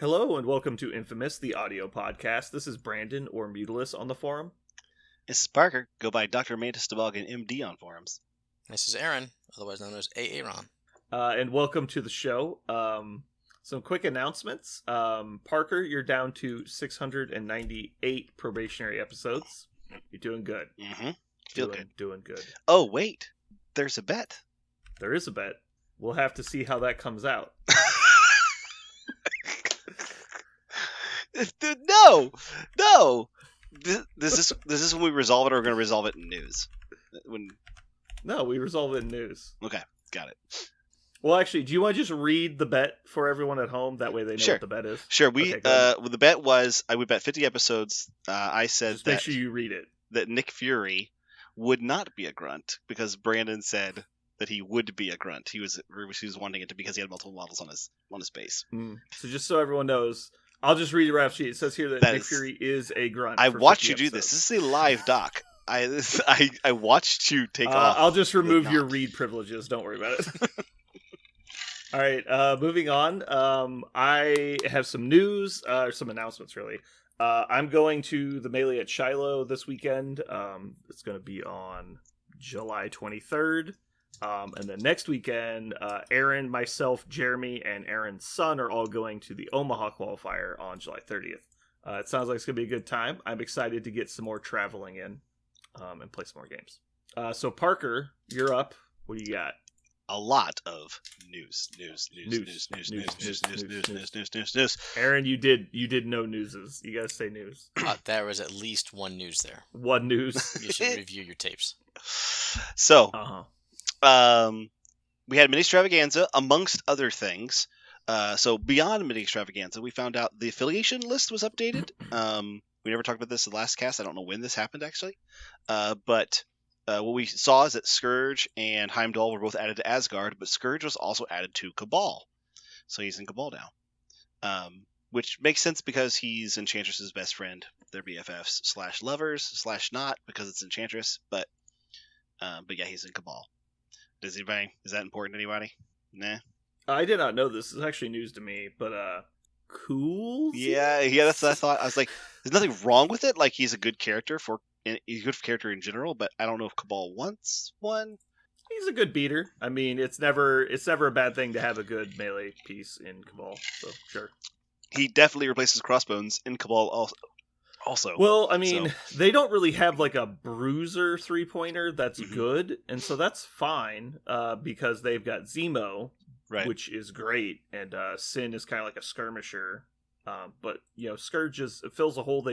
Hello and welcome to Infamous, the audio podcast. This is Brandon, or Mutilus, on the forum. This is Parker. Go by Dr. Mantis Toboggan, MD on forums. This is Aaron, otherwise known as Aaron. And welcome to the show. Some quick announcements. Parker, you're down to 698 probationary episodes. You're doing good. Mm-hmm. Feel good. Doing good. Oh, wait. There's a bet. There is a bet. We'll have to see how that comes out. Dude, no. This is when we resolve it, or we're going to resolve it in news. No, we resolve it in news. Okay, got it. Well, actually, do you want to just read the bet for everyone at home? That way they know what the bet is. Sure. Okay, the bet was I would bet 50 episodes. I said just make sure you read it. That Nick Fury would not be a grunt because Brandon said that he would be a grunt. He was wanting it to because he had multiple models on his base. So just so everyone knows, I'll just read it right off sheet. It says here that Nick Fury is a grunt. I watched you do this. This is a live doc. I watched you take off. I'll just remove your read privileges. Don't worry about it. All right, moving on. I have some news, some announcements, really. I'm going to the Melee at Shiloh this weekend. It's going to be on July 23rd. And then next weekend, Aaron, myself, Jeremy, and Aaron's son are all going to the Omaha qualifier on July 30th. It sounds like it's going to be a good time. I'm excited to get some more traveling in and play some more games. So, Parker, you're up. What do you got? A lot of news. Aaron, you did no newses. You gotta say news. There was at least one news there. One news. You should review your tapes. So, we had Mini Extravaganza, amongst other things. So beyond Mini Extravaganza, we found out the affiliation list was updated. We never talked about this in the last cast. I don't know when this happened, actually. But what we saw is that Scourge and Heimdall were both added to Asgard, but Scourge was also added to Cabal. So he's in Cabal now. Which makes sense because he's Enchantress's best friend. They're BFFs / lovers / not because it's Enchantress, but yeah, he's in Cabal. Is that important to anybody? Nah. I did not know this. This is actually news to me, but cool. Yeah, that's what I thought. I was like, there's nothing wrong with it. Like, he's a good character he's a good character in general, but I don't know if Cabal wants one. He's a good beater. I mean, it's never a bad thing to have a good melee piece in Cabal. So sure. He definitely replaces Crossbones in Cabal also. Well, I mean, they don't really have like a bruiser 3-pointer that's good, and so that's fine because they've got Zemo, right, which is great, and Sin is kind of like a skirmisher. But Scourge fills a hole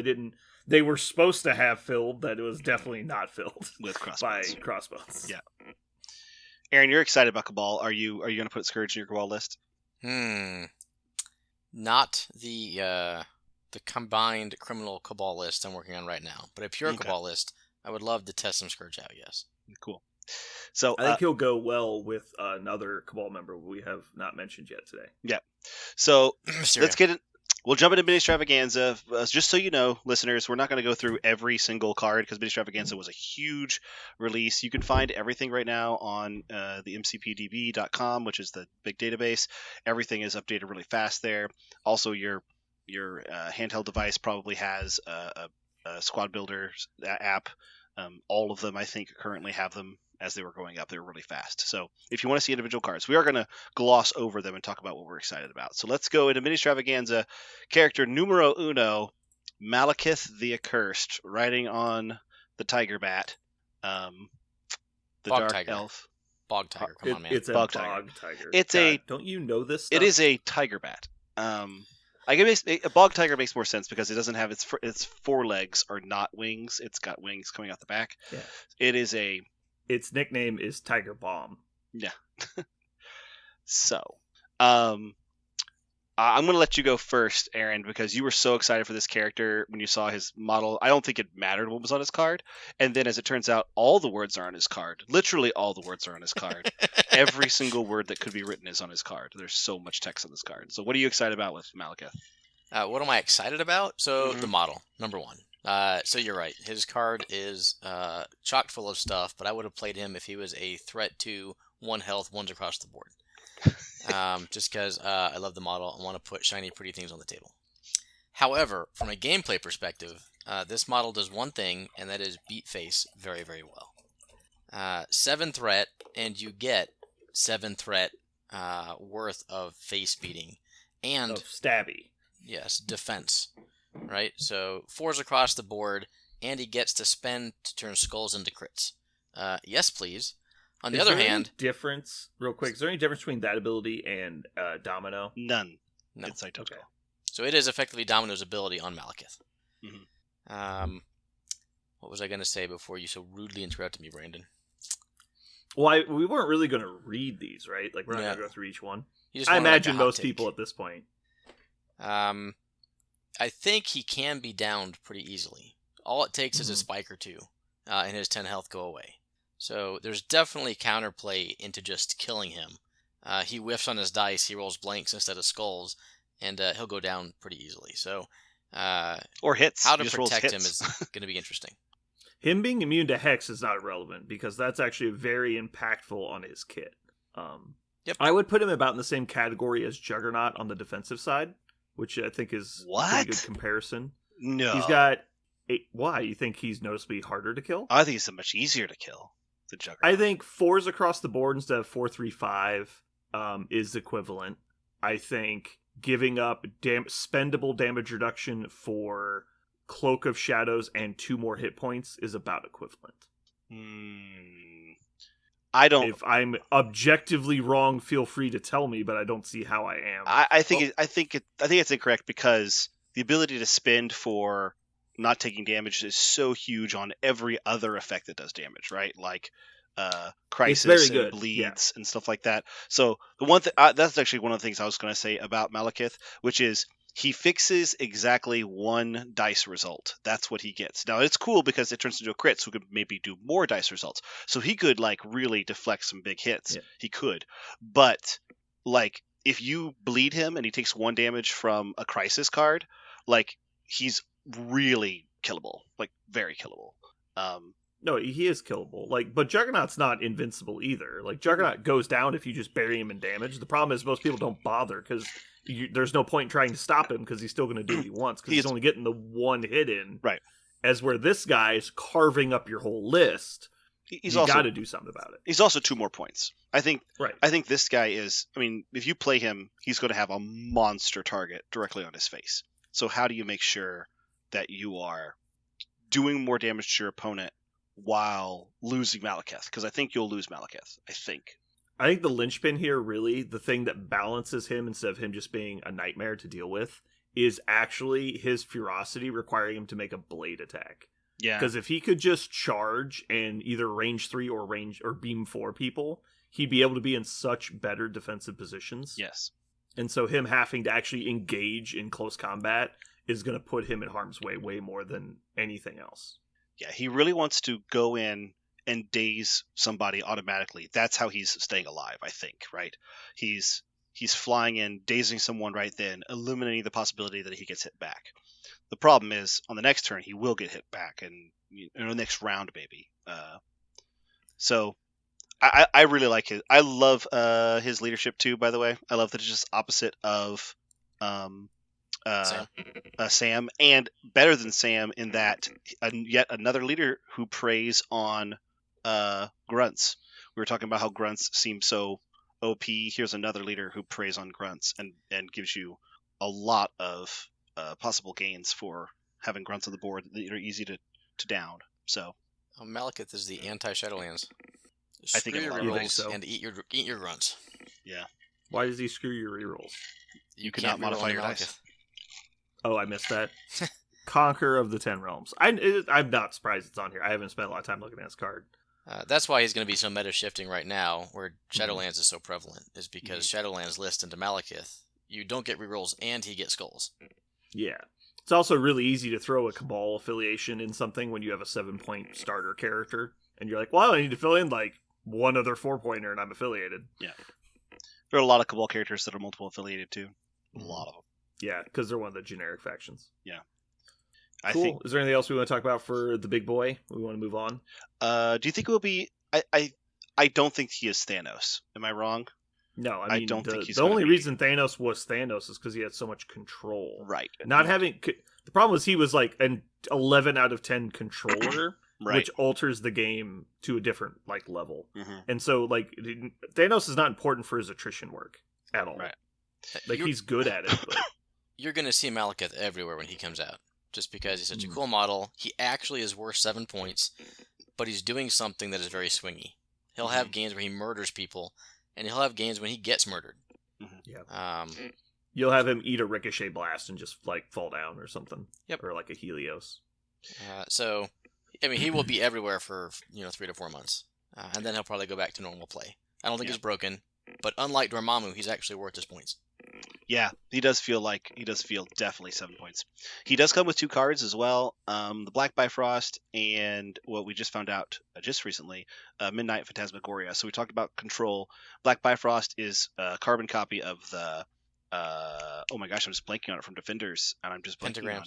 they were supposed to have filled that it was definitely not filled with Crossbones. by Crossbones. Yeah. Aaron, you're excited about Cabal. Are you going to put Scourge in your Cabal list? Not the combined criminal Cabal list I'm working on right now, but a pure Cabal list. I would love to test some Scourge out. Yes. Cool. So I think he'll go well with another Cabal member we have not mentioned yet today. Yeah. So let's get it. We'll jump into Mini Extravaganza. Just so you know, listeners, we're not going to go through every single card because Mini Extravaganza was a huge release. You can find everything right now on the mcpdb.com, which is the big database. Everything is updated really fast there. Also, your handheld device probably has a Squad Builder app. All of them, I think, currently have them as they were going up. They were really fast. So if you want to see individual cards, we are going to gloss over them and talk about what we're excited about. So let's go into Mini Extravaganza. Character numero uno, Malekith the Accursed, riding on the Tiger Bat. The Bog Dark Tiger. Elf. Bog Tiger, come on, man. It's a Bog Tiger. It's God, don't you know this stuff? It is a Tiger Bat. I guess a Bog Tiger makes more sense because it doesn't have its forelegs are not wings. It's got wings coming out the back. Yeah. Its nickname is Tiger Bomb. Yeah. So, I'm going to let you go first, Aaron, because you were so excited for this character when you saw his model. I don't think it mattered what was on his card. And then, as it turns out, all the words are on his card. Literally all the words are on his card. Every single word that could be written is on his card. There's so much text on this card. So what are you excited about with Malekith? What am I excited about? So, the model, number one. So you're right. His card is chock full of stuff, but I would have played him if he was a threat to 1 health, ones across the board. just because I love the model and want to put shiny, pretty things on the table. However, from a gameplay perspective, this model does one thing, and that is beat face very, very well. 7 threat, and you get 7 threat worth of face beating. And of stabby. Yes, defense. Right? So 4s across the board, and he gets to spend to turn skulls into crits. Yes, please. On the other hand, difference, real quick, is there any difference between that ability and Domino? None. No. It's identical. Okay. So it is effectively Domino's ability on Malekith. Mm-hmm. What was I going to say before you so rudely interrupted me, Brandon? Well, we weren't really going to read these, right? Like, we're not going to go through each one. I imagine most people at this point. I think he can be downed pretty easily. All it takes is a spike or two, and his 10 health go away. So there's definitely counterplay into just killing him. He whiffs on his dice, he rolls blanks instead of skulls, and he'll go down pretty easily. So, or hits. How to protect him is going to be interesting. Him being immune to Hex is not relevant, because that's actually very impactful on his kit. Yep. I would put him about in the same category as Juggernaut on the defensive side, which I think is a pretty good comparison. No. He's got... Why? You think he's noticeably harder to kill? I think he's much easier to kill. The Juggernaut. I think 4s across the board instead of 4-3-5 is equivalent. I think giving up spendable damage reduction for Cloak of Shadows and 2 more hit points is about equivalent. I don't. If I'm objectively wrong, feel free to tell me, but I don't see how I am. I think it's incorrect, because the ability to spend for not taking damage is so huge on every other effect that does damage, right? Like Crisis and Bleeds and stuff like that. So the one thing that's actually one of the things I was going to say about Malekith, which is he fixes exactly 1 dice result. That's what he gets. Now it's cool because it turns into a crit, so he could maybe do more dice results. So he could like really deflect some big hits. Yeah. He could, but like if you bleed him and he takes 1 damage from a Crisis card, like he's really killable, like very killable. No, he is killable. Like, but Juggernaut's not invincible either. Like, Juggernaut goes down if you just bury him in damage. The problem is most people don't bother because there's no point in trying to stop him because he's still going to do what he wants because he's only getting the 1 hit in. Right. As where this guy is carving up your whole list. You got to do something about it. He's also 2 more points. I think. Right. I think this guy is. I mean, if you play him, he's going to have a monster target directly on his face. So how do you make sure that you are doing more damage to your opponent while losing Malekith? Because I think you'll lose Malekith. I think the linchpin here, really, the thing that balances him instead of him just being a nightmare to deal with, is actually his ferocity requiring him to make a blade attack. Yeah. Because if he could just charge and either range 3 or beam 4 people, he'd be able to be in such better defensive positions. Yes. And so him having to actually engage in close combat is going to put him in harm's way way more than anything else. Yeah, he really wants to go in and daze somebody automatically. That's how he's staying alive, I think, right? He's flying in, dazing someone right then, eliminating the possibility that he gets hit back. The problem is, on the next turn, he will get hit back, and the next round, maybe. So, I really like his... I love his leadership, too, by the way. I love that it's just opposite of... Sam, and better than Sam in that yet another leader who preys on grunts. We were talking about how grunts seem so OP. Here's another leader who preys on grunts and gives you a lot of possible gains for having grunts on the board that are easy to down. So Malekith is the anti-Shadowlands. I think your rerolls so. And eat your grunts. Yeah. Why does he screw your rerolls? You cannot modify your dice. Oh, I missed that. Conqueror of the 10 Realms. I'm not surprised it's on here. I haven't spent a lot of time looking at this card. That's why he's going to be so meta shifting right now, where Shadowlands is so prevalent, is because Shadowlands list into Malekith. You don't get rerolls, and he gets skulls. Yeah. It's also really easy to throw a Cabal affiliation in something when you have a 7-point starter character, and you're like, well, I need to fill in like 1 other 4-pointer, and I'm affiliated. Yeah. There are a lot of Cabal characters that are multiple affiliated, too. A lot of them. Yeah, because they're one of the generic factions. Yeah. Cool. Is there anything else we want to talk about for the big boy? We want to move on? Do you think it will be... I don't think he is Thanos. Am I wrong? No, I don't think he's the gonna only be- reason Thanos was Thanos is because he had so much control. Right. Not having the problem was he was like an 11 out of 10 controller, Right. which alters the game to a different like level. Mhm. And so like Thanos is not important for his attrition work at all. Right. Like he's good at it. But... You're going to see Malekith everywhere when he comes out, just because he's such a Mhm. cool model. He actually is worth 7 points, but he's doing something that is very swingy. He'll have games where he murders people, and he'll have games when he gets murdered. Yeah. You'll have him eat a ricochet blast and just like fall down or something. Yep. Or like a Helios. So, I mean, he will be everywhere for 3 to 4 months, and then he'll probably go back to normal play. I don't think he's broken, but unlike Dormammu, he's actually worth his points. Yeah, he does feel definitely 7 points. He does come with 2 cards as well, the Black Bifrost and what we just found out just recently, Midnight Phantasmagoria. So we talked about control. Black Bifrost is a carbon copy of the oh my gosh, I'm just blanking on it from Defenders, and I'm just blanking on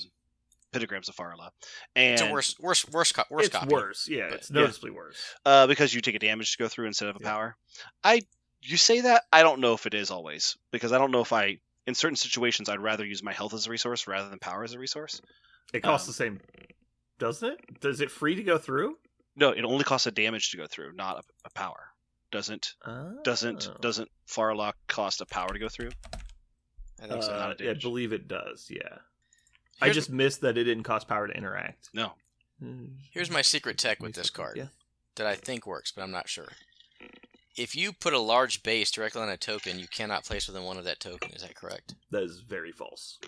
Pentagrams of Farla. And It's a worse copy. It's worse. Yeah, but- it's noticeably worse. because you take a damage to go through instead of a power. You say that, I don't know if it is always, because I don't know if in certain situations, I'd rather use my health as a resource rather than power as a resource. It costs the same, doesn't it? Is it free to go through? No, it only costs a damage to go through, not a power. Doesn't Farlock cost a power to go through? I think so. Not a I damage. believe it does. Yeah. I Here's- just missed that it didn't cost power to interact. No. Here's my secret tech with this card Yeah. that I think works, but I'm not sure. If you put a large base directly on a token, you cannot place within one of that token. Is that correct? That is very false.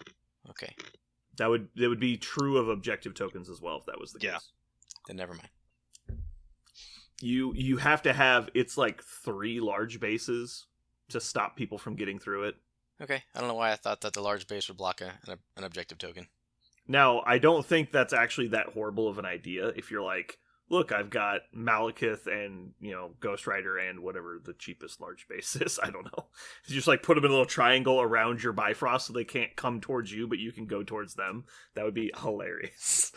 Okay, That would be true of objective tokens as well if that was the Yeah. case. then never mind. You have to have it's like 3 large bases to stop people from getting through it. Okay, I don't know why I thought that the large base would block an objective token. Now, I don't think that's actually that horrible of an idea if you're like, look, I've got Malekith and, Ghost Rider and whatever the cheapest large base is. I don't know. You just like put them in a little triangle around your Bifrost so they can't come towards you, but you can go towards them. That would be hilarious.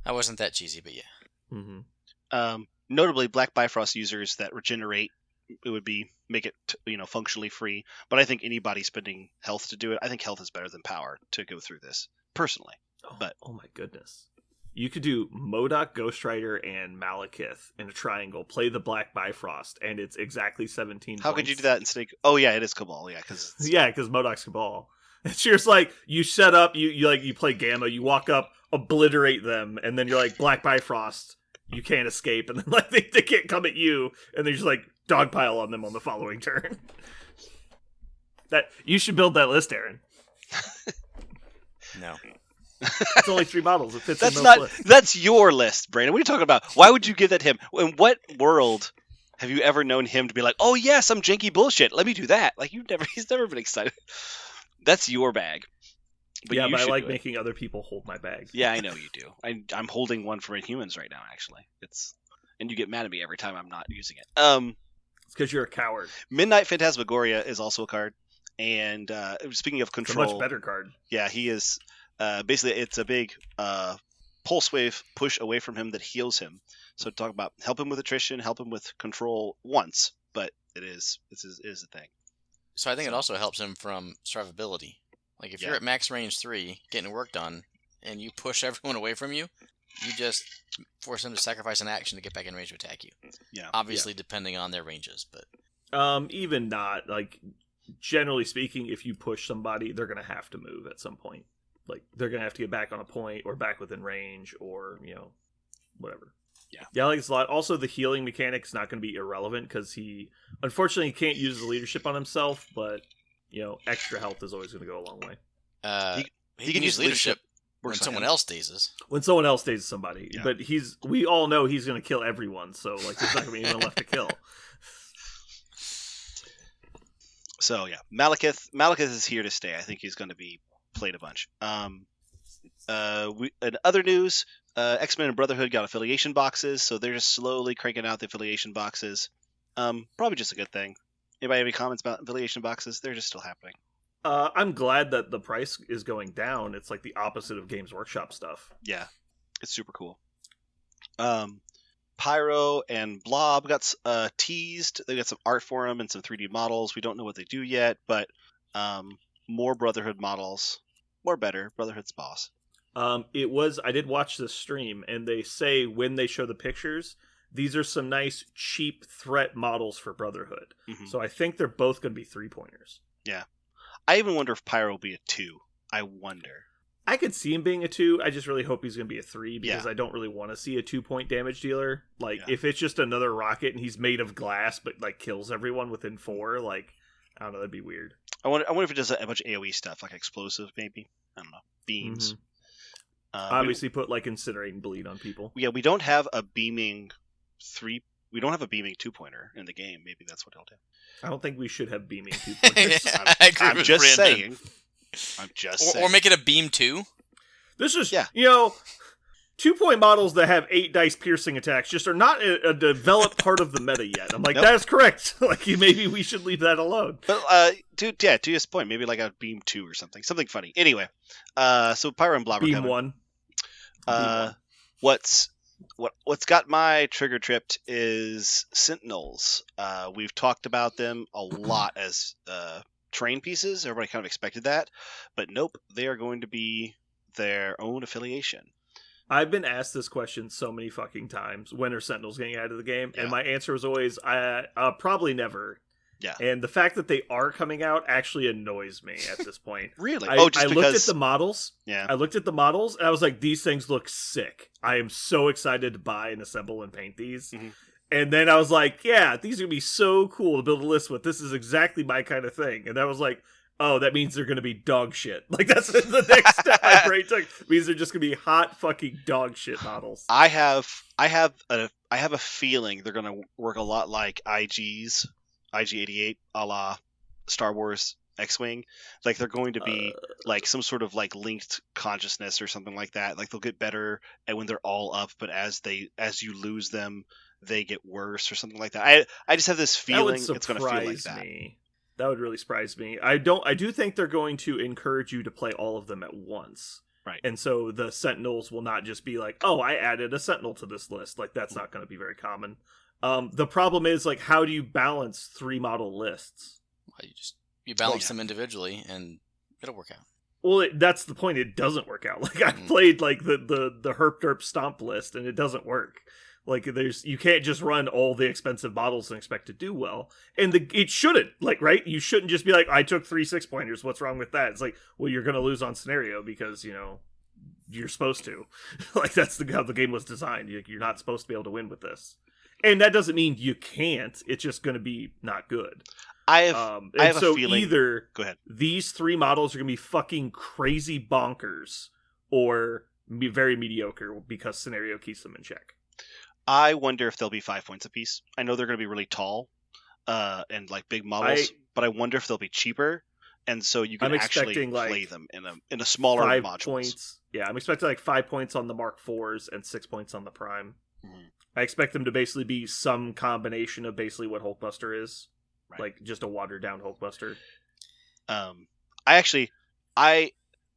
I wasn't that cheesy, but yeah. Mm-hmm. Notably, Black Bifrost users that regenerate, it would make it functionally free. But I think anybody spending health to do it, I think health is better than power to go through this personally. Oh my goodness. You could do MODOK, Ghost Rider, and Malekith in a triangle, play the Black Bifrost, and it's exactly 17 How points. could you do that instead? Oh yeah, it is Cabal. Yeah, because Because MODOK's Cabal. It's just like, you set up, you play Gamma, you walk up, obliterate them, and then you're like, Black Bifrost, you can't escape, and then like they can't come at you, and they just like dogpile on them on the following turn. You should build that list, Aaron. No. It's only 3 models. It fits in that's most lists. that's your list, Brandon. What are you talking about? Why would you give that to him? In what world have you ever known him to be like, oh yeah, some janky bullshit, let me do that? Like he's never been excited. That's your bag. But I should like do it. making other people hold my bag. Yeah, I know you do. I'm holding one for Inhumans right now, actually. And you get mad at me every time I'm not using it. It's because you're a coward. Midnight Phantasmagoria is also a card. And speaking of It's a control, much better card. yeah, he is. Basically, it's a big pulse wave push away from him that heals him. So talk about help him with attrition, help him with control once, but it is a thing. So I think it also helps him from survivability. Like if you're at max range 3, getting work done, and you push everyone away from you, you just force them to sacrifice an action to get back in range to attack you. Yeah. Obviously, depending on their ranges, but Even not, like, generally speaking, if you push somebody, they're going to have to move at some point. Like, they're going to have to get back on a point or back within range or, whatever. Yeah, I like this a lot. Also, the healing mechanic is not going to be irrelevant because he, unfortunately, can't use the leadership on himself, but, extra health is always going to go a long way. he can use leadership when Works on someone him. else dazes. When someone else stays somebody. Yeah. But we all know he's going to kill everyone, so, like, there's not going to be anyone left to kill. So yeah, Malekith is here to stay. I think he's going to be played a bunch. In other news, X-Men and Brotherhood got affiliation boxes, so they're just slowly cranking out the affiliation boxes. Probably just a good thing. Anybody have any comments about affiliation boxes? They're just still happening. I'm glad that the price is going down. It's like the opposite of Games Workshop stuff. Yeah, it's super cool. Pyro and Blob got teased. They got some art for them and some 3D models. We don't know what they do yet, but more Brotherhood models. More better. Brotherhood's boss. I did watch the stream, and they say when they show the pictures, these are some nice, cheap threat models for Brotherhood. Mhm. So I think they're both going to be 3-pointers. Yeah. I even wonder if Pyro will be a 2. I wonder. I could see him being a 2. I just really hope he's going to be a 3 because Yeah. I don't really want to see a 2-point damage dealer. Like, Yeah. if it's just another rocket and he's made of glass but, like, kills everyone within 4, like, I don't know, that'd be weird. I wonder if it does a bunch of AoE stuff, like explosive, maybe. I don't know. Beams. Mhm. Obviously put, like, Incinerate and Bleed on people. We don't have a beaming 3... We don't have a beaming 2-pointer in the game. Maybe that's what he'll do. I don't think we should have beaming 2-pointers. I agree I'm with just Brandon. saying. I'm just saying. Or make it a beam 2. This is, Yeah. 2-point models that have 8 dice piercing attacks just are not a developed part of the meta yet. I'm like, Nope. that's correct. Like, maybe we should leave that alone. But to his point, maybe like a beam 2 or something funny. Anyway, so Pyro and Blob are Beam coming. 1. What's got my trigger tripped is Sentinels. We've talked about them a lot as train pieces. Everybody kind of expected that, but nope, they are going to be their own affiliation. I've been asked this question so many fucking times. When are Sentinels getting out of the game? Yeah. And my answer was always, probably never. Yeah. And the fact that they are coming out actually annoys me at this point. Really? I Just looked because at the models. Yeah. I looked at the models, and I was like, these things look sick. I am so excited to buy and assemble and paint these. Mhm. And then I was like, yeah, these are going to be so cool to build a list with. This is exactly my kind of thing. And I was like, oh, that means they're going to be dog shit. Like, that's the next step my brain took. It means they're just going to be hot fucking dog shit models. I have a feeling they're going to work a lot like IG-88, a la Star Wars X-Wing. Like, they're going to be like some sort of like linked consciousness or something like that. Like, they'll get better and when they're all up, but as you lose them, they get worse or something like that. I just have this feeling it's going to feel like that. Me. That would really surprise me. I do think they're going to encourage you to play all of them at once. Right. And so the Sentinels will not just be like, oh, I added a Sentinel to this list. Like, that's not going to be very common. The problem is, like, how do you balance 3 model lists? Well, you balance them individually, and it'll work out. Well, that's the point. It doesn't work out. Like, I've played, like, the Herp Derp Stomp list, and it doesn't work. Like, you can't just run all the expensive models and expect to do well. And it shouldn't, like, right? You shouldn't just be like, I took 3 6-pointers. What's wrong with that? It's like, well, you're going to lose on scenario because, you're supposed to. Like, that's how the game was designed. You're not supposed to be able to win with this. And that doesn't mean you can't. It's just going to be not good. I have a feeling. Either Go ahead. these 3 models are going to be fucking crazy bonkers or be very mediocre because scenario keeps them in check. I wonder if they'll be 5 points apiece. I know they're going to be really tall, and like big models, but I wonder if they'll be cheaper, and so you can actually play them in a smaller 5 modules. points. Yeah, I'm expecting like 5 points on the Mark IVs and 6 points on the Prime. Mhm. I expect them to basically be some combination of basically what Hulkbuster is, Right. like just a watered down Hulkbuster.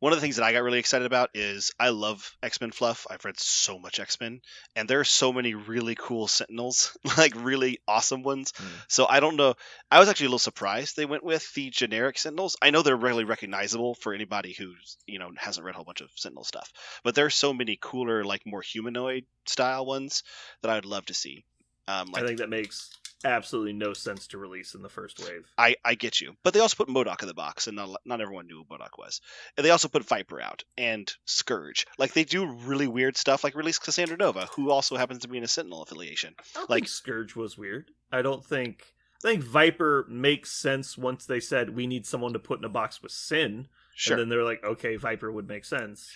One of the things that I got really excited about is I love X-Men fluff. I've read so much X-Men, and there are so many really cool Sentinels, like really awesome ones. So I don't know. I was actually a little surprised they went with the generic Sentinels. I know they're really recognizable for anybody who's hasn't read a whole bunch of Sentinel stuff, but there are so many cooler, like more humanoid style ones that I would love to see. I think that makes absolutely no sense to release in the first wave. I get you, but they also put MODOK in the box, and not everyone knew who MODOK was. And they also put Viper out and Scourge. Like, they do really weird stuff, like release Cassandra Nova, who also happens to be in a Sentinel affiliation. I don't think Scourge was weird. I think Viper makes sense once they said we need someone to put in a box with Sin. Sure. And then they're like, okay, Viper would make sense.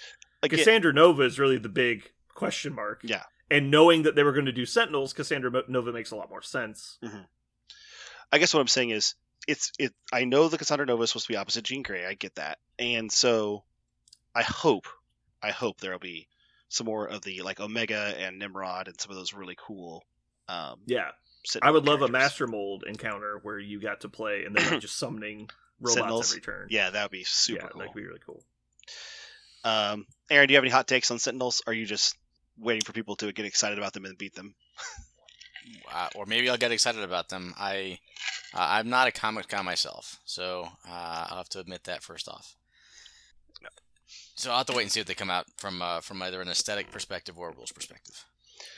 Again, Cassandra Nova is really the big question mark. Yeah. And knowing that they were going to do Sentinels, Cassandra Nova makes a lot more sense. Mm-hmm. I guess what I'm saying is, I know the Cassandra Nova is supposed to be opposite Jean Grey. I get that, and so I hope there'll be some more of the like Omega and Nimrod and some of those really cool. Yeah, Sentinel I would love a characters. Master Mold encounter where you got to play and then like, just summoning robots Sentinels? every turn. Yeah, that would be super yeah, cool. that'd be really cool. Aaron, do you have any hot takes on Sentinels? Or are you just waiting for people to get excited about them and beat them. Or maybe I'll get excited about them. I'm not a comic guy myself, so I'll have to admit that first off. So I'll have to wait and see what they come out from either an aesthetic perspective or a rules perspective.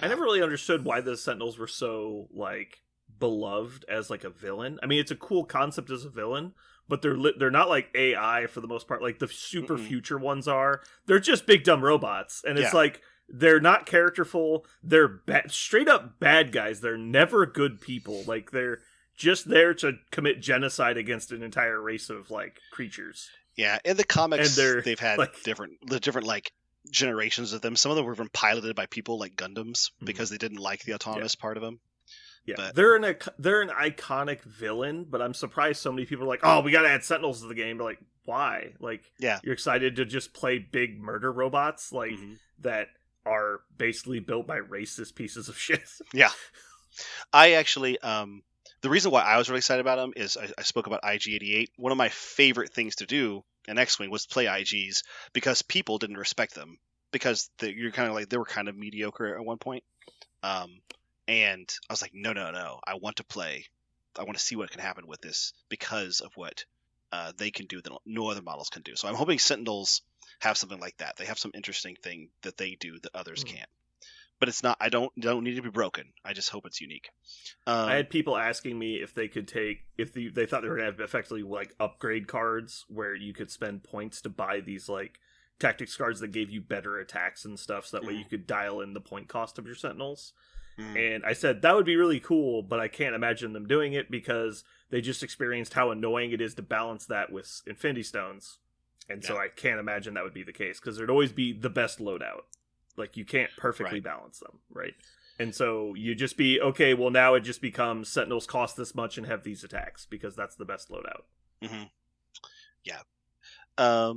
I never really understood why the Sentinels were so like beloved as like a villain. I mean, it's a cool concept as a villain, but they're not like AI for the most part. Like the super future ones are. They're just big dumb robots, and it's like they're not characterful. They're straight up bad guys. They're never good people. Like they're just there to commit genocide against an entire race of like creatures. Yeah, in the comics, they've had like, different like generations of them. Some of them were even piloted by people like Gundams because they didn't like the autonomous part of them. Yeah, but they're an iconic villain, but I'm surprised so many people are like, "Oh, we got to add Sentinels to the game." But like, why? Like, you're excited to just play big murder robots like that are basically built by racist pieces of shit. Yeah, I actually the reason why I was really excited about them is I spoke about IG-88. One of my favorite things to do in X-Wing was play IGs because people didn't respect them because you're kind of like they were kind of mediocre at one point. And I was like, no, I want to play. I want to see what can happen with this because of what they can do that no other models can do. So I'm hoping Sentinels have something like that. They have some interesting thing that they do that others can't. But it's not. I don't need to be broken. I just hope it's unique. I had people asking me if they could they thought they were going to have effectively like upgrade cards where you could spend points to buy these like tactics cards that gave you better attacks and stuff, so that way you could dial in the point cost of your Sentinels. And I said that would be really cool, but I can't imagine them doing it because they just experienced how annoying it is to balance that with Infinity Stones. And so I can't imagine that would be the case because there'd always be the best loadout. Like, you can't perfectly balance them, right? And so you just be, okay, well, now it just becomes Sentinels cost this much and have these attacks because that's the best loadout. Yeah.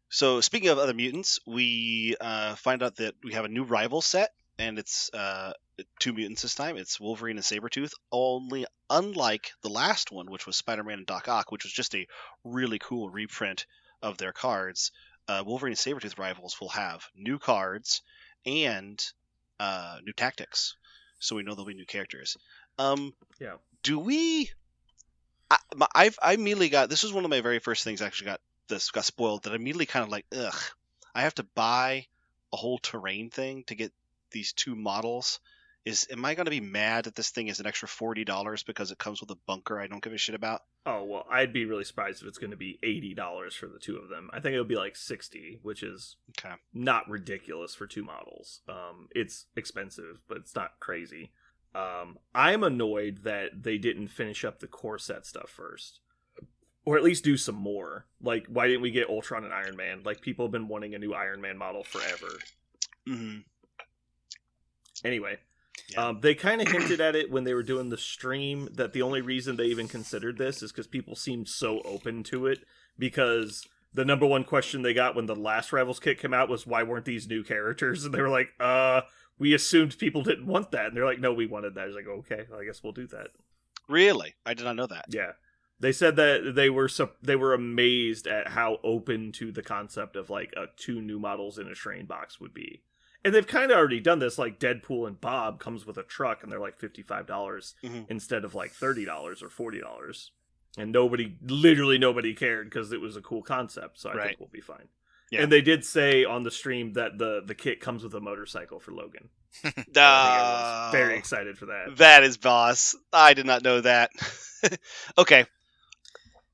So speaking of other mutants, we find out that we have a new rival set, and it's 2 mutants this time. It's Wolverine and Sabretooth, only unlike the last one, which was Spider-Man and Doc Ock, which was just a really cool reprint of their cards. Wolverine and Sabretooth rivals will have new cards and new tactics, so we know there'll be new characters. Do we? I immediately got, this was one of my very first things I actually got spoiled, that I immediately kind of like, ugh, I have to buy a whole terrain thing to get these 2 models. Am I going to be mad that this thing is an extra $40 because it comes with a bunker I don't give a shit about? Oh, well, I'd be really surprised if it's going to be $80 for the 2 of them. I think it'll be like $60, which is not ridiculous for 2 models. It's expensive, but it's not crazy. I'm annoyed that they didn't finish up the core set stuff first. Or at least do some more. Like, why didn't we get Ultron and Iron Man? Like, people have been wanting a new Iron Man model forever. Anyway. They kind of hinted at it when they were doing the stream that the only reason they even considered this is because people seemed so open to it, because the number one question they got when the last Rivals kit came out was, why weren't these new characters? And they were like, we assumed people didn't want that. And they're like, no, we wanted that. I was like, okay, well, I guess we'll do that. Really? I did not know that. Yeah. They said that they were amazed at how open to the concept of like 2 new models in a terrain box would be. And they've kind of already done this, like Deadpool and Bob comes with a truck and they're like $55 instead of like $30 or $40. And literally nobody cared because it was a cool concept. So I think we'll be fine. Yeah. And they did say on the stream that the kit comes with a motorcycle for Logan. So I think everyone's very excited for that. That is boss. I did not know that. Okay.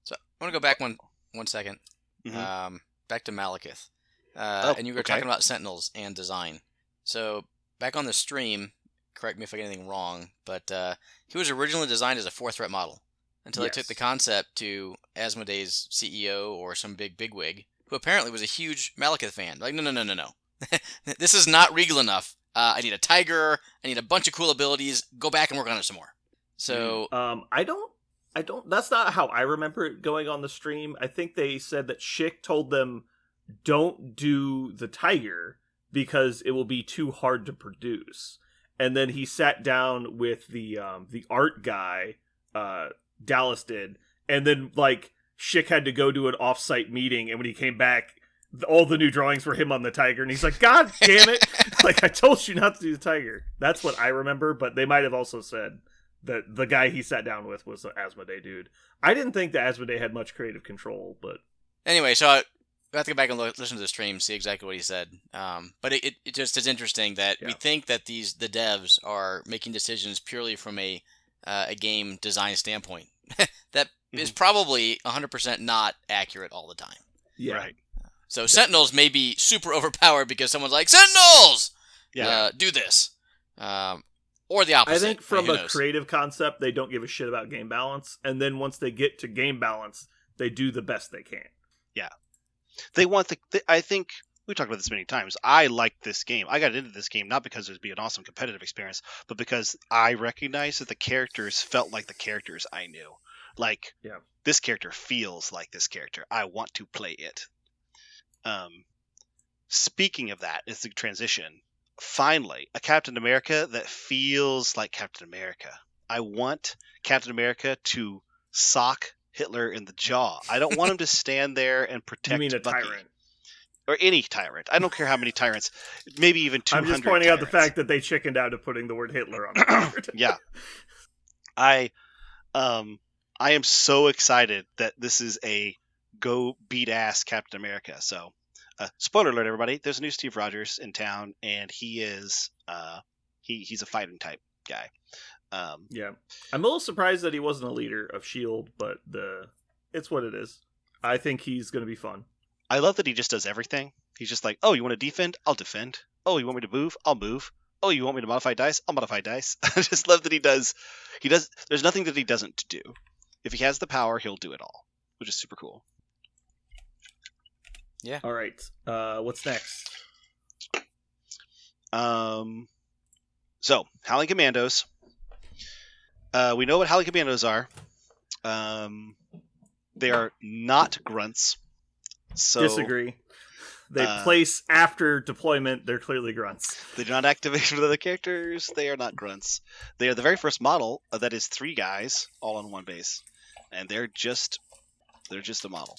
So I want to go back one second. Back to Malekith. And you were talking about Sentinels and design. So, back on the stream, correct me if I get anything wrong, but he was originally designed as a 4-threat model until they took the concept to Asmodee's CEO or some bigwig, who apparently was a huge Malekith fan. Like, no. This is not regal enough. I need a tiger. I need a bunch of cool abilities. Go back and work on it some more. So, I don't. That's not how I remember it going on the stream. I think they said that Schick told them, don't do the tiger because it will be too hard to produce. And then he sat down with the art guy, Dallas did, and then like Schick had to go to an off-site meeting, and when he came back, all the new drawings were him on the tiger, and he's like, God damn it! Like, I told you not to do the tiger. That's what I remember, but they might have also said that the guy he sat down with was the Asmodee dude. I didn't think the Asmodee had much creative control, but... Anyway, so I have to go back and listen to the stream, see exactly what he said. But it just is interesting that we think that the devs are making decisions purely from a game design standpoint. That is probably 100% not accurate all the time. Yeah. Right. So Sentinels may be super overpowered because someone's like, Sentinels! Do this. Or the opposite. I think from a creative concept, they don't give a shit about game balance. And then once they get to game balance, they do the best they can. Yeah. They want I think we talked about this many times. I liked this game. I got into this game not because it would be an awesome competitive experience, but because I recognized that the characters felt like the characters I knew. Like, this character feels like this character. I want to play it. Speaking of that, it's the transition. Finally, a Captain America that feels like Captain America. I want Captain America to sock Hitler in the jaw. I don't want him to stand there and protect You mean a Bucky. tyrant? Or any tyrant. I don't care how many tyrants. Maybe even 200 I'm just pointing out the tyrants. fact that they chickened out of putting the word Hitler on the card. Yeah. I am so excited that this is a go beat ass Captain America. So, spoiler alert, everybody. There's a new Steve Rogers in town, and he is he's a fighting type guy. Yeah, I'm a little surprised that he wasn't a leader of S.H.I.E.L.D., but it's what it is. I think he's going to be fun. I love that he just does everything. He's just like, oh, you want to defend? I'll defend. Oh, you want me to move? I'll move. Oh, you want me to modify dice? I'll modify dice. I just love that he does. There's nothing that he doesn't do. If he has the power, he'll do it all, which is super cool. Yeah. All right. What's next? So, Howling Commandos. We know what Howling Commandos are. They are not grunts. So Disagree. They place after deployment. They're clearly grunts. They do not activate with other characters. They are not grunts. They are the very first model that is 3 guys all on one base, and they're just a model.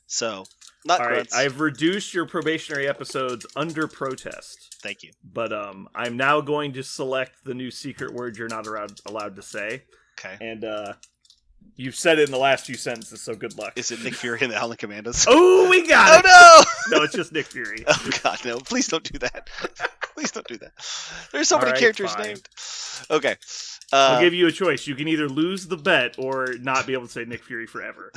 So not all grunts. Right, I've reduced your probationary episodes under protest. Thank you. But I'm now going to select the new secret word you're not allowed to say. Okay. And you've said it in the last few sentences, so good luck. Is it Nick Fury and the Howling Commandos? Oh, we got it! Oh, no! No, it's just Nick Fury. Oh, God, no. Please don't do that. Please don't do that. There's so many characters fine. named. Okay. I'll give you a choice. You can either lose the bet or not be able to say Nick Fury forever.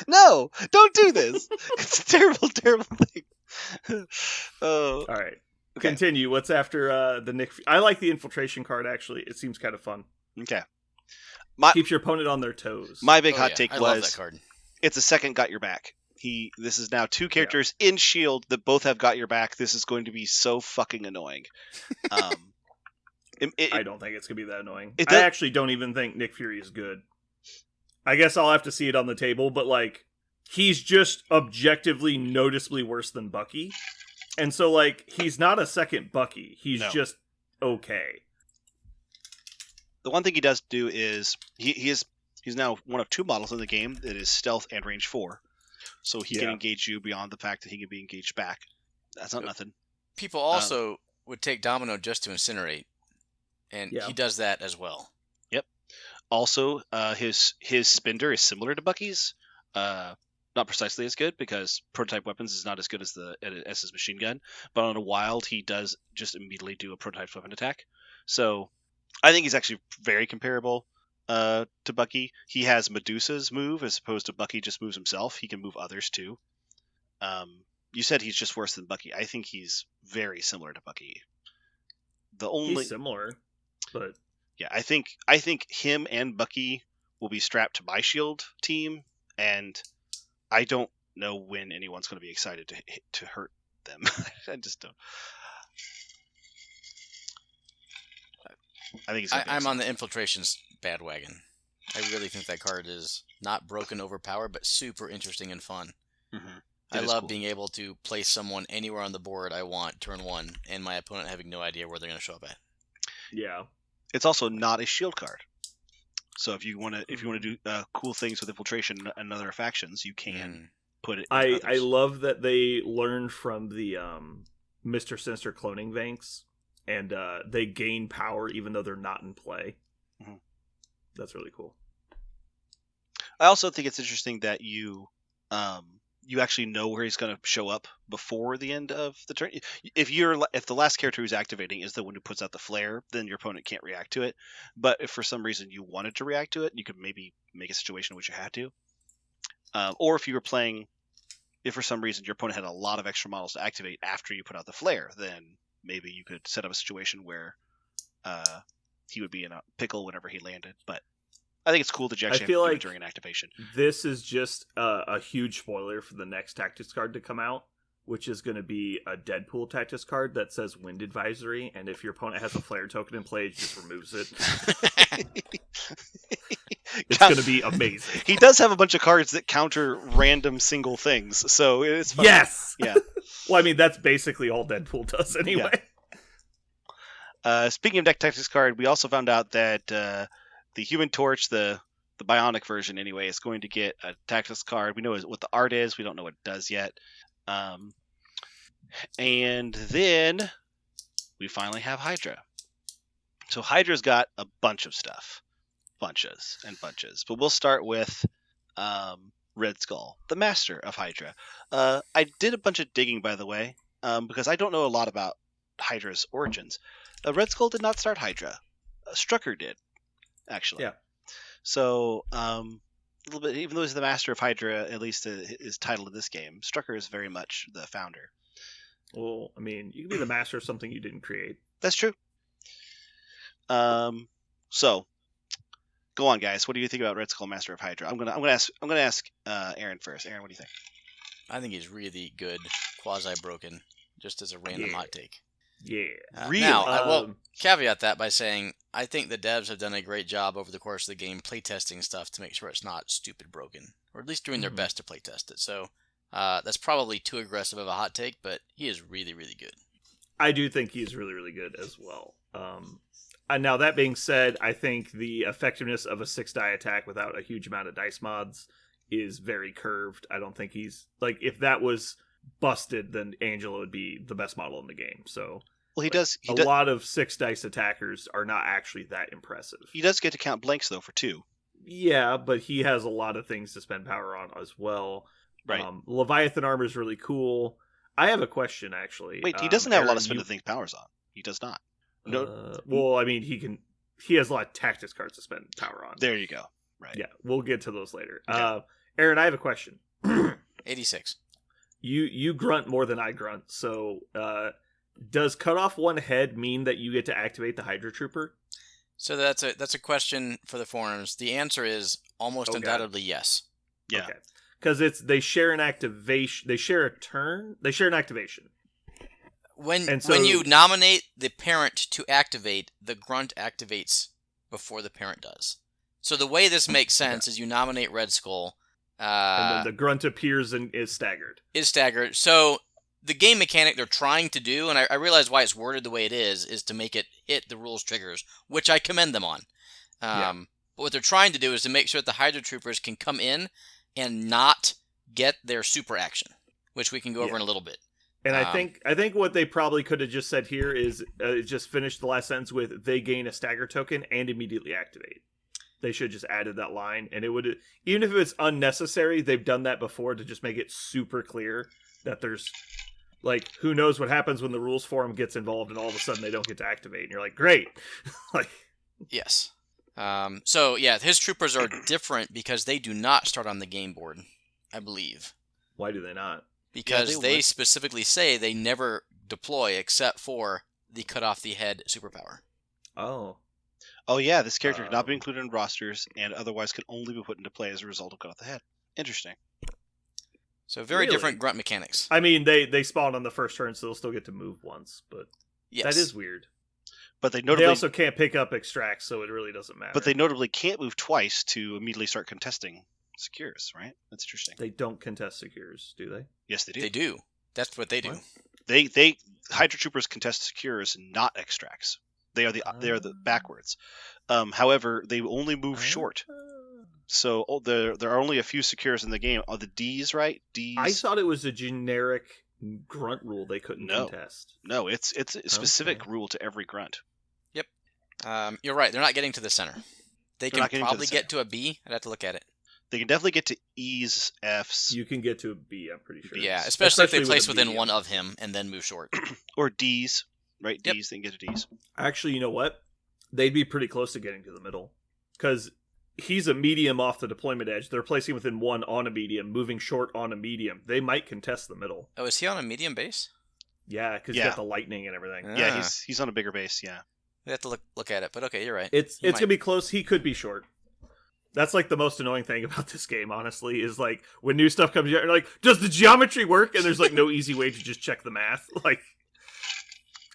No! Don't do this! It's a terrible, terrible thing. Oh. All right. Okay. Continue. What's after the Nick... I like the infiltration card, actually. It seems kind of fun. Okay. Keeps your opponent on their toes. My big hot take I was, love that card. It's a second Got Your Back. This is now 2 characters in S.H.I.E.L.D. that both have Got Your Back. This is going to be so fucking annoying. I don't think it's going to be that annoying. I actually don't even think Nick Fury is good. I guess I'll have to see it on the table, but like, he's just objectively noticeably worse than Bucky. And so like, he's not a second Bucky. He's just okay. The one thing he does do is he's now one of 2 models in the game that is stealth and range 4. So he can engage you beyond the fact that he can be engaged back. That's not nothing. People also would take Domino just to incinerate. And he does that as well. Yep. Also, his spender is similar to Bucky's. Not precisely as good because prototype weapons is not as good as his machine gun. But on a wild, he does just immediately do a prototype weapon attack. So I think he's actually very comparable to Bucky. He has Medusa's move as opposed to Bucky just moves himself. He can move others too. You said he's just worse than Bucky. I think he's very similar to Bucky. He's similar, but yeah, I think him and Bucky will be strapped to my S.H.I.E.L.D. team, and I don't know when anyone's going to be excited to hurt them. I just don't. I think I'm on the infiltrations bandwagon. I really think that card is not broken overpowered, but super interesting and fun. Mm-hmm. I love being able to place someone anywhere on the board I want turn 1, and my opponent having no idea where they're going to show up at. Yeah, it's also not a shield card. So if you want to do cool things with infiltration and other factions, you can. put it. I love that they learned from the Mr. Sinister cloning Vanks, and they gain power even though they're not in play. Mm-hmm. That's really cool. I also think it's interesting that you actually know where he's going to show up before the end of the turn. If the last character who's activating is the one who puts out the flare, then your opponent can't react to it. But if for some reason you wanted to react to it, you could maybe make a situation in which you had to. Or if you were playing, if for some reason your opponent had a lot of extra models to activate after you put out the flare, then maybe you could set up a situation where he would be in a pickle whenever he landed. But I think it's cool that you actually have to do it during an activation. This is just a huge spoiler for the next tactics card to come out, which is going to be a Deadpool tactics card that says Wind Advisory, and if your opponent has a flare token in play, it just removes it. It's going to be amazing. He does have a bunch of cards that counter random single things, so it's fun. Yes! Yeah. Well, I mean, that's basically all Deadpool does anyway. Yeah. Speaking of deck tactics card, we also found out that the Human Torch, the Bionic version anyway, is going to get a tactics card. We know what the art is. We don't know what it does yet. And then we finally have Hydra. So Hydra's got a bunch of stuff. Bunches and bunches. But we'll start with Red Skull, the master of Hydra. I did a bunch of digging, by the way, because I don't know a lot about Hydra's origins. Red Skull did not start Hydra. Strucker did, actually. Yeah. So, a little bit, even though he's the master of Hydra, at least his title in this game, Strucker is very much the founder. Well, I mean, you can be the master of something you didn't create. That's true. So, go on, guys. What do you think about Red Skull, Master of Hydra? I'm gonna ask Aaron first. Aaron, what do you think? I think he's really good, quasi-broken, just as a random hot take. Yeah. Really? Now, I will caveat that by saying I think the devs have done a great job over the course of the game playtesting stuff to make sure it's not stupid broken, or at least doing their best to playtest it. So that's probably too aggressive of a hot take, but he is really, really good. I do think he's really, really good as well. And now, that being said, I think the effectiveness of a 6-die attack without a huge amount of dice mods is very curved. I don't think he's... Like, if that was busted, then Angela would be the best model in the game. So, well, a lot of 6-dice attackers are not actually that impressive. He does get to count blanks, though, for 2. Yeah, but he has a lot of things to spend power on as well. Right. Leviathan armor is really cool. I have a question, actually. Wait, he doesn't have a lot of spend things powers on. He does not. No. Well, I mean, he has a lot of tactics cards to spend power on. There you go. Right. Yeah, we'll get to those later. Okay. Aaron, I have a question. 86. You grunt more than I grunt, so does cut off one head mean that you get to activate the Hydra Trooper? So that's a question for the forums. The answer is almost undoubtedly yes. Yeah. Okay. Because they share an activation. They share a turn. They share an activation. When you nominate the parent to activate, the grunt activates before the parent does. So the way this makes sense is you nominate Red Skull. And then the grunt appears and is staggered. So the game mechanic they're trying to do, and I realize why it's worded the way it is to make it hit the rules triggers, which I commend them on. But what they're trying to do is to make sure that the Hydra Troopers can come in and not get their super action, which we can go over in a little bit. And I think what they probably could have just said here is just finish the last sentence with they gain a stagger token and immediately activate. They should have just added that line, and it would, even if it's unnecessary, they've done that before to just make it super clear that there's, like, who knows what happens when the rules forum gets involved and all of a sudden they don't get to activate, and you're like, great. Yes. So yeah, his troopers are different because they do not start on the game board, I believe. Why do they not? Because they specifically say they never deploy except for the cut off the head superpower. Oh yeah, this character cannot be included in rosters and otherwise can only be put into play as a result of cut off the head. Interesting. So very different grunt mechanics. I mean, they spawn on the first turn, so they'll still get to move once, but that is weird. But they also can't pick up extracts, so it really doesn't matter. But they notably can't move twice to immediately start contesting secures, right? That's interesting. They don't contest secures, do they? Yes, they do. They do. That's what they do. What? They Hydra Troopers contest secures, not extracts. They are the backwards. However, they only move short. So there are only a few secures in the game. Are the D's right? D's. I thought it was a generic grunt rule they couldn't contest. No, it's a specific rule to every grunt. Yep. You're right. They're not getting to the center. They can probably get to a B. I'd have to look at it. They can definitely get to E's, F's. You can get to a B, I'm pretty sure. Yeah, especially if they place within one of him and then move short. Or D's, right? Yep. D's, they can get to D's. Actually, you know what? They'd be pretty close to getting to the middle. Because he's a medium off the deployment edge. They're placing within one on a medium, moving short on a medium. They might contest the middle. Oh, is he on a medium base? Yeah, because you got the lightning and everything. Yeah, he's on a bigger base, yeah. We have to look at it, but okay, you're right. It's going to be close. He could be short. That's like the most annoying thing about this game, honestly, is like when new stuff comes out, you're like, does the geometry work? And there's like no easy way to just check the math. Like,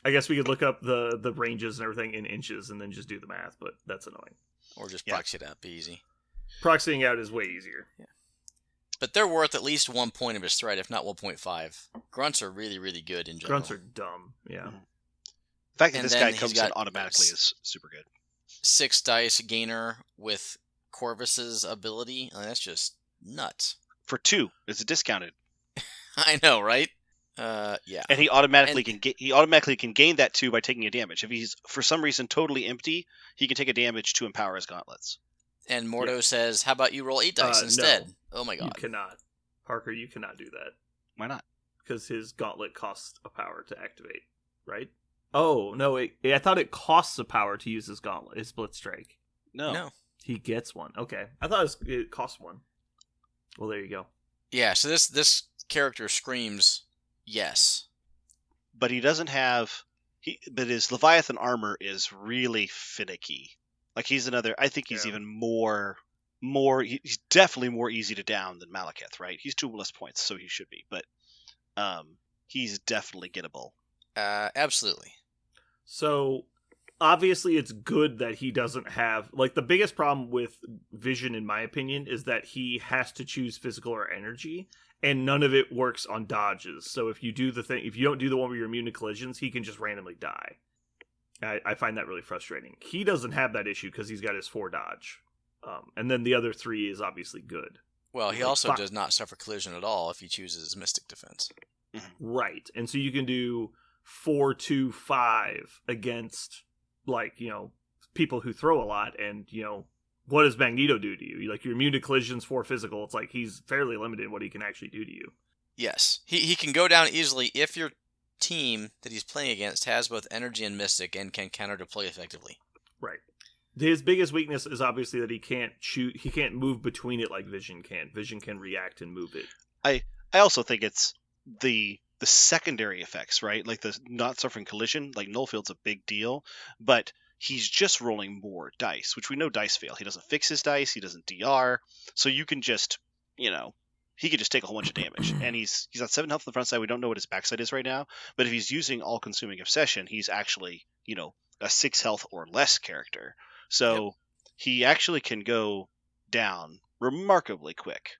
I guess we could look up the ranges and everything in inches and then just do the math, but that's annoying. Or just proxy it out, be easy. Proxying out is way easier. Yeah. But they're worth at least 1 point of his threat, if not 1.5. Grunts are really, really good in general. Grunts are dumb, yeah. Mm-hmm. The fact that this guy comes in automatically is super good. 6 dice gainer with Corvus's ability. I mean, that's just nuts. For 2, it's discounted. I know, right? Yeah. And he automatically can gain that 2 by taking a damage. If he's for some reason totally empty, he can take a damage to empower his gauntlets. And Mordo says, "How about you roll 8 dice instead?" No, oh my god! You cannot, Parker. You cannot do that. Why not? Because his gauntlet costs a power to activate, right? Oh no! I thought it costs a power to use his gauntlet, his split strike. No. He gets one. Okay, I thought it cost 1. Well, there you go. Yeah. So this character screams yes, but he doesn't have. But his Leviathan armor is really finicky. Like he's another. I think he's even more. He's definitely more easy to down than Malekith, right? He's 2 less points, so he should be. But he's definitely gettable. Absolutely. So obviously it's good that he doesn't have, like, the biggest problem with Vision, in my opinion, is that he has to choose physical or energy, and none of it works on dodges. So if you don't do the one where you're immune to collisions, he can just randomly die. I find that really frustrating. He doesn't have that issue because he's got his 4 dodge. And then the other 3 is obviously good. Well, he also does not suffer collision at all if he chooses Mystic Defense. Right. And so you can do 4-2-5 against, like, people who throw a lot, and, what does Magneto do to you? Like, you're immune to collisions, 4 physical. It's like he's fairly limited in what he can actually do to you. Yes. He can go down easily if your team that he's playing against has both energy and Mystic and can counter deploy effectively. Right. His biggest weakness is obviously that he can't move between it like Vision can. Vision can react and move it. I also think it's the secondary effects, right? Like the not suffering collision, like Nullfield's a big deal, but he's just rolling more dice, which we know dice fail. He doesn't fix his dice, he doesn't DR, so you can just, he could just take a whole bunch of damage. And he's got 7 health on the front side. We don't know what his backside is right now, but if he's using all-consuming obsession, he's actually, a 6 health or less character. So he actually can go down remarkably quick.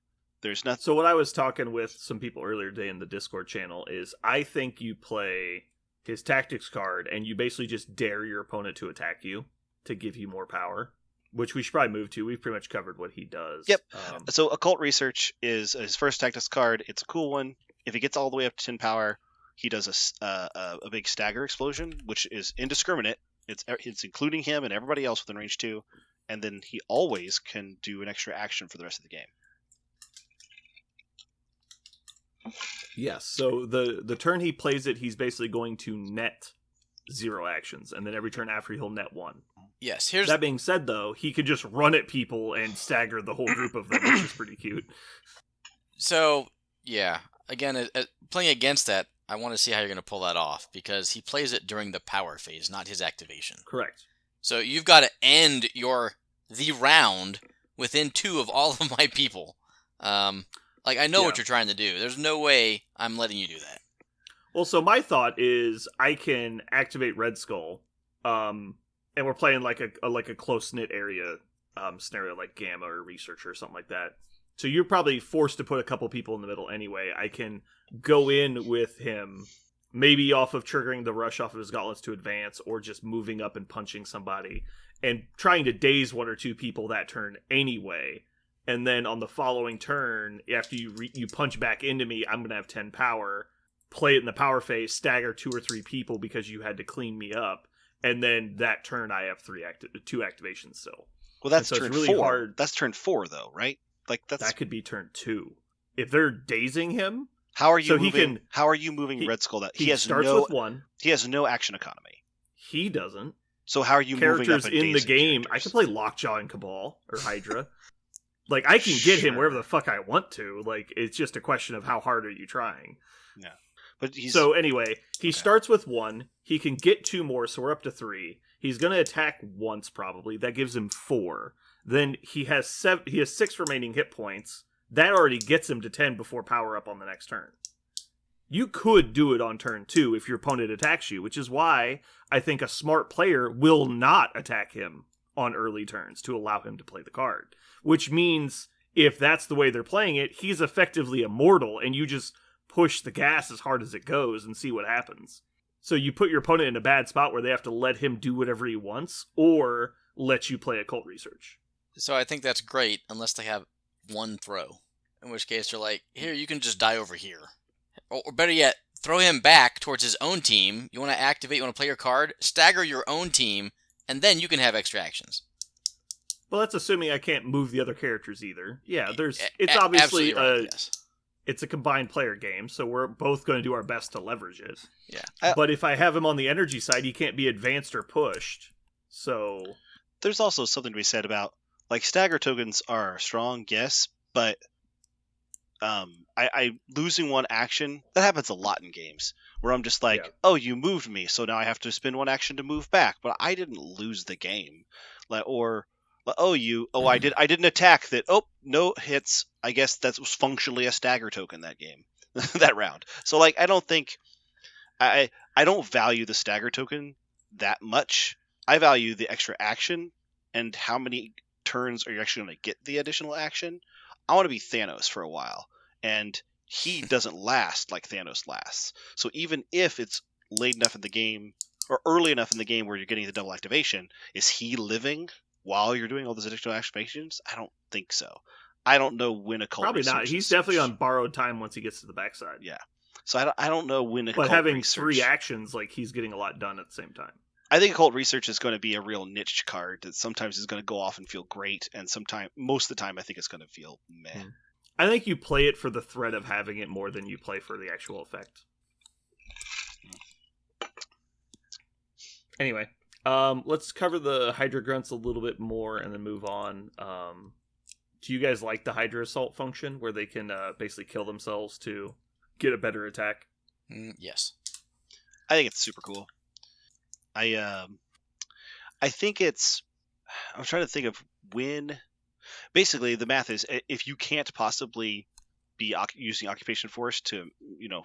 There's nothing. So what I was talking with some people earlier today in the Discord channel is I think you play his tactics card and you basically just dare your opponent to attack you to give you more power, which we should probably move to. We've pretty much covered what he does. Yep. So Occult Research is his first tactics card. It's a cool one. If he gets all the way up to 10 power, he does a big stagger explosion, which is indiscriminate. It's including him and everybody else within range 2, and then he always can do an extra action for the rest of the game. Yes, so the turn he plays it, he's basically going to net 0 actions, and then every turn after he'll net 1. Yes, that being said, though, he could just run at people and stagger the whole group of them, which is pretty cute. So, yeah, again, playing against that, I want to see how you're going to pull that off, because he plays it during the power phase, not his activation. Correct. So you've got to end the round within 2 of all of my people. I know what you're trying to do. There's no way I'm letting you do that. Well, so my thought is I can activate Red Skull, and we're playing like a close-knit area scenario like Gamma or Researcher or something like that. So you're probably forced to put a couple people in the middle anyway. I can go in with him, maybe off of triggering the rush off of his gauntlets to advance, or just moving up and punching somebody, and trying to daze 1 or 2 people that turn anyway. and then on the following turn, after you punch back into me, I'm gonna have 10 power. Play it in the power phase, stagger 2 or 3 people because you had to clean me up, and then that turn I have 2 activations still. Well, that's so turn it's really 4. hard. That's turn 4, though, right? Like that could be turn 2 if they're dazing him. How are you so moving? How are you moving Red Skull? That he has starts with 1. He has no action economy. He doesn't. So how are you moving up in the game? Characters? I can play Lockjaw and Cabal or Hydra. Like I can get him wherever the fuck I want to. Like it's just a question of how hard are you trying. Yeah. But so anyway, he starts with 1. He can get 2 more, so we're up to 3. He's going to attack once probably. That gives him 4. Then he has 6 remaining hit points. That already gets him to 10 before power up on the next turn. You could do it on turn 2 if your opponent attacks you, which is why I think a smart player will not attack him on early turns to allow him to play the card. Which means if that's the way they're playing it, he's effectively immortal, and you just push the gas as hard as it goes and see what happens. So you put your opponent in a bad spot where they have to let him do whatever he wants, or let you play occult research. So I think that's great, unless they have 1 throw. In which case you're like, here, you can just die over here. Or better yet, throw him back towards his own team. You want to activate, you want to play your card, stagger your own team, and then you can have extra actions. Well, that's assuming I can't move the other characters either. Yeah, it's obviously right, yes. It's a combined player game, so we're both going to do our best to leverage it. Yeah. But if I have him on the energy side, he can't be advanced or pushed. So there's also something to be said about like stagger tokens are strong, yes, but I losing 1 action, that happens a lot in games where I'm just like, oh, you moved me, so now I have to spend 1 action to move back, but I didn't lose the game. I didn't attack that. Oh, no hits. I guess that was functionally a stagger token that game, that round. So like, I don't think I don't value the stagger token that much. I value the extra action and how many turns are you actually going to get the additional action. I want to be Thanos for a while, and he doesn't last like Thanos lasts. So even if it's late enough in the game or early enough in the game where you're getting the double activation, is he living while you're doing all those additional activations? I don't think so. I don't know when a cult probably not. He's definitely on borrowed time once he gets to the backside. Yeah. So I don't know when a but cult having research... 3 actions, like he's getting a lot done at the same time. I think occult research is going to be a real niche card that sometimes is going to go off and feel great, and most of the time I think it's going to feel meh. I think you play it for the threat of having it more than you play for the actual effect. Anyway, let's cover the Hydra Grunts a little bit more and then move on. Do you guys like the Hydra Assault function where they can basically kill themselves to get a better attack? Yes. I think it's super cool. I think it's... I'm trying to think of when... Basically, the math is if you can't possibly be using Occupation Force to,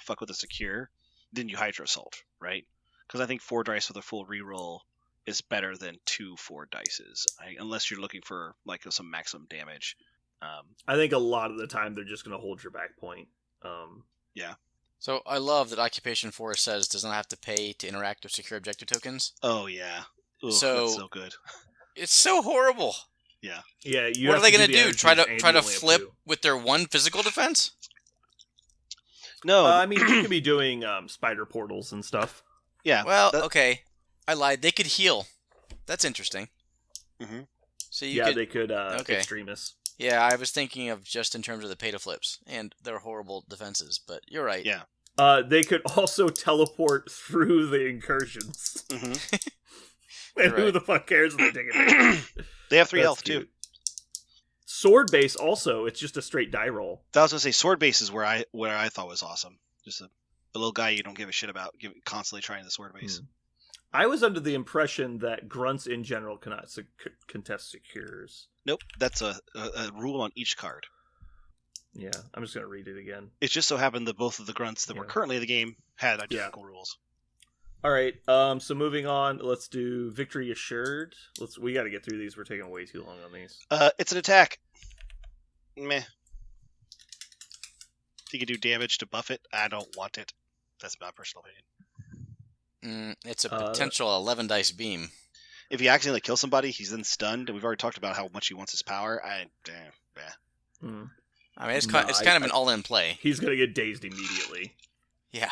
fuck with a secure, then you Hydra Assault, right? Because I think 4 dice with a full reroll is better than 2 4 dices, unless you're looking for like some maximum damage. I think a lot of the time they're just going to hold your back point. Yeah. So I love that Occupation Force says does not have to pay to interact with secure objective tokens. Oh yeah. Ugh, so that's so good. It's so horrible. Yeah. Yeah. What are they going to do? Try to flip with their 1 physical defense? No. I mean, you could be doing spider portals and stuff. Yeah. Well, okay. I lied. They could heal. That's interesting. Mm-hmm. So they could. Extremists. Yeah, I was thinking of just in terms of the pay to flips and their horrible defenses, but you're right. Yeah. They could also teleport through the incursions. Mm-hmm. And who the fuck cares if they take it? They have 3 health too. Sword base also, it's just a straight die roll. I was gonna say sword base is where I thought was awesome. Just a little guy you don't give a shit about, constantly trying the sword base. I was under the impression that grunts in general cannot contest secures. Nope, that's a rule on each card. Yeah, I'm just gonna read it again. It just so happened that both of the grunts that were currently in the game had identical rules. All right, so moving on, let's do Victory Assured. We got to get through these. We're taking way too long on these. It's an attack. Meh. You can do damage to buff it. I don't want it. That's my personal opinion. It's a potential 11 dice beam. If you accidentally kill somebody, he's then stunned, and we've already talked about how much he wants his power. Mm. I mean, it's No, kind of an all-in play. He's going to get dazed immediately. Yeah.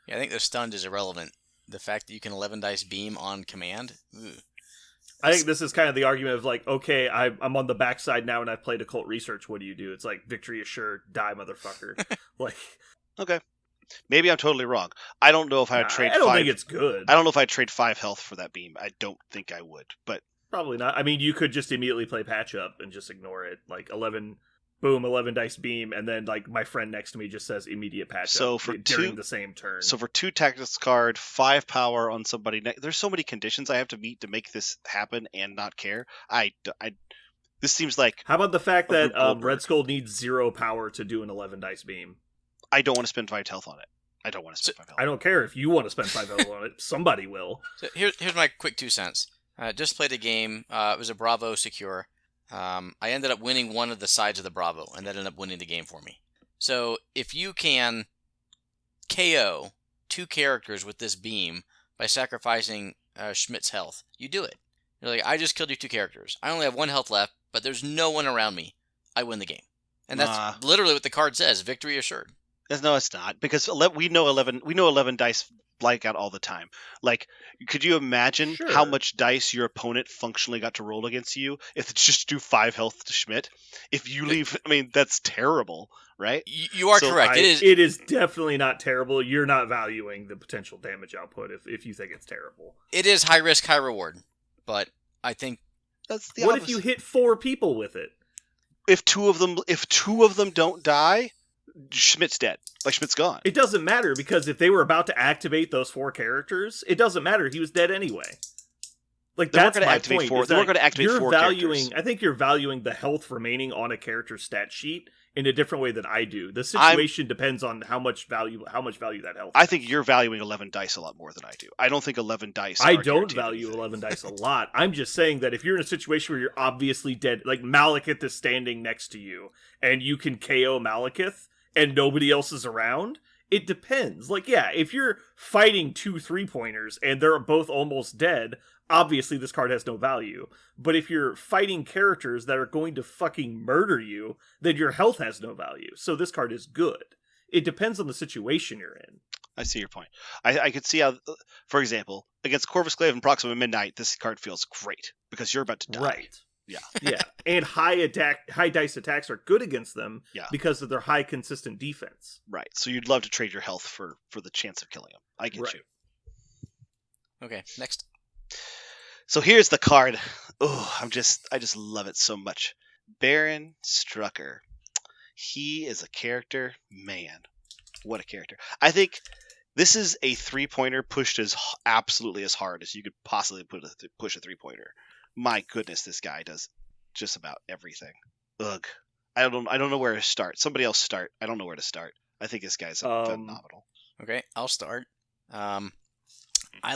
I think the stunned is irrelevant. The fact that you can 11 dice beam on command. Ugh. I think this is kind of the argument of like, okay, I'm on the backside now and I've played occult research. What do you do? It's like, victory assured, die, motherfucker. Like, Okay. Maybe I'm totally wrong. I don't know if I would trade I don't 5. think it's good. I don't know if I'd trade 5 health for that beam. I don't think I would, but Probably not. I mean, you could just immediately play patch up and just ignore it. Like 11 dice beam, and then like my friend next to me just says immediate patch up during the same turn. So for 2 tactics card, 5 power on somebody there's so many conditions I have to meet to make this happen and not care. This seems like... How about the fact that Goldberg. Red Skull needs 0 power to do an 11 dice beam? I don't want to spend 5 health on it. I don't want to spend 5 health. I don't care if you want to spend 5 health on it. Somebody will. So here's my quick 2 cents. Just played a game. It was a Bravo secure. I ended up winning one of the sides of the Bravo, and that ended up winning the game for me. So if you can KO 2 characters with this beam by sacrificing Schmidt's health, you do it. You're like, I just killed you 2 characters. I only have 1 health left, but there's no one around me. I win the game. And that's literally what the card says, victory assured. No, it's not, because we know 11 dice blank out all the time. Like, could you imagine how much dice your opponent functionally got to roll against you if it's just do 5 health to Schmidt? If you leave, I mean, that's terrible, right? You are correct. It is definitely not terrible. You're not valuing the potential damage output if you think it's terrible. It is high risk, high reward, but I think that's the What opposite. if you hit 4 people with it? If two of them don't die, Schmidt's dead. Like, Schmidt's gone. It doesn't matter, because if they were about to activate those 4 characters, it doesn't matter. He was dead anyway. Like, that's my point. They weren't going to activate 4 characters. I think you're valuing the health remaining on a character's stat sheet in a different way than I do. The situation depends on how much value that health. I think you're valuing 11 dice a lot more than I do. I don't think 11 dice. I don't value 11 dice a lot. I'm just saying that if you're in a situation where you're obviously dead, like Malekith is standing next to you, and you can KO Malekith, and nobody else is around, it depends. Like, yeah, if you're fighting 2 3-pointers and they're both almost dead, obviously this card has no value. But if you're fighting characters that are going to fucking murder you, then your health has no value. So this card is good. It depends on the situation you're in. I see your point. I could see how, for example, against Corvus Glaive and Proxima Midnight, this card feels great because you're about to die. Right. Yeah. Yeah. And high dice attacks are good against them because of their high consistent defense. Right. So you'd love to trade your health for the chance of killing them. I get you. Okay, next. So here's the card. Oh, I just love it so much. Baron Strucker. He is a character, man. What a character. I think this is a 3-pointer pushed absolutely as hard as you could possibly push a 3-pointer. My goodness, this guy does just about everything. Ugh. I don't know where to start. Somebody else start. I don't know where to start. I think this guy's phenomenal. Okay, I'll start. I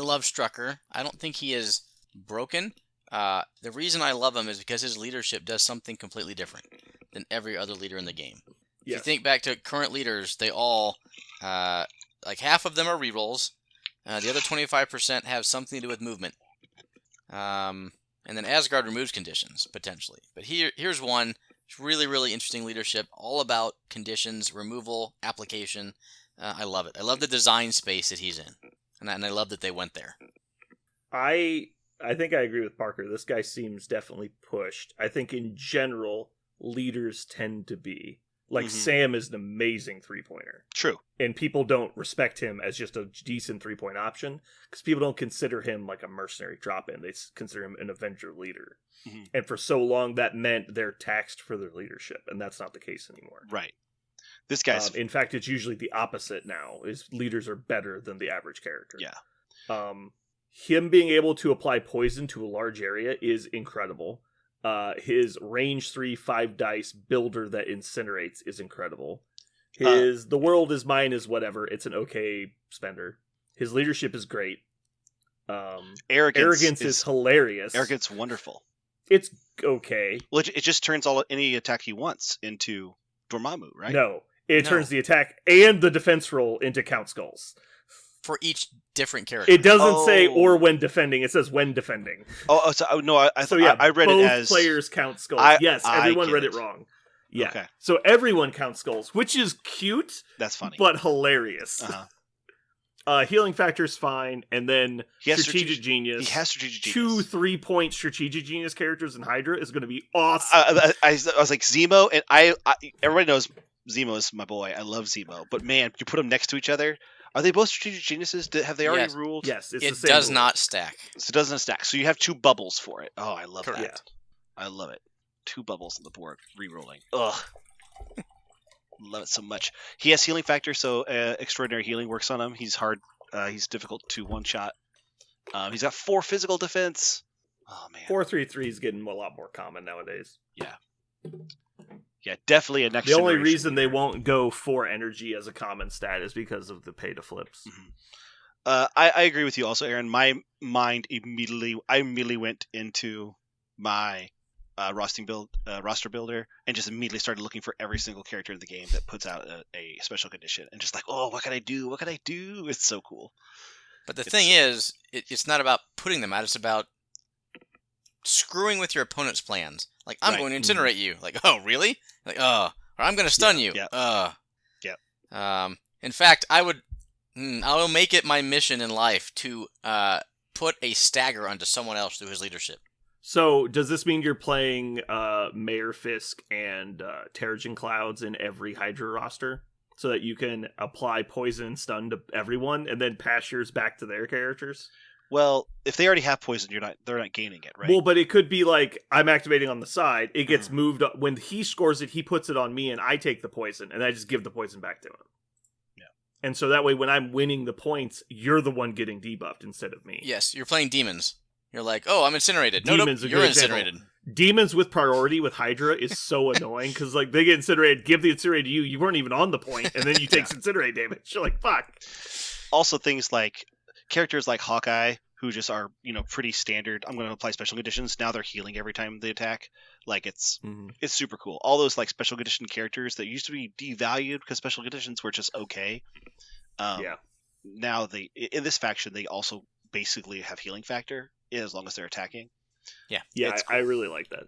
love Strucker. I don't think he is broken. The reason I love him is because his leadership does something completely different than every other leader in the game. If you think back to current leaders, they all, like half of them are rerolls. The other 25% have something to do with movement. And then Asgard removes conditions, potentially. But here's one. It's really, really interesting leadership, all about conditions, removal, application. I love it. I love the design space that he's in. And I love that they went there. I think I agree with Parker. This guy seems definitely pushed. I think in general, leaders tend to be. Like, Sam is an amazing 3-pointer. True. And people don't respect him as just a decent 3-point option, because people don't consider him like a mercenary drop-in. They consider him an Avenger leader. Mm-hmm. And for so long, that meant they're taxed for their leadership, and that's not the case anymore. Right. This guy's... in fact, it's usually the opposite now, is leaders are better than the average character. Yeah. Him being able to apply poison to a large area is incredible. His range 3 5 dice builder that incinerates is incredible. His the world is mine is whatever. It's an okay spender. His leadership is great. Arrogance is hilarious. Arrogance wonderful. It's okay. Well, it just turns any attack he wants into Dormammu, right? No, it turns the attack and the defense roll into Count Skulls. For each different character. It doesn't say or when defending. It says when defending. I read it as both players count skulls. Yes, everyone read it wrong. Yeah. Okay. So everyone counts skulls, which is cute, That's funny. but hilarious. Healing factor is fine, and then strategic genius. He has strategic genius. 2 3-point strategic genius characters in Hydra is going to be awesome. I was like Zemo, and I everybody knows Zemo is my boy. I love Zemo, but man, you put them next to each other. Are they both strategic geniuses? Have they already ruled? Yes, it's it the same does rule. not stack. So it doesn't stack. So you have 2 bubbles for it. Oh, I love Correct. that. Yeah. I love it. 2 bubbles on the board, re-rolling. Ugh. Love it so much. He has healing factor, so extraordinary healing works on him. He's hard. He's difficult to one-shot. He's got 4 physical defense. Oh man. 4-3-3 is getting a lot more common nowadays. Yeah, definitely a next. The only generation reason they leader. won't go 4 energy as a common stat is because of the pay to flips. I agree with you also, Aaron. My mind immediately went into my roster builder and just immediately started looking for every single character in the game that puts out a special condition and just like, oh, what can I do? What can I do? It's so cool. But the thing is, it's not about putting them out. It's about screwing with your opponent's plans. Like, I'm Right. going to incinerate you. Like, oh, really? Like, or I'm going to stun you. Yeah. In fact, I will make it my mission in life to put a stagger onto someone else through his leadership. So, does this mean you're playing Mayor Fisk and Terrigen Clouds in every Hydra roster? So that you can apply poison and stun to everyone and then pass yours back to their characters? Well, if they already have poison, they're not gaining it, right? Well, but it could be like, I'm activating on the side, it gets moved up. When he scores it, he puts it on me and I take the poison, and I just give the poison back to him. Yeah. And so that way, when I'm winning the points, you're the one getting debuffed instead of me. Yes, you're playing demons. You're like, oh, I'm incinerated. Demons, No, a you're good example. incinerated. Demons with priority with Hydra is so annoying because like they get incinerated, give the incinerate to you. You weren't even on the point, and then you take incinerate damage. You're like, fuck. Also, things like characters like Hawkeye, who just are pretty standard. I'm going to apply special conditions. Now they're healing every time they attack. Like it's super cool. All those like special condition characters that used to be devalued because special conditions were just okay. Now in this faction they also basically have healing factor as long as they're attacking. Yeah, cool. I really like that.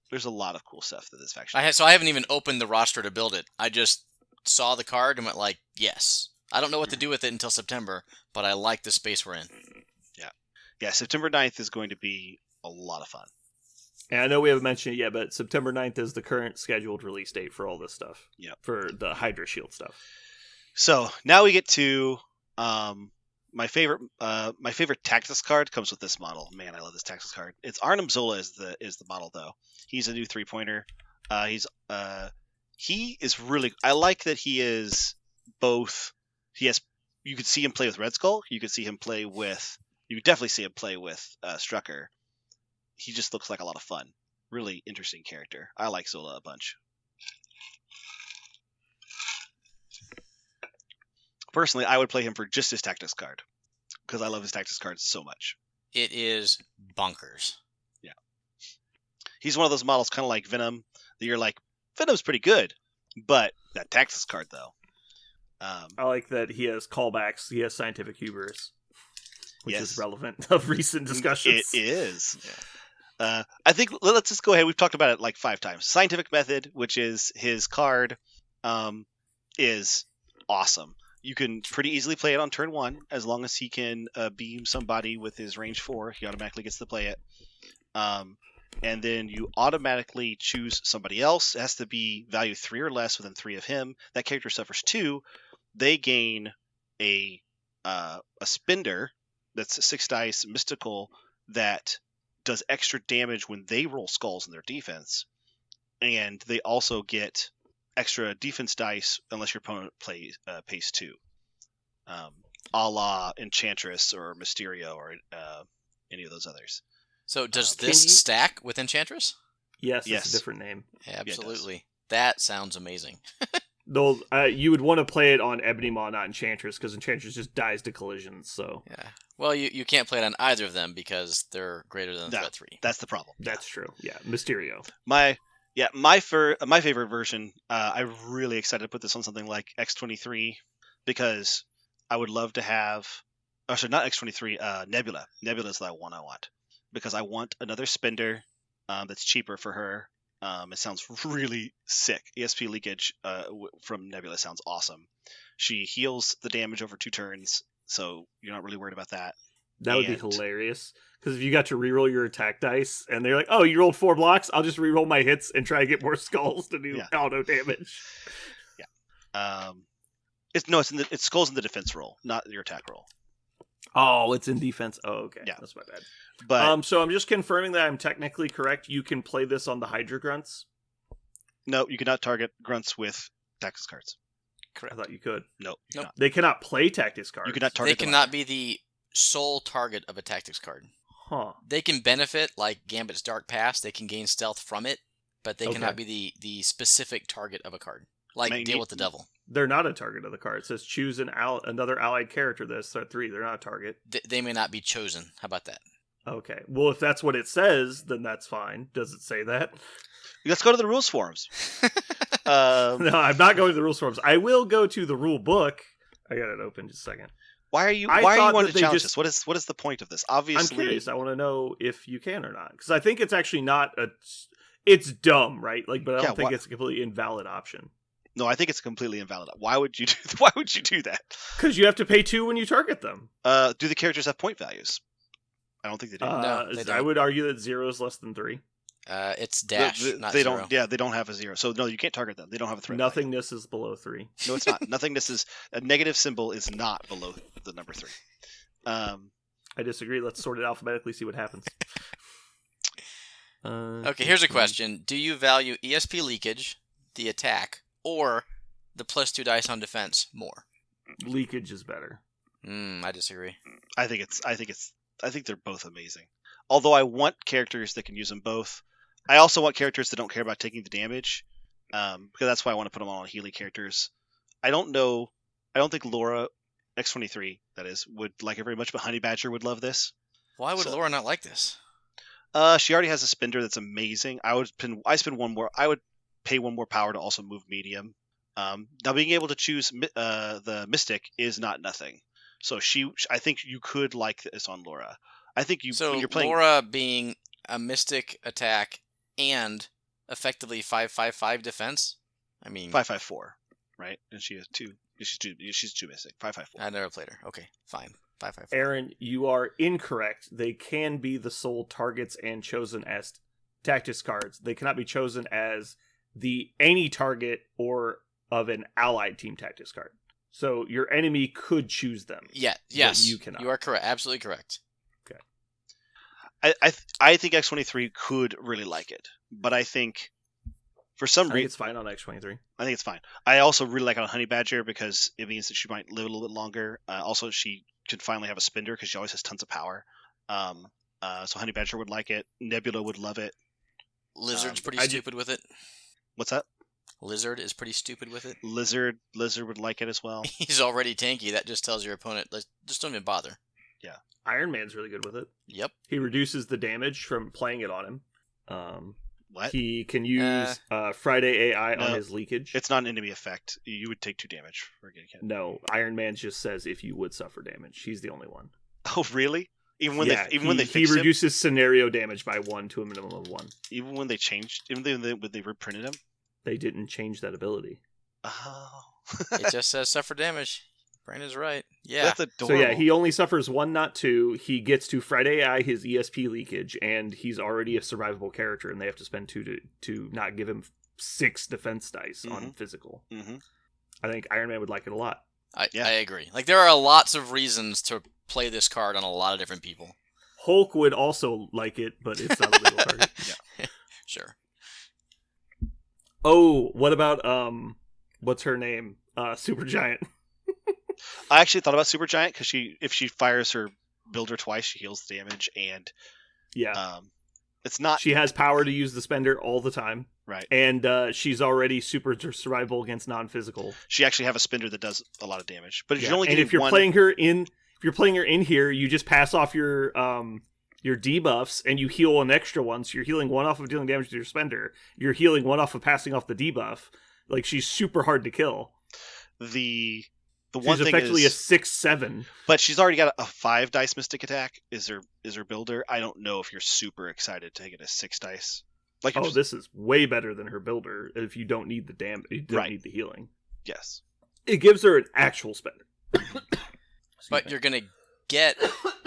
There's a lot of cool stuff that this faction. I haven't even opened the roster to build it. I just saw the card and went like, yes. I don't know what to do with it until September, but I like the space we're in. Yeah. September 9th is going to be a lot of fun. And I know we haven't mentioned it yet, but September 9th is the current scheduled release date for all this stuff. Yeah. For the Hydra Shield stuff. So now we get to my favorite Tactics card comes with this model. Man, I love this Tactics card. It's Arnim Zola is the model though. He's a new 3-pointer. He is really. I like that he is both. You could see him play with Red Skull. You could definitely see him play with Strucker. He just looks like a lot of fun. Really interesting character. I like Zola a bunch. Personally, I would play him for just his Tactics card because I love his Tactics card so much. It is bonkers. Yeah. He's one of those models kind of like Venom that you're like, Venom's pretty good, but that Tactics card though. I like that he has callbacks. He has scientific hubris, which yes. is relevant of recent discussions. It is. Yeah. I think let's just go ahead. We've talked about it like 5 times. Scientific Method, which is his card, is awesome. You can pretty easily play it on turn 1 as long as he can beam somebody with his range 4. He automatically gets to play it. And then you automatically choose somebody else. It has to be value 3 or less within 3 of him. That character suffers 2. They gain a spender that's a 6 dice mystical that does extra damage when they roll skulls in their defense. And they also get extra defense dice unless your opponent pays 2. A la Enchantress or Mysterio or any of those others. So does this stack with Enchantress? Yes, it's a different name. Absolutely. That sounds amazing. Though you would want to play it on Ebony Maw, not Enchantress, because Enchantress just dies to collisions. So yeah, well, you can't play it on either of them because they're greater than threat 3. That's the problem. That's true. Yeah, Mysterio. My favorite version. I'm really excited to put this on something like X-23 because I would love to have. Oh, sorry, not X-23. Nebula. Nebula is the one I want because I want another spender that's cheaper for her It sounds really sick. ESP leakage from Nebula sounds awesome. She heals the damage over 2 turns, so you're not really worried about that. That would be hilarious. Because if you got to reroll your attack dice, and they're like, "Oh, you rolled 4 blocks. I'll just reroll my hits and try to get more skulls to do auto damage." Yeah. It's skulls in the defense roll, not your attack roll. Oh, it's in defense. Oh, okay. Yeah, that's my bad. But so I'm just confirming that I'm technically correct. You can play this on the Hydra Grunts. No, you cannot target grunts with tactics cards. Correct. I thought you could. No, nope. They cannot play tactics cards. You cannot target. They cannot be the sole target of a tactics card. Huh. They can benefit, like Gambit's Dark Pass. They can gain stealth from it, but they cannot be the specific target of a card. Like Deal with the Devil. They're not a target of the card. It says choose another allied character. That's threat 3. They're not a target. They may not be chosen. How about that? Okay. Well, if that's what it says, then that's fine. Does it say that? Let's go to the rules forums. No, I'm not going to the rules forums. I will go to the rule book. I got it open just a second. Why are you wanting to challenge this? What is the point of this? Obviously, I'm curious. I want to know if you can or not, because I think it's actually not it's dumb, right? Like, but I don't think it's a completely invalid option. No, I think it's completely invalid. Why would you do that? Because you have to pay 2 when you target them. Do the characters have point values? I don't think they do. No, they don't. I would argue that 0 is less than 3. It's dash, not they 0. don't. Yeah, they don't have a 0. So no, you can't target them. They don't have a threat. Nothingness is below 3. No, it's not. Nothingness is a negative symbol is not below the number 3. I disagree. Let's sort it alphabetically. See what happens. Okay, here's a question: do you value ESP leakage, the attack, or the +2 dice on defense more? Leakage is better. I disagree. I think they're both amazing. Although I want characters that can use them both. I also want characters that don't care about taking the damage, because that's why I want to put them on Healy characters. I don't think Laura X23 that is would like it very much, but Honey Badger would love this. Why would Laura not like this? She already has a spender that's amazing. I would pay 1 more power to also move medium. Now being able to choose the Mystic is not nothing. So I think you could like this on Laura. I think when you're playing Laura being a Mystic attack and effectively 5/5/5 defense. I mean 5/5/4, right? And she has 2. She's 2 Mystic. 5/5/4. I never played her. Okay, fine. 5/5/4. Aaron, you are incorrect. They can be the sole targets and chosen as tactics cards. They cannot be chosen as any target or of an allied team tactics card. So your enemy could choose them. Yeah. Yes. You cannot. You are correct. Absolutely correct. Okay. I think X23 could really like it, but I think for some reason it's fine on X23. I think it's fine. I also really like it on Honey Badger because it means that she might live a little bit longer. Also, she could finally have a spender because she always has tons of power. So Honey Badger would like it. Nebula would love it. Lizard's pretty stupid with it. What's that? Lizard is pretty stupid with it. Lizard would like it as well. He's already tanky. That just tells your opponent, just don't even bother. Yeah. Iron Man's really good with it. Yep. He reduces the damage from playing it on him. What? He can use Friday AI on his leakage. It's not an enemy effect. You would take 2 damage for getting hit. No, Iron Man just says if you would suffer damage. He's the only one. Oh, really? He reduces scenario damage by 1 to a minimum of 1. Even when they reprinted him? They didn't change that ability. Oh. It just says suffer damage. Brandon's right. Yeah. That's adorable. So yeah, he only suffers 1, not 2. He gets to Friday AI his ESP leakage, and he's already a survivable character, and they have to spend 2 to not give him 6 defense dice on physical. Mm-hmm. I think Iron Man would like it a lot. I agree. Like, there are lots of reasons to play this card on a lot of different people. Hulk would also like it, but it's not a legal target. Yeah. Sure. Oh, what about what's her name? Supergiant. I actually thought about Supergiant because if she fires her builder twice, she heals the damage, and it's not. She has power to use the spender all the time, right? And she's already super survivable against non-physical. She actually have a spender that does a lot of damage, but if you're playing her in here, you just pass off your debuffs and you heal an extra one. So you're healing 1 off of dealing damage to your spender. You're healing 1 off of passing off the debuff. Like, she's super hard to kill. The she's one thing effectively is, a 6/7, but she's already got a 5 dice Mystic attack. Is her builder? I don't know if you're super excited to get a 6 dice Like, Oh, this is way better than her builder if you don't need the you don't need the healing. yes. It gives her an actual spender. But you're going to get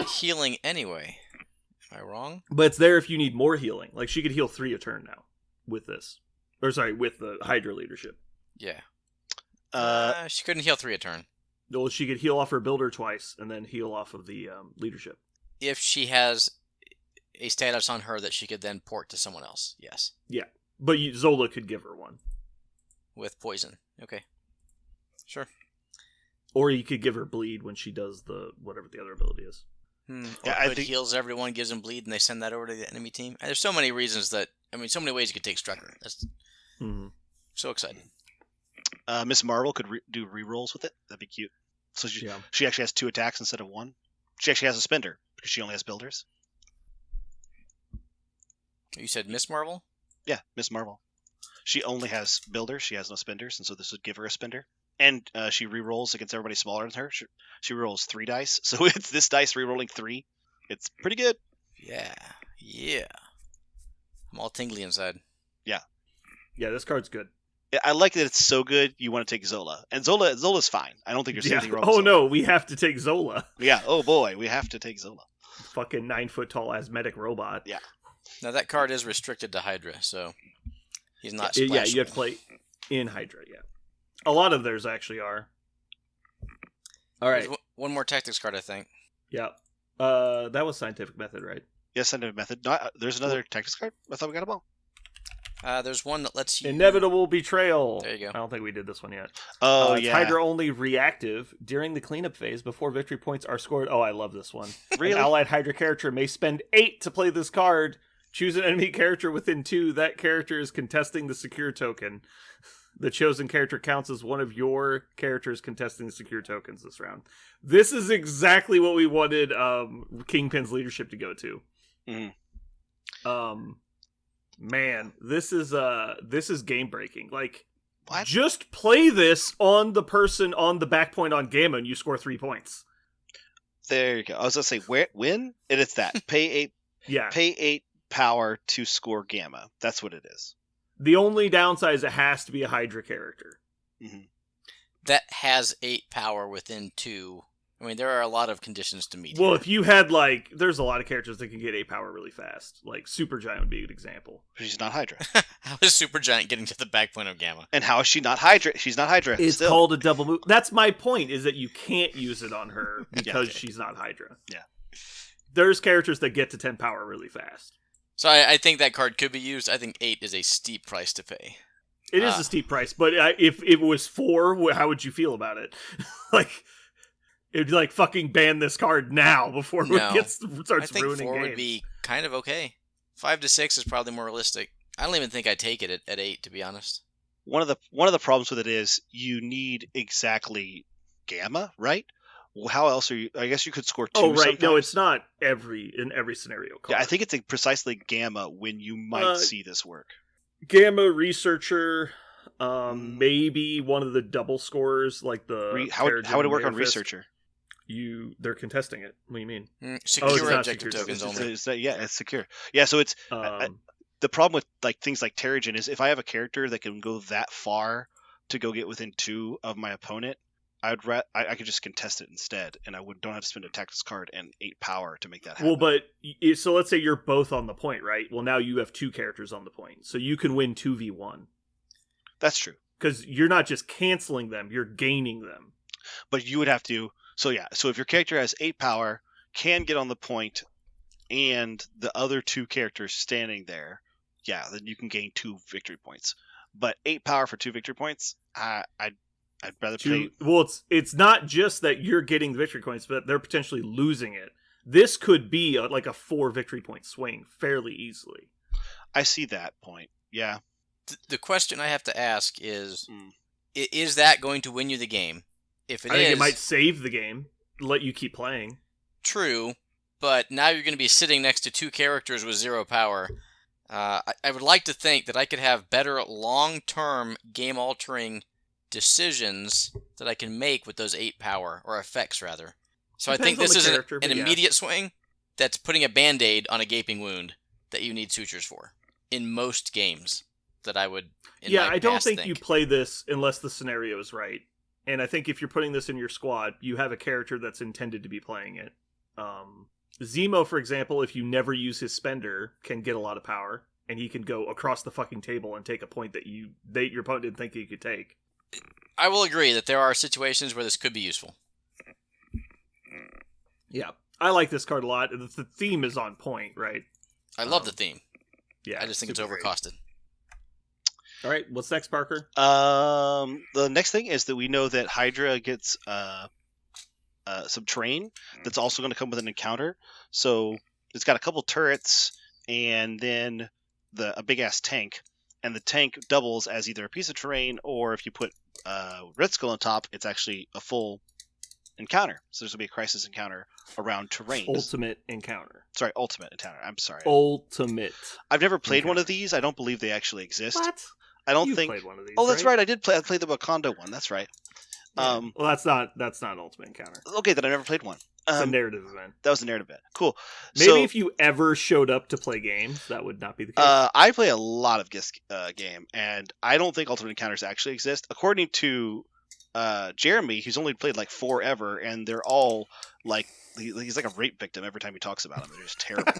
healing anyway. Am I wrong? But it's there if you need more healing. Like, she could heal 3 a turn now with this. Or, sorry, with the Hydra leadership. Yeah. She couldn't heal 3 a turn. Well, she could heal off her builder twice and then heal off of the leadership. If she has a status on her that she could then port to someone else, yes. Yeah. But Zola could give her one. With poison. Okay. Sure. Or you could give her bleed when she does whatever the other ability is. Yeah, I think heals everyone, gives them bleed, and they send that over to the enemy team. And there's so many reasons so many ways you could take Strucker. That's so exciting. Miss Marvel could do rerolls with it. That'd be cute. So she actually has 2 attacks instead of 1. She actually has a spender because she only has builders. You said Miss Marvel? Yeah, Miss Marvel. She only has builders. She has no spenders, and so this would give her a spender. And she rerolls against everybody smaller than her. She rerolls 3 dice, so it's this dice rerolling 3. It's pretty good. Yeah. I'm all tingly inside. Yeah, this card's good. I like that it's so good. You want to take Zola, and Zola's fine. I don't think there's anything wrong with Zola. No, we have to take Zola. Yeah. Oh boy, we have to take Zola. Fucking 9-foot tall asthmatic robot. Yeah. Now that card is restricted to Hydra, so he's not. Yeah, you have to play in Hydra. Yeah, a lot of theirs actually are. All right, there's one more tactics card, I think. Yeah, that was Scientific Method, right? Yes, Scientific Method. No, there's another tactics card. I thought we got them all. There's one that lets you... Inevitable Betrayal. There you go. I don't think we did this one yet. Oh, it's Hydra only reactive during the cleanup phase before victory points are scored. Oh, I love this one. Really? An allied Hydra character may spend 8 to play this card. Choose an enemy character within 2. That character is contesting the secure token. The chosen character counts as one of your characters contesting the secure tokens this round. This is exactly what we wanted Kingpin's leadership to go to. Mm-hmm. Man, this is game breaking. Like, what? Just play this on the person on the back point on Gamma, and you score 3 points. There you go. I was gonna say win, and it's that pay 8. Yeah, pay 8 power to score Gamma. That's what it is. The only downside is it has to be a Hydra character. Mm-hmm. That has 8 power within 2. I mean, there are a lot of conditions to meet. Well, here. if you had, there's a lot of characters that can get 8 power really fast. Like, Supergiant would be a good example. She's not Hydra. How is Supergiant getting to the back point of Gamma? And how is she not Hydra? She's not Hydra. It's still. called a double move. That's my point, is that you can't use it on her because she's not Hydra. Yeah. There's characters that get to 10 power really fast. So I think that card could be used. I think 8 is a steep price to pay. It is a steep price, but if it was 4, how would you feel about it? It'd be like, fucking ban this card now before it starts ruining games. I think 4 would be kind of okay. 5 to 6 is probably more realistic. I don't even think I'd take it at 8, to be honest. One of the problems with it is you need exactly Gamma, right? Well, how else are you? I guess you could score 2. Oh, right. Sometimes. No, it's not in every scenario card. Yeah, I think it's precisely Gamma when you might see this work. Gamma, Researcher, maybe one of the double scorers, like the... How would it work on Researcher? They're contesting it. What do you mean? Secure objective tokens only. It's secure. Yeah, so it's the problem with things like Terrigen is if I have a character that can go that far to go get within 2 of my opponent, I could just contest it instead, and don't have to spend a tactics card and 8 power to make that happen. Well, but so let's say you're both on the point, right? Well, now you have 2 characters on the point, so you can win 2v1. That's true. Because you're not just canceling them; you're gaining them. But you would have to. So if your character has 8 power, can get on the point, and the other 2 characters standing there, then you can gain 2 victory points. But 8 power for 2 victory points, I'd rather play. Well, it's not just that you're getting the victory points, but they're potentially losing it. This could be like a 4 victory point swing fairly easily. I see that point. Yeah. The question I have to ask is that going to win you the game? If I think it might save the game, let you keep playing. True, but now you're going to be sitting next to 2 characters with 0 power. I would like to think that I could have better long-term game-altering decisions that I can make with those 8 power, or effects, rather. So Depends I think this is an yeah. immediate swing that's putting a Band-Aid on a gaping wound that you need sutures for. in most games that I would. I don't think you play this unless the scenario is right. And I think if you're putting this in your squad, you have a character that's intended to be playing it. Zemo, for example, if you never use his spender, can get a lot of power, and he can go across the fucking table and take a point that your opponent didn't think he could take. I will agree that there are situations where this could be useful. Yeah, I like this card a lot. The theme is on point, right? I love the theme. Yeah, I just think it's great. overcosted. All right, what's next, Parker? The next thing is that we know that Hydra gets some terrain that's also going to come with an encounter. So it's got a couple turrets and then a big ass tank, and the tank doubles as either a piece of terrain or if you put Red Skull on top, it's actually a full encounter. So there's going to be a crisis encounter around terrain. Ultimate encounter. Sorry, ultimate encounter. I'm sorry. Ultimate. I've never played one of these. I don't believe they actually exist. What? I don't You've think. Played one of these, oh, that's right. I did play. I played the Wakanda one. That's right. Yeah. Well, that's not an ultimate encounter. Okay, then I never played one. It's a narrative event. That was a narrative event. Cool. Maybe if you ever showed up to play games, that would not be the case. I play a lot of this game, and I don't think ultimate encounters actually exist. According to Jeremy, he's only played like 4 ever, and they're all like he's like a rape victim every time he talks about them. They're just terrible.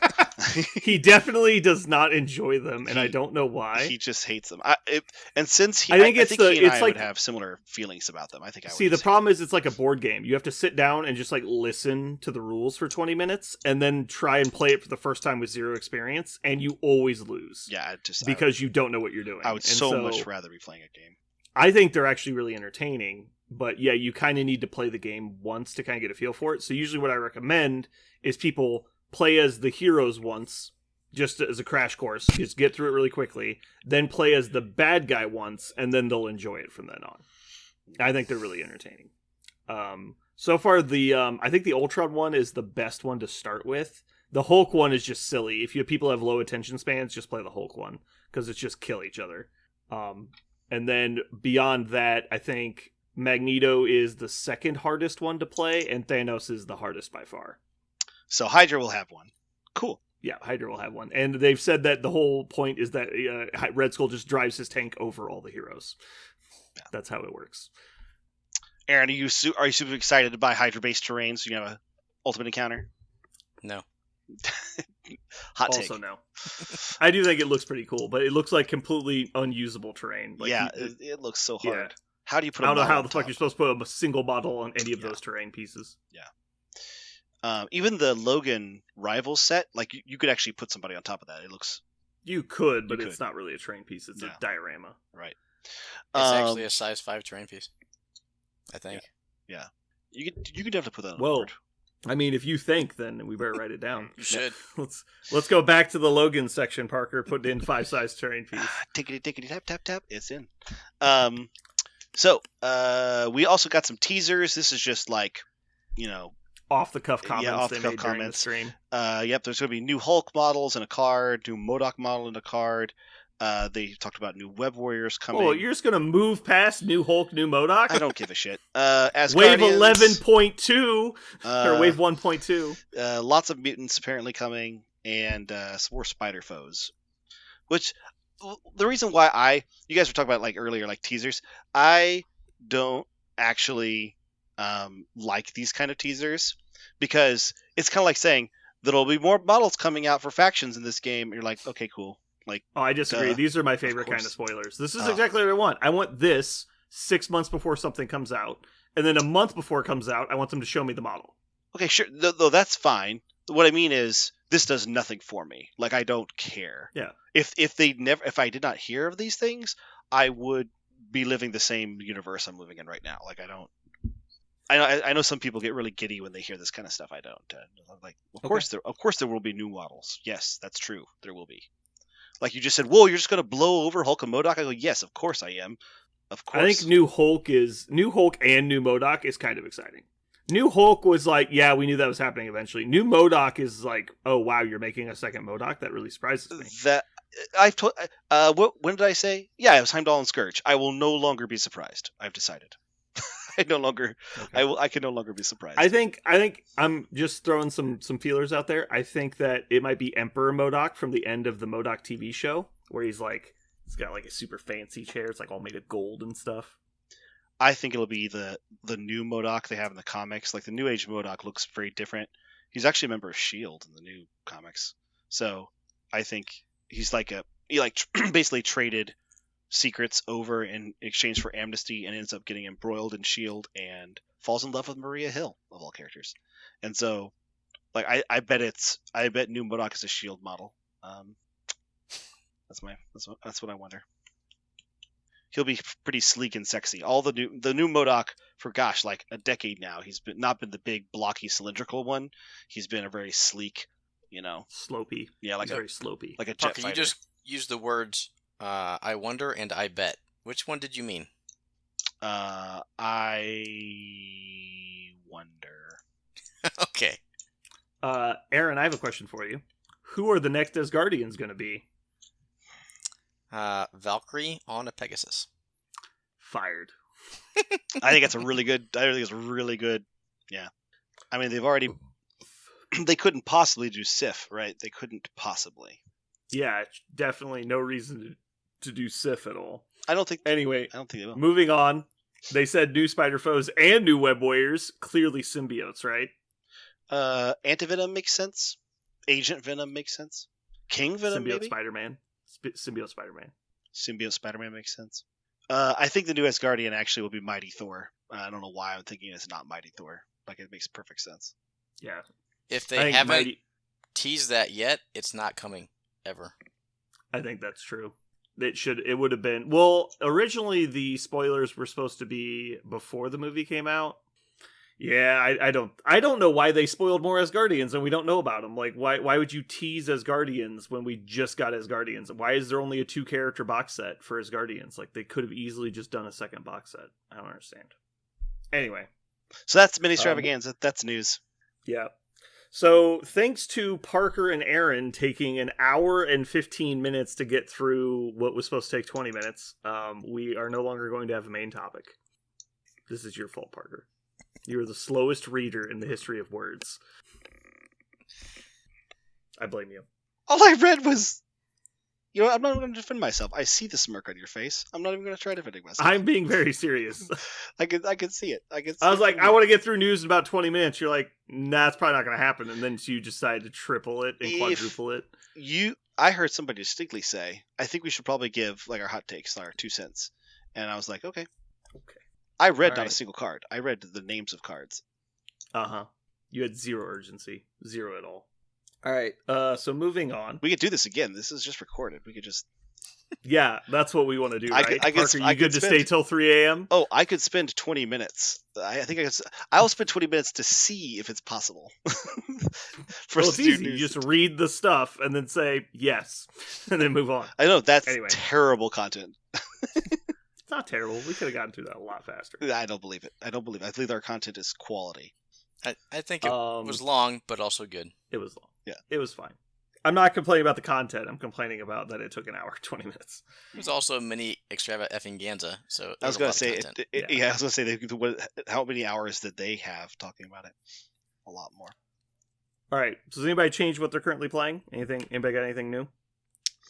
He definitely does not enjoy them, and I don't know why. He just hates them. I think he and I would have similar feelings about them. I think I would. See, the problem is it's like a board game. You have to sit down and just like listen to the rules for 20 minutes, and then try and play it for the first time with zero experience, and you always lose. Yeah, because you don't know what you're doing. I would so much rather be playing a game. I think they're actually really entertaining, but yeah, you kind of need to play the game once to kind of get a feel for it. So usually what I recommend is people play as the heroes once, just as a crash course, just get through it really quickly, then play as the bad guy once, and then they'll enjoy it from then on. I think they're really entertaining. So far, I think the Ultron one is the best one to start with. The Hulk one is just silly. If you have people have low attention spans, just play the Hulk one, because it's just kill each other. And then beyond that, I think Magneto is the second hardest one to play, and Thanos is the hardest by far. So Hydra will have one. Cool. Yeah, Hydra will have one. And they've said that the whole point is that Red Skull just drives his tank over all the heroes. Yeah. That's how it works. Aaron, are you super excited to buy Hydra-based terrain so you have an ultimate encounter? No. Hot take. Also no. I do think it looks pretty cool, but it looks like completely unusable terrain. Like, yeah, it looks so hard. Yeah. How do you put? I don't know how the fuck you're supposed to put a single model on any of those terrain pieces. Yeah. Even the Logan rival set, like you could actually put somebody on top of that. It looks. You could, but it's not really a terrain piece. It's a diorama. Right. It's actually a size 5 terrain piece, I think. Yeah. You could definitely put that on the board. I mean, if you think, then we better write it down. You should. Let's go back to the Logan section, Parker. Put in 5-size terrain piece. Tickety, tap. It's in. So we also got some teasers. This is just like, off the cuff comments. Yeah, off the cuff comments. Stream. Yep. There's going to be new Hulk models in a card, new MODOK model in a card. They talked about new Web Warriors coming. Oh, you're just going to move past new Hulk, new MODOK? I don't give a shit. As Wave 11.2 or Wave 1.2. Lots of mutants apparently coming, and some more spider foes. Which the reason why you guys were talking about like earlier, like teasers. I don't actually like these kind of teasers because it's kind of like saying there'll be more models coming out for factions in this game. And you're like, okay, cool. Like, I disagree. These are my favorite kind of spoilers. This is exactly what I want. I want this 6 months before something comes out, and then a month before it comes out, I want them to show me the model. Okay, sure. Though that's fine. What I mean is, this does nothing for me. Like, I don't care. Yeah. If I did not hear of these things, I would be living the same universe I'm living in right now. Like, I don't. I know some people get really giddy when they hear this kind of stuff. I don't. I'm like, of course there will be new models. Yes, that's true. There will be. Like you just said, whoa, you're just going to blow over Hulk and MODOK? I go, yes, of course I am. Of course. I think New Hulk and New MODOK is kind of exciting. New Hulk was like, yeah, we knew that was happening eventually. New MODOK is like, oh, wow, you're making a second MODOK? That really surprises me. When did I say? Yeah, it was Heimdall and Scourge. I will no longer be surprised. I've decided. I can no longer be surprised. I think I'm just throwing some feelers out there. I think that it might be Emperor MODOK from the end of the MODOK TV show. where he's got like a super fancy chair. It's like all made of gold and stuff. I think it'll be the new MODOK they have in the comics. Like the New Age MODOK looks very different. He's actually a member of Shield in the new comics. So I think he's basically traded secrets over in exchange for amnesty and ends up getting embroiled in Shield and falls in love with Maria Hill of all characters. And so like I bet new MODOK is a Shield model. That's what I wonder. He'll be pretty sleek and sexy. The new MODOK for like a decade now. He's not been the big blocky cylindrical one. He's been a very sleek, slopey. Yeah, very slopey. Like a jet fighter. You just used the words I wonder and I bet. Which one did you mean? I wonder. Okay. Aaron, I have a question for you. Who are the next Asgardians going to be? Valkyrie on a Pegasus. Fired. I think it's really good. Yeah. I mean, they couldn't possibly do Sif, right? They couldn't possibly. Yeah, definitely no reason to do Sif at all. Anyway, I don't think they will. Moving on. They said new spider foes and new web warriors. Clearly symbiotes, right? Antivenom makes sense. Agent Venom makes sense. King Venom, Symbiote maybe? Spider-Man. Symbiote Spider-Man. Symbiote Spider-Man makes sense. I think the new Asgardian actually will be Mighty Thor. I don't know why I'm thinking it's not Mighty Thor. Like, it makes perfect sense. Yeah. If they haven't teased that yet, it's not coming ever. I think that's true. It would have been... Well, originally the spoilers were supposed to be before the movie came out. Yeah, I don't know why they spoiled more Asgardians and we don't know about them. Like, why would you tease Asgardians when we just got Asgardians? Why is there only a 2-character box set for Asgardians? Like, they could have easily just done a second box set. I don't understand. Anyway. So that's Mini Extravaganza. That's news. Yeah. So, thanks to Parker and Aaron taking an hour and 15 minutes to get through what was supposed to take 20 minutes, we are no longer going to have a main topic. This is your fault, Parker. You're the slowest reader in the history of words. I blame you. All I read was... I'm not going to defend myself. I see the smirk on your face. I'm not even going to try defending myself. I'm being very serious. I can see it. I was like, I want to get through news in about 20 minutes. You're like, nah, it's probably not going to happen. And then you decide to triple it and quadruple it. I heard somebody distinctly say, I think we should probably give like our hot takes, our 2 cents. And I was like, okay. I read not a single card. I read the names of cards. Uh-huh. You had zero urgency. Zero at all. All right. So moving on. We could do this again. This is just recorded. We could just... Yeah, that's what we want to do, right? Parker, you good to stay till 3 a.m.? Oh, I could spend 20 minutes. I'll spend 20 minutes to see if it's possible. It's easy. You just read the stuff and then say yes, and then move on. I know, that's terrible content. It's not terrible. We could have gotten through that a lot faster. I don't believe it. I think our content is quality. I think it was long, but also good. It was long. Yeah. It was fine. I'm not complaining about the content. I'm complaining about that it took an hour, 20 minutes. It was also mini extrava effing Ganza. So I was going to say, I was going to say, how many hours did they have talking about it? A lot more. All right. So does anybody change what they're currently playing? Anybody got anything new?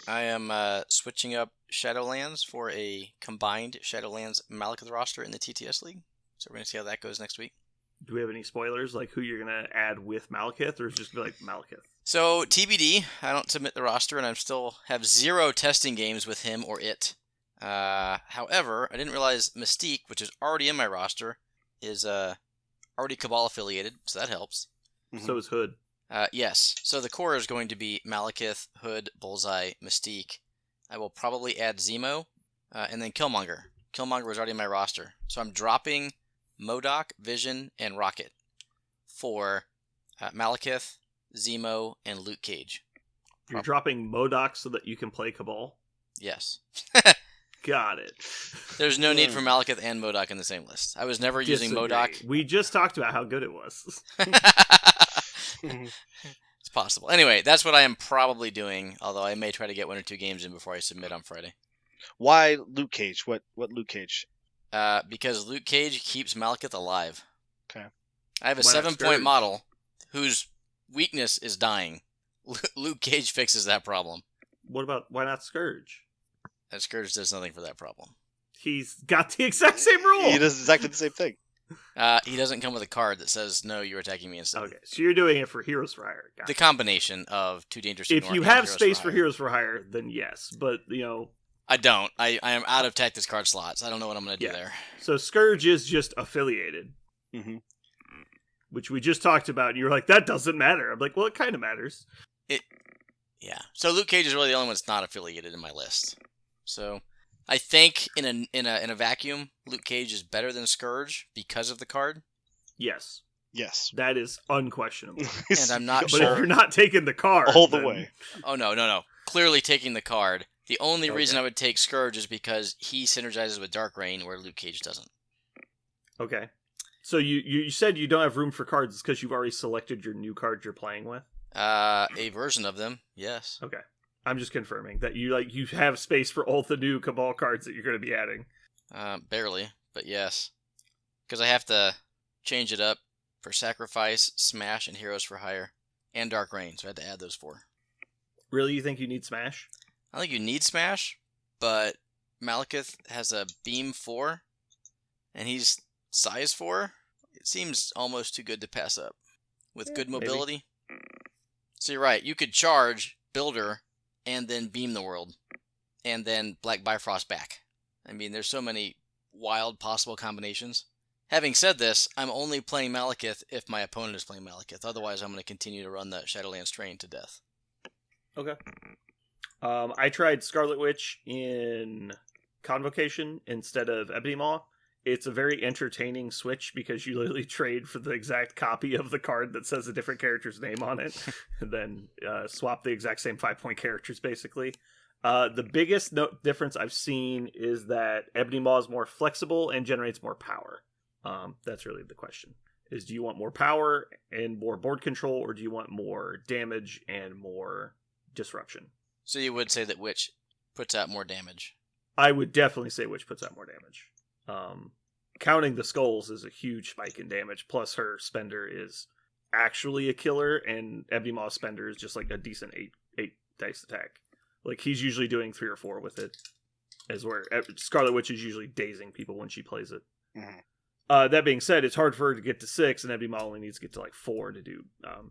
I am switching up Shadowlands for a combined Shadowlands Malekith roster in the TTS League. So we're going to see how that goes next week. Do we have any spoilers, like who you're going to add with Malekith, or is it just like Malekith? So, TBD, I don't submit the roster, and I still have 0 testing games with him or it. However, I didn't realize Mystique, which is already in my roster, is already Cabal affiliated, so that helps. Mm-hmm. So is Hood. Yes, so the core is going to be Malekith, Hood, Bullseye, Mystique. I will probably add Zemo, and then Killmonger. Killmonger was already in my roster. So I'm dropping MODOK, Vision, and Rocket for Malekith, Zemo, and Luke Cage. You're dropping MODOK so that you can play Cabal? Yes. Got it. There's no need for Malekith and MODOK in the same list. I was never using MODOK. We just talked about how good it was. It's possible. Anyway, that's what I am probably doing, although I may try to get 1 or 2 games in before I submit on Friday. Why Luke Cage? What Luke Cage? Because Luke Cage keeps Malekith alive. Okay. I have a 7-point model whose weakness is dying. Luke Cage fixes that problem. why not Scourge? That Scourge does nothing for that problem. He's got the exact same rule. He does exactly the same thing. He doesn't come with a card that says, no, you're attacking me instead. Okay, so you're doing it for Heroes for Hire. Gotcha. The combination of Too Dangerous to If Ignore you and have Heroes space for for Hire. Heroes for Hire, then yes. But, I don't. I am out of Tactics card slots. I don't know what I'm going to do there. So Scourge is just affiliated. Mm-hmm. Which we just talked about, and you were like, that doesn't matter. I'm like, well, it kind of matters. Yeah. So Luke Cage is really the only one that's not affiliated in my list. So I think in a vacuum, Luke Cage is better than Scourge because of the card. Yes. Yes. That is unquestionable. And I'm not But sure. if you're not taking the card... all the then- way. Oh, no. Clearly taking the card. The only Okay. reason I would take Scourge is because he synergizes with Dark Reign, where Luke Cage doesn't. Okay. So you said you don't have room for cards because you've already selected your new card you're playing with? A version of them, yes. Okay. I'm just confirming that you have space for all the new Cabal cards that you're going to be adding. Barely, but yes. Because I have to change it up for Sacrifice, Smash, and Heroes for Hire, and Dark Reign, so I had to add those 4. Really, you think you need Smash? I think you need Smash, but Malekith has a Beam 4, and he's size 4. It seems almost too good to pass up. With good maybe. mobility. So you're right, you could charge Builder, and then Beam the World, and then Black Bifrost back. I mean, there's so many wild possible combinations. Having said this, I'm only playing Malekith if my opponent is playing Malekith. Otherwise, I'm going to continue to run the Shadowlands Train to death. Okay. I tried Scarlet Witch in Convocation instead of Ebony Maw. It's a very entertaining switch because you literally trade for the exact copy of the card that says a different character's name on it, and then swap the exact same 5-point characters, basically. The biggest difference I've seen is that Ebony Maw is more flexible and generates more power. That's really the question. Is do you want more power and more board control, or do you want more damage and more disruption? So you would say that Witch puts out more damage. I would definitely say Witch puts out more damage. Counting the skulls is a huge spike in damage, plus her spender is actually a killer, and Ebony Maw's spender is just like a decent 8 dice attack. Like, he's usually doing 3 or 4 with it, as where Scarlet Witch is usually dazing people when she plays it. Mm-hmm. That being said, it's hard for her to get to 6, and Ebony Maw only needs to get to like 4 to do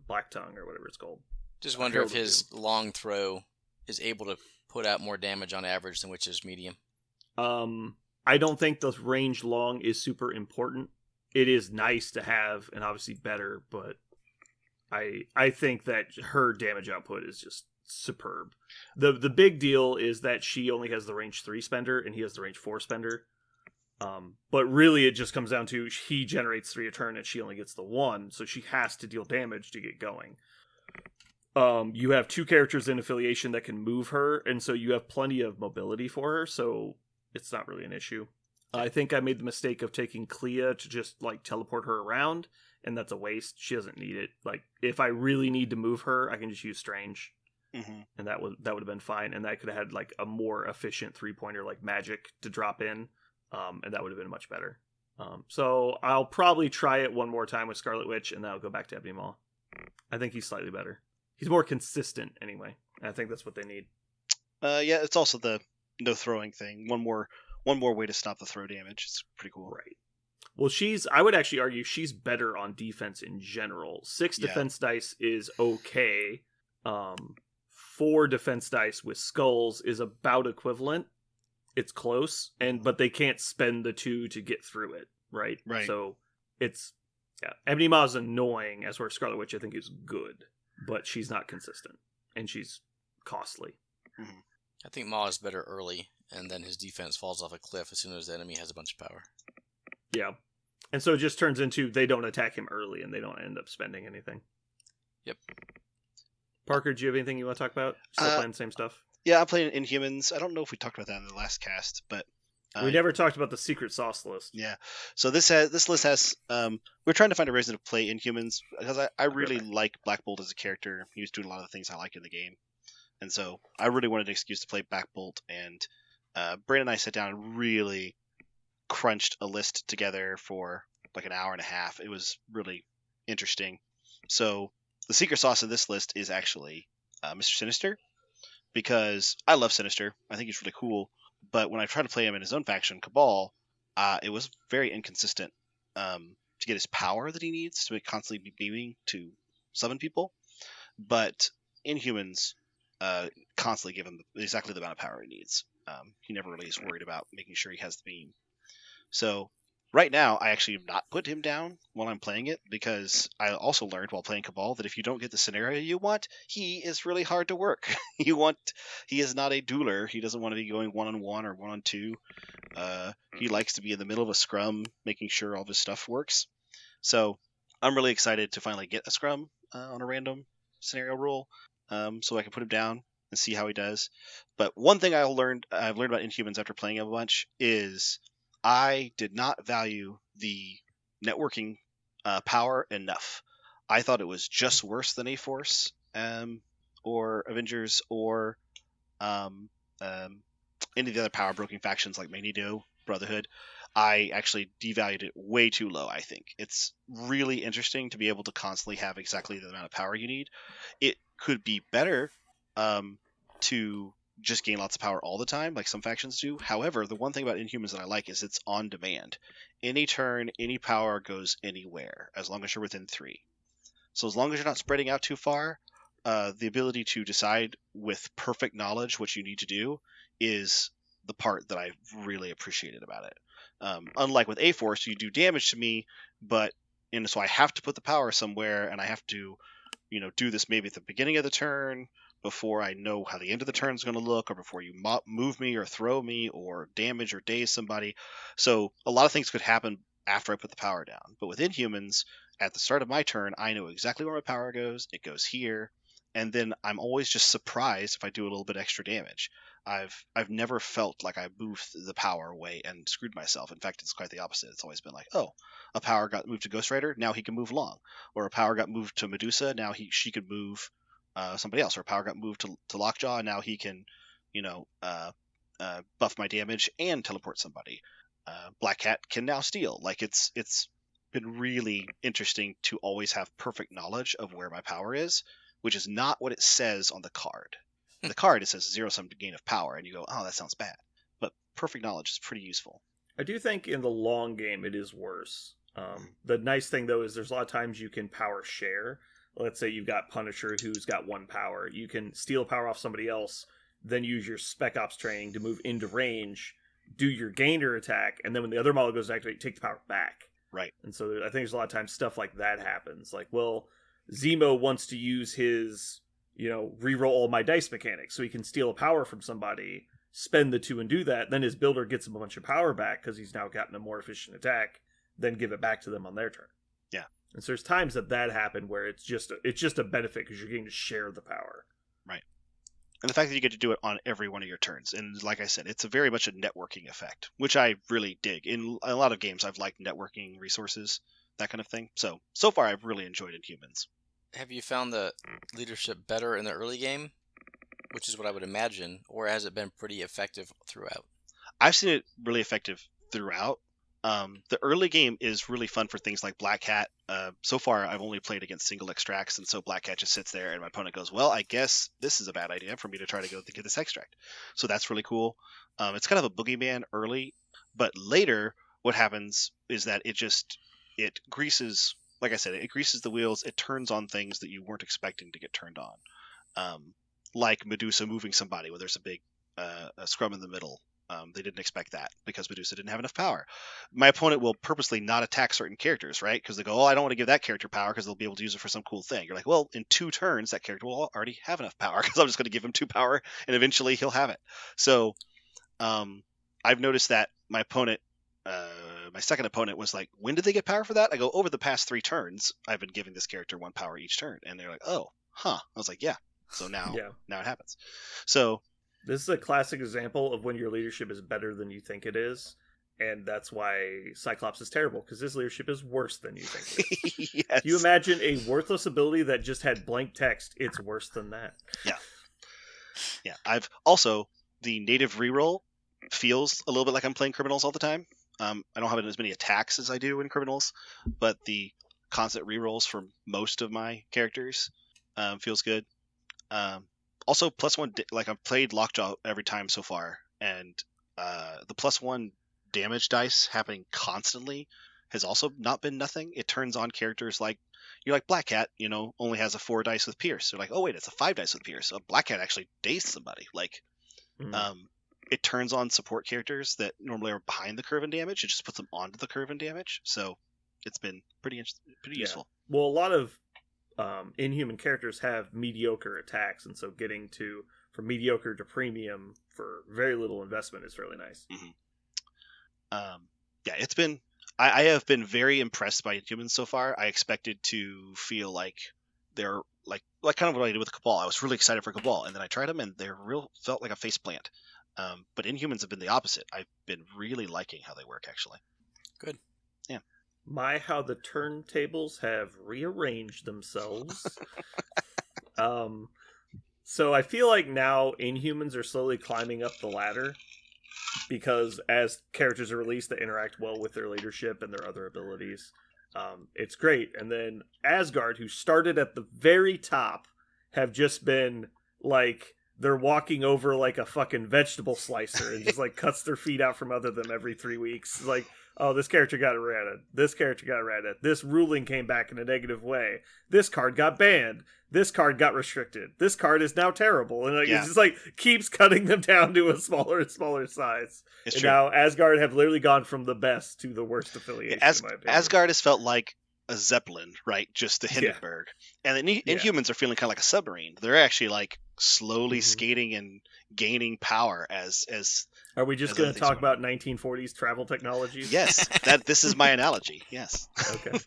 Black Tongue or whatever it's called. Just wonder if his long throw is able to put out more damage on average than Witch's medium. I don't think the range long is super important. It is nice to have, and obviously better, but I think that her damage output is just superb. The big deal is that she only has the range 3 spender, and he has the range 4 spender. But really, it just comes down to he generates 3 a turn, and she only gets the 1, so she has to deal damage to get going. You have 2 characters in affiliation that can move her, and so you have plenty of mobility for her, so it's not really an issue. I think I made the mistake of taking Clea to just like teleport her around, and that's a waste. She doesn't need it. Like, if I really need to move her, I can just use Strange, and that would have been fine. And that could have had like a more efficient 3-pointer like Magic to drop in, and that would have been much better. So I'll probably try it one more time with Scarlet Witch, and then I'll go back to Ebony Maw. I think he's slightly better. He's more consistent anyway, and I think that's what they need. Yeah, it's also the no throwing thing. One more way to stop the throw damage. It's pretty cool. Right. Well, I would actually argue she's better on defense in general. 6 defense dice is okay. 4 defense dice with skulls is about equivalent. It's close, but they can't spend the 2 to get through it, right? Right. So it's Ebony Maw is annoying, as where Scarlet Witch I think is good, but she's not consistent and she's costly. Mm-hmm. I think Maw is better early, and then his defense falls off a cliff as soon as the enemy has a bunch of power. Yeah. And so it just turns into they don't attack him early and they don't end up spending anything. Yep. Parker, do you have anything you want to talk about? Still playing the same stuff? Yeah, I'm playing Inhumans. I don't know if we talked about that in the last cast, but we never talked about the secret sauce list. Yeah. So this list has we're trying to find a reason to play Inhumans because I really like Black Bolt as a character. He was doing a lot of the things I like in the game. And so I really wanted an excuse to play Black Bolt, and Brandon and I sat down and really crunched a list together for like an hour and a half. It was really interesting. So the secret sauce of this list is actually Mr. Sinister. because I love Sinister. I think he's really cool. But when I tried to play him in his own faction, Cabal, it was very inconsistent to get his power that he needs to constantly be beaming to summon people. But Inhumans constantly give him exactly the amount of power he needs. He never really is worried about making sure he has the beam. So right now, I actually have not put him down while I'm playing it, because I also learned while playing Cabal that if you don't get the scenario you want, he is really hard to work. He is not a dueler. He doesn't want to be going 1-on-1 or 1-on-2. He likes to be in the middle of a scrum, making sure all of his stuff works. So I'm really excited to finally get a scrum on a random scenario rule, so I can put him down and see how he does. But one thing I've learned about Inhumans after playing a bunch is I did not value the networking power enough. I thought it was just worse than A-Force or Avengers or any of the other power-broking factions like Magneto, Brotherhood. I actually devalued it way too low, I think. It's really interesting to be able to constantly have exactly the amount of power you need. It could be better to just gain lots of power all the time, like some factions do. However, the one thing about Inhumans that I like is it's on demand. Any turn, any power goes anywhere, as long as you're within 3. So as long as you're not spreading out too far, the ability to decide with perfect knowledge what you need to do is the part that I really appreciated about it. Unlike with A-Force, you do damage to me, and so I have to put the power somewhere, and I have to, do this maybe at the beginning of the turn before I know how the end of the turn is going to look, or before you move me or throw me or damage or daze somebody. So a lot of things could happen after I put the power down. But with Inhumans, at the start of my turn, I know exactly where my power goes. It goes here, and then I'm always just surprised if I do a little bit extra damage. I've never felt like I moved the power away and screwed myself. In fact, it's quite the opposite. It's always been like, oh, a power got moved to Ghost Rider, now he can move long, or a power got moved to Medusa, now she could move somebody else, or a power got moved to Lockjaw, now he can, buff my damage and teleport somebody. Black Cat can now steal. Like it's been really interesting to always have perfect knowledge of where my power is, which is not what it says on the card. In the card, it says 0-sum gain of power, and you go, oh, that sounds bad. But perfect knowledge is pretty useful. I do think in the long game it is worse. The nice thing, though, is there's a lot of times you can power share. Let's say you've got Punisher who's got 1 power. You can steal power off somebody else, then use your Spec Ops training to move into range, do your gainer attack, and then when the other model goes to activate, take the power back. Right. And so I think there's a lot of times stuff like that happens. Like, well, Zemo wants to use his, reroll all my dice mechanics, so he can steal a power from somebody, spend the 2 and do that. Then his builder gets him a bunch of power back because he's now gotten a more efficient attack, then give it back to them on their turn. Yeah. And so there's times that happen where it's just a benefit because you're getting to share the power. Right. And the fact that you get to do it on every one of your turns. And like I said, it's very much a networking effect, which I really dig. In a lot of games, I've liked networking resources, that kind of thing. So far, I've really enjoyed Inhumans. Have you found the leadership better in the early game, which is what I would imagine, or has it been pretty effective throughout? I've seen it really effective throughout. The early game is really fun for things like Black Cat. So far, I've only played against single extracts, and so Black Cat just sits there, and my opponent goes, well, I guess this is a bad idea for me to try to go to get this extract. So that's really cool. It's kind of a boogeyman early, but later what happens is that it greases, like I said, it greases the wheels. It turns on things that you weren't expecting to get turned on. Like Medusa moving somebody where there's a big a scrum in the middle. They didn't expect that because Medusa didn't have enough power. My opponent will purposely not attack certain characters, right? Because they go, oh, I don't want to give that character power because they'll be able to use it for some cool thing. You're like, well, in 2 turns, that character will already have enough power because I'm just going to give him 2 power and eventually he'll have it. So I've noticed that my opponent, my second opponent was like, when did they get power for that? I go, over the past 3 turns, I've been giving this character 1 power each turn. And they're like, oh, huh. I was like, yeah. So now it happens. So this is a classic example of when your leadership is better than you think it is, and that's why Cyclops is terrible, because his leadership is worse than you think it is. Yes. You imagine a worthless ability that just had blank text, it's worse than that. Yeah. I've also, the native reroll feels a little bit like I'm playing Criminals all the time. I don't have as many attacks as I do in Criminals, but the constant rerolls for most of my characters feels good. Also, +1, like I've played Lockjaw every time so far, and the +1 damage dice happening constantly has also not been nothing. It turns on characters like you're like Black Cat, only has a 4 dice with Pierce. They're like, oh wait, it's a 5 dice with Pierce. So Black Cat actually dazed somebody. Like, it turns on support characters that normally are behind the curve in damage. It just puts them onto the curve in damage. So it's been pretty useful. Well, a lot of Inhuman characters have mediocre attacks, and so getting from mediocre to premium for very little investment is really nice. Yeah, it's been. I have been very impressed by Inhumans so far. I expected to feel like they're like kind of what I did with Cabal. I was really excited for Cabal, and then I tried them, and they're felt like a faceplant. But Inhumans have been the opposite. I've been really liking how they work, actually. Good. Yeah. How the turntables have rearranged themselves. So I feel like now Inhumans are slowly climbing up the ladder, because as characters are released, they interact well with their leadership and their other abilities. It's great. And then Asgard, who started at the very top, have just been like, they're walking over like a fucking vegetable slicer and just like cuts their feet out from under them every 3 weeks. Like, oh, this character got errated. This character got errated. This ruling came back in a negative way. This card got banned. This card got restricted. This card is now terrible. And like, It just like keeps cutting them down to a smaller and smaller size. It's and true. now Asgard have literally gone from the best to the worst affiliation. In my opinion. Asgard has felt like a Zeppelin, right? Just the Hindenburg. And the Inhumans are feeling kind of like a submarine. They're actually like slowly skating and gaining power as Are we just going to talk about 1940s travel technologies? Yes, this is my analogy. Yes. Okay.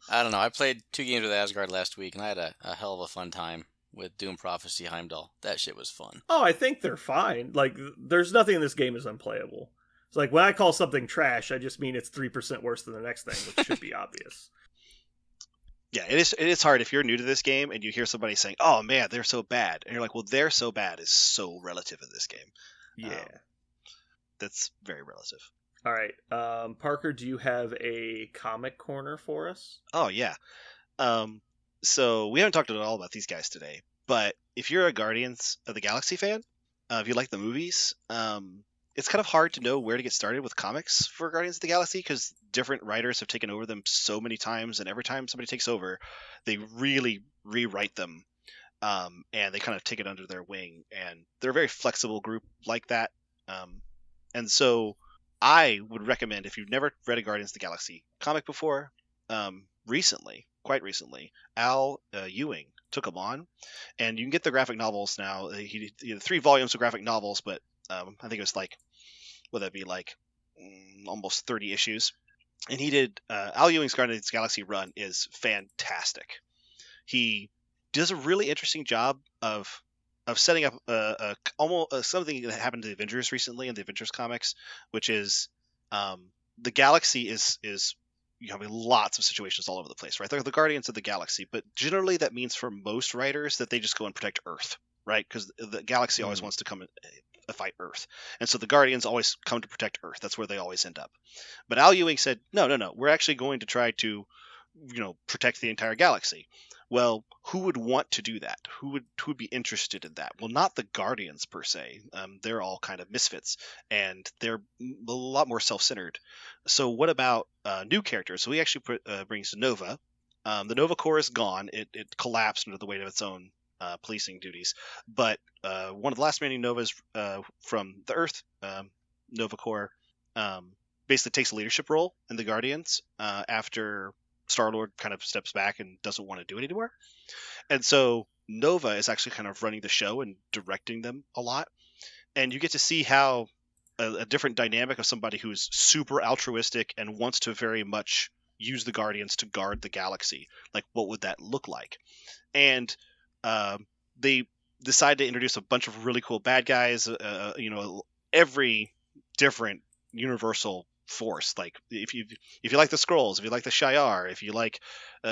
I don't know. I played 2 games with Asgard last week, and I had a hell of a fun time with Doom Prophecy Heimdall. That shit was fun. Oh, I think they're fine. Like, there's nothing in this game is unplayable. It's like, when I call something trash, I just mean it's 3% worse than the next thing, which should be obvious. Yeah, it is hard if you're new to this game and you hear somebody saying, "Oh man, they're so bad," and you're like, "Well, they're so bad" is so relative in this game. Yeah, that's very relative. All right, Parker, do you have a comic corner for us? Oh yeah. So we haven't talked at all about these guys today, but if you're a Guardians of the Galaxy fan, if you like the movies, it's kind of hard to know where to get started with comics for Guardians of the Galaxy, because different writers have taken over them so many times, and every time somebody takes over, they really rewrite them, and they kind of take it under their wing, and they're a very flexible group like that. And so I would recommend, if you've never read a Guardians of the Galaxy comic before, quite recently, Al Ewing took them on, and you can get the graphic novels now. He did 3 volumes of graphic novels, but I think it was like, would that be like almost 30 issues? And he did Al Ewing's Guardians of the Galaxy run is fantastic. He does a really interesting job of setting up almost something that happened to the Avengers recently in the Avengers comics, which is the galaxy is having lots of situations all over the place, right? They're the Guardians of the Galaxy, but generally that means for most writers that they just go and protect Earth, right? Because the galaxy always wants to come and fight Earth, and so the Guardians always come to protect Earth. That's where they always end up. But Al Ewing said, no, we're actually going to try to, protect the entire galaxy. Well, who would want to do that? Who would be interested in that? Well, not the Guardians per se. They're all kind of misfits, and they're a lot more self-centered. So what about new characters? So he actually brings Nova. The Nova Corps is gone. It collapsed under the weight of its own policing duties. But one of the last remaining Novas from the Earth Nova Corps basically takes a leadership role in the Guardians after Star-Lord kind of steps back and doesn't want to do it anymore. And so Nova is actually kind of running the show and directing them a lot. And you get to see how a different dynamic of somebody who's super altruistic and wants to very much use the Guardians to guard the galaxy. Like, what would that look like? And they decide to introduce a bunch of really cool bad guys, every different universal force. Like, if you like the Skrulls, if you like the Shi'ar, if you like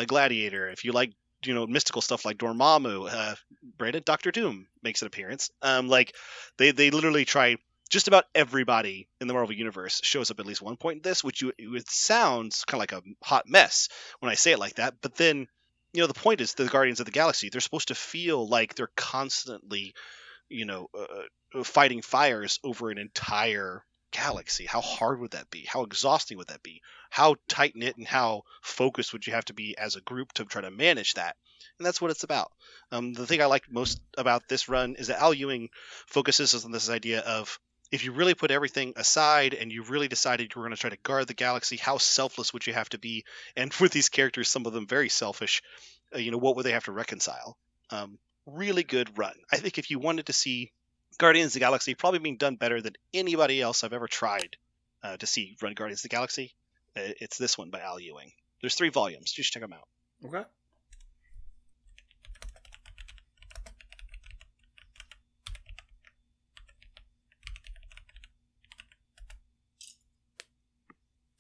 Gladiator, if you like mystical stuff like Dormammu, Brandon, Doctor Doom makes an appearance. They literally try. Just about everybody in the Marvel Universe shows up at least one point in this, which it sounds kind of like a hot mess when I say it like that. But then the point is the Guardians of the Galaxy. They're supposed to feel like they're constantly, fighting fires over an entire galaxy. How hard would that be? How exhausting would that be? How tight knit and how focused would you have to be as a group to try to manage that? And that's what it's about. The thing I like most about this run is that Al Ewing focuses on this idea of, if you really put everything aside and you really decided you were going to try to guard the galaxy, how selfless would you have to be? And with these characters, some of them very selfish, what would they have to reconcile? Really good run. I think if you wanted to see Guardians of the Galaxy probably being done better than anybody else I've ever tried to see run Guardians of the Galaxy, it's this one by Al Ewing. There's 3 volumes. You should check them out. Okay.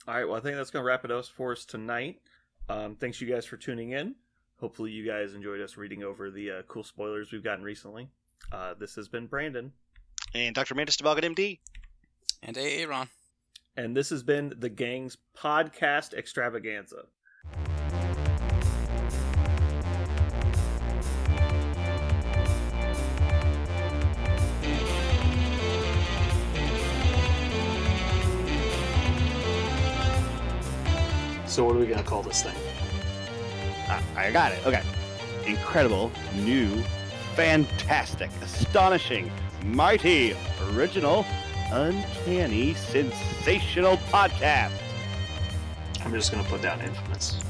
All right, well, I think that's going to wrap it up for us tonight. Thanks, you guys, for tuning in. Hopefully you guys enjoyed us reading over the cool spoilers we've gotten recently. This has been Brandon. And Dr. Mantis Toboggan, MD. And Aaron. And this has been the Gang's Podcast Extravaganza. So what are we going to call this thing? I got it. Okay. Incredible, new, fantastic, astonishing, mighty, original, uncanny, sensational podcast. I'm just going to put down infamous.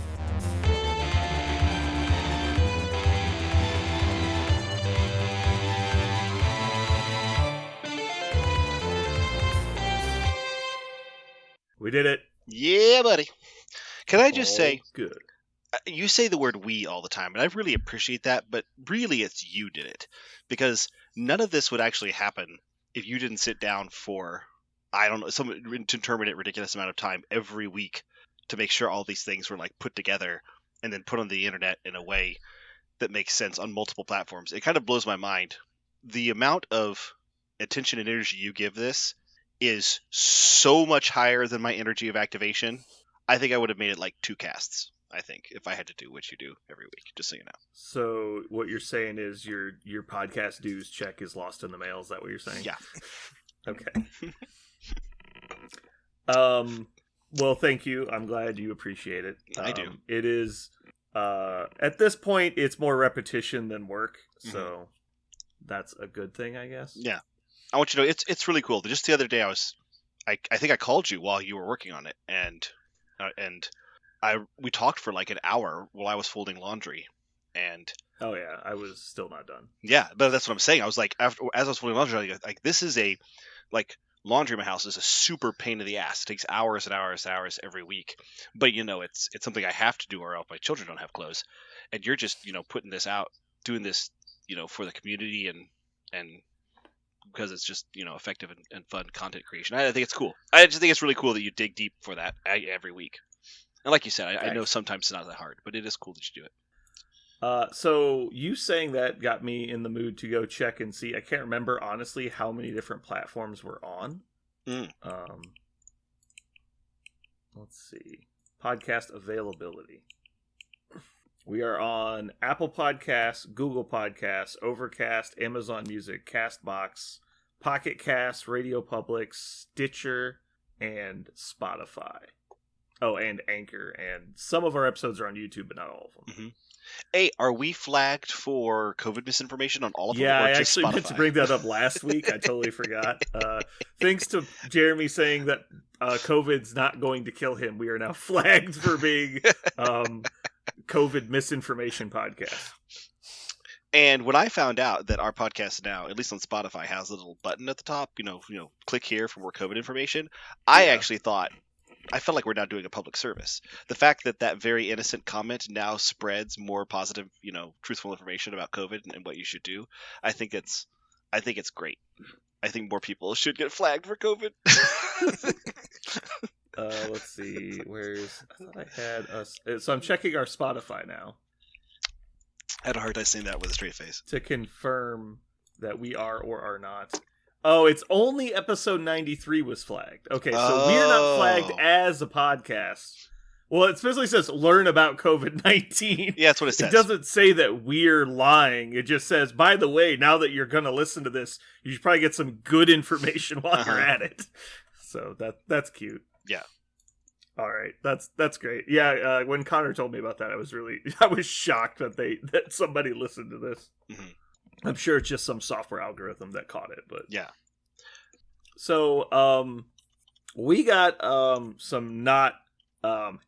We did it. Yeah, buddy. Can I just All say, good. You say the word "we" all the time, and I really appreciate that, but really it's you did it. Because none of this would actually happen if you didn't sit down for, I don't know, some indeterminate, ridiculous amount of time every week to make sure all these things were like put together and then put on the internet in a way that makes sense on multiple platforms. It kind of blows my mind. The amount of attention and energy you give this is so much higher than my energy of activation. I think I would have made it like 2 casts, I think, if I had to do what you do every week, just so you know. So what you're saying is your podcast dues check is lost in the mail. Is that what you're saying? Yeah. Okay. Well, thank you. I'm glad you appreciate it. I do. It is, at this point, it's more repetition than work. So that's a good thing, I guess. Yeah. I want you to know, it's really cool. Just the other day, I think I called you while you were working on it, and we talked for like an hour while I was folding laundry, and Oh yeah, I was still not done. yeah, but that's what I'm saying. I was like, as I was folding laundry, I was like, this is laundry in my house is a super pain in the ass. It takes hours and hours and hours every week, but it's something I have to do, or else my children don't have clothes, and you're just putting this out, doing this for the community and because it's just effective and fun content creation. I think it's cool. I just think it's really cool that you dig deep for that every week. And like you said, I know sometimes it's not that hard, but it is cool that you do it. So you saying that got me in the mood to go check and see. I can't remember honestly how many different platforms we're on. Let's see. Podcast availability. We are on Apple Podcasts, Google Podcasts, Overcast, Amazon Music, Castbox, Pocket Cast, Radio Public, Stitcher, and Spotify. Oh, and Anchor. And some of our episodes are on YouTube, but not all of them. Mm-hmm. Hey, are we flagged for COVID misinformation on all of them? Yeah, I actually meant to bring that up last week. I totally forgot. Thanks to Jeremy saying that COVID's not going to kill him, we are now flagged for being COVID misinformation podcast. And when I found out that our podcast now, at least on Spotify, has a little button at the top, click here for more COVID information, I actually thought, I felt like we're now doing a public service. The fact that very innocent comment now spreads more positive, truthful information about COVID and what you should do, I think it's great. I think more people should get flagged for COVID. Let's see. I thought I had us. So I'm checking our Spotify now. I had a hard time saying that with a straight face. To confirm that we are or are not. Oh, it's only episode 93 was flagged. Okay, so we're not flagged as a podcast. Well, it specifically says learn about COVID-19. Yeah, that's what it says. It doesn't say that we're lying. It just says, by the way, now that you're going to listen to this, you should probably get some good information while you're at it. So that's cute. Yeah. All right, that's great. Yeah, when Connor told me about that, I was shocked that somebody listened to this. Mm-hmm. I'm sure it's just some software algorithm that caught it, but yeah. So, we got some not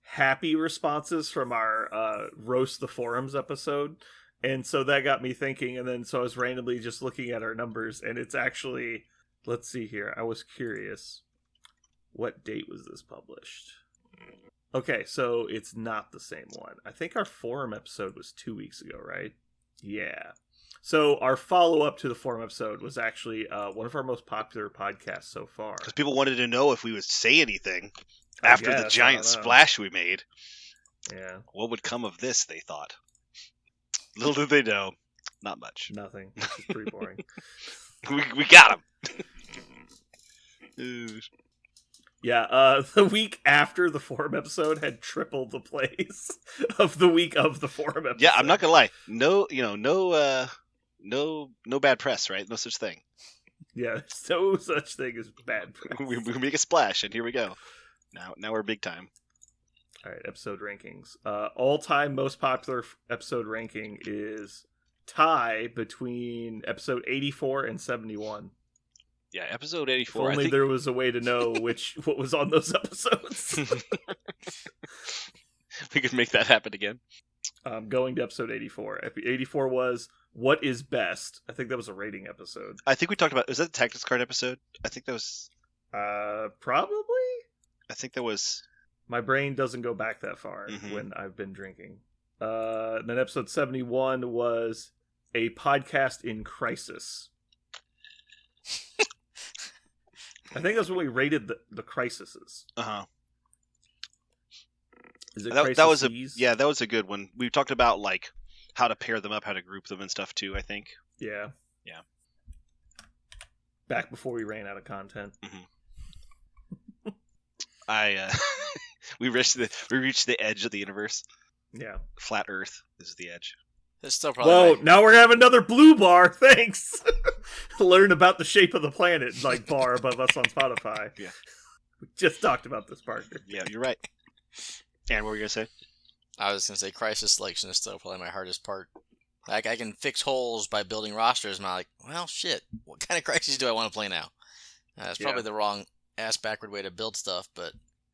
happy responses from our Roast the Forums episode, and so that got me thinking. And then so I was randomly just looking at our numbers, and it's actually, let's see here. I was curious, what date was this published? Okay, so it's not the same one. I think our forum episode was 2 weeks ago, right? Yeah. So our follow-up to the forum episode was actually one of our most popular podcasts so far. Because people wanted to know if we would say anything after the giant splash we made. Yeah. What would come of this, they thought. Little did they know, not much. Nothing. This is pretty boring. we got him. Yeah, the week after the forum episode had tripled the plays of the week of the forum episode. Yeah, I'm not gonna lie. No bad press, right? No such thing. Yeah, no such thing as bad press. we make a splash, and here we go. Now we're big time. All right, episode rankings. All-time most popular episode ranking is tie between episode 84 and 71. Yeah, episode 84. If only there was a way to know what was on those episodes. We could make that happen again. Going to episode 84. 84 was What is Best? I think that was a rating episode. I think we talked about... Was that the Tactics card episode? I think that was... Probably? I think that was... My brain doesn't go back that far when I've been drinking. Then episode 71 was A Podcast in Crisis. I think that's when we rated the crises. Uh-huh. Is it that was that was a good one. We talked about like how to pair them up, how to group them and stuff too, I think. Yeah. Yeah. Back before we ran out of content. We reached the edge of the universe. Yeah. Flat Earth is the edge. It's still probably. Whoa! Now we're having another blue bar. Thanks. Learn about the shape of the planet, like bar above us on Spotify. Yeah. We just talked about this, Parker. Yeah, you're right. And what were you gonna say? I was gonna say crisis selection is still probably my hardest part. Like I can fix holes by building rosters, and I'm like, well, shit. What kind of crisis do I want to play now? It's probably the wrong ass backward way to build stuff, but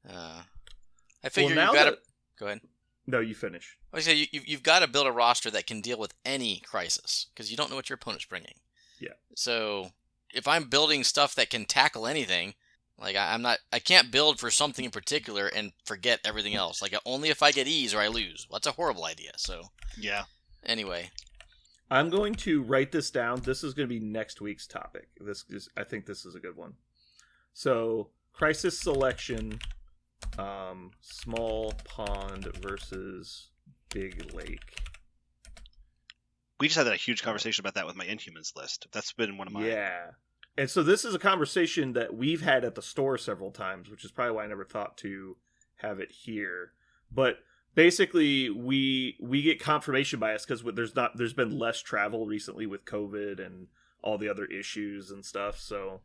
I figure you've got to. Go ahead. No, you finish. I was say you've got to build a roster that can deal with any crisis because you don't know what your opponent's bringing. Yeah. So if I'm building stuff that can tackle anything, like I can't build for something in particular and forget everything else. Like only if I get ease or I lose. Well, that's a horrible idea. So yeah. Anyway, I'm going to write this down. This is going to be next week's topic. I think this is a good one. So crisis selection. Small pond versus big lake. We just had a huge conversation about that with my Inhumans list. That's been one of my... Yeah. And so this is a conversation that we've had at the store several times, which is probably why I never thought to have it here. But basically, we get confirmation bias because there's been less travel recently with COVID and all the other issues and stuff. So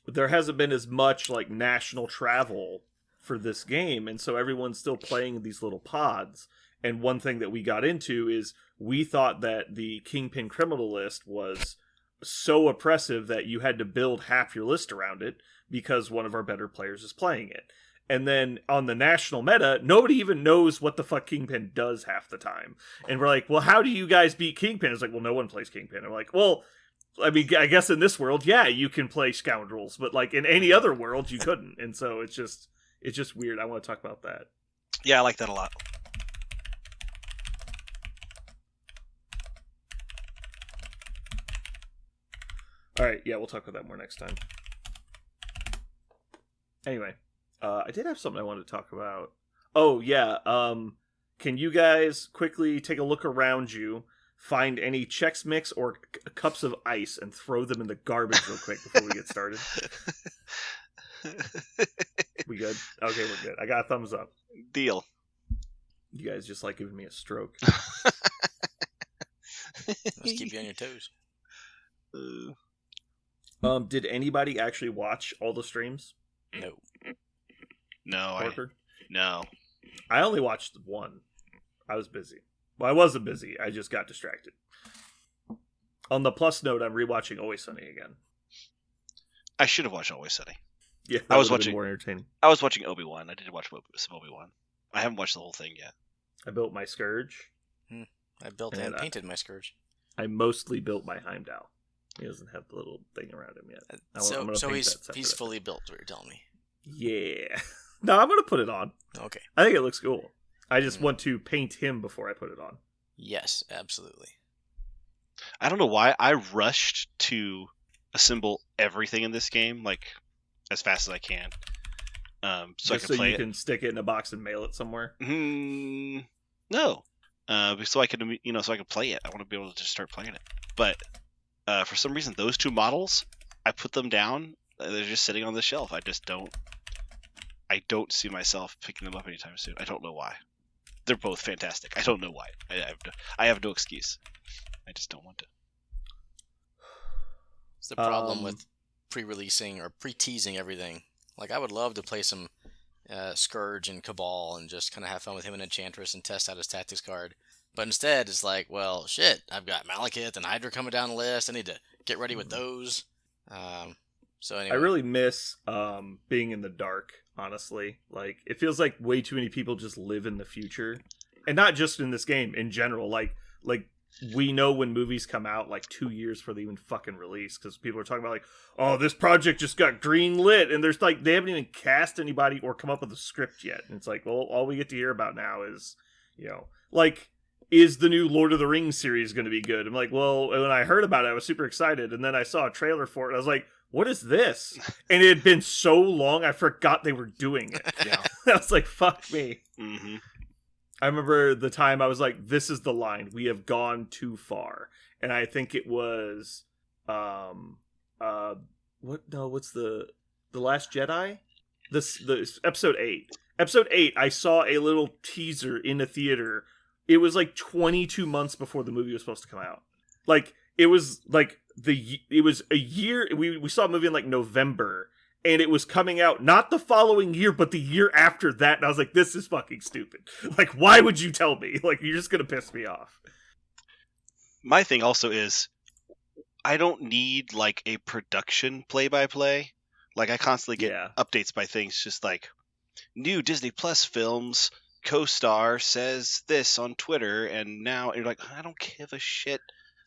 there hasn't been as much like national travel for this game, and so everyone's still playing these little pods. And one thing that we got into is we thought that the Kingpin criminal list was so oppressive that you had to build half your list around it because one of our better players is playing it. And then on the national meta, nobody even knows what the fuck Kingpin does half the time. And we're like, well, how do you guys beat Kingpin? It's like, well, no one plays Kingpin. I'm like, well, I mean, I guess in this world, yeah, you can play Scoundrels, but like in any other world, you couldn't. And so it's just weird. I want to talk about that. Yeah, I like that a lot. All right, yeah, we'll talk about that more next time. Anyway, I did have something I wanted to talk about. Oh, yeah, can you guys quickly take a look around you, find any Chex Mix or cups of ice, and throw them in the garbage real quick before we get started? We good? Okay, we're good. I got a thumbs up. Deal. You guys just like giving me a stroke. Let's keep you on your toes. Did anybody actually watch all the streams? No. No, Parker? no. I only watched one. I was busy. Well, I wasn't busy. I just got distracted. On the plus note, I'm rewatching Always Sunny again. I should have watched Always Sunny. Yeah, I was that would've been watching- more entertaining. I was watching Obi-Wan. I did watch some Obi-Wan. I haven't watched the whole thing yet. I built my Scourge. I built And and I- painted my Scourge. I mostly built my Heimdall. He doesn't have the little thing around him yet. I'm gonna So paint he's that separate. he's fully built, what you're telling me. Yeah. No, I'm gonna put it on. Okay. I think it looks cool. I just want to paint him before I put it on. Yes, absolutely. I don't know why I rushed to assemble everything in this game like as fast as I can, so I Just can play you it. can stick it in a box and mail it somewhere. No, so I can so I can play it. I want to be able to just start playing it. But for some reason, those two models, I put them down. They're just sitting on the shelf. I don't see myself picking them up anytime soon. I don't know why. They're both fantastic. I don't know why. I have no excuse. I just don't want to. It's the problem with pre-releasing or pre-teasing everything. Like, I would love to play some Scourge and Cabal and just kind of have fun with him and Enchantress and test out his tactics card. But instead, it's like, well, shit, I've got Malekith and Hydra coming down the list. I need to get ready with those. So anyway. I really miss being in the dark, honestly. Like, it feels like way too many people just live in the future. And not just in this game, in general. Like we know when movies come out, like 2 years before they even fucking release. Because people are talking about, like, oh, this project just got green lit. And there's, like, they haven't even cast anybody or come up with a script yet. And it's like, well, all we get to hear about now is, like, is the new Lord of the Rings series going to be good? I'm like, well, when I heard about it, I was super excited. And then I saw a trailer for it. And I was like, what is this? And it had been so long, I forgot they were doing it. Yeah. I was like, fuck me. Mm-hmm. I remember the time I was like, this is the line. We have gone too far. And I think it was, what's the Last Jedi? The episode 8. Episode 8, I saw a little teaser in a theater. It was like 22 months before the movie was supposed to come out. Like, it was like it was a year. We saw a movie in like November, and it was coming out not the following year, but the year after that. And I was like, this is fucking stupid. Like, why would you tell me? Like, you're just gonna piss me off. My thing also is, I don't need like a production play-by-play. Like, I constantly get updates by things just like new Disney Plus films. Co-star says this on Twitter, and now you're like, I don't give a shit.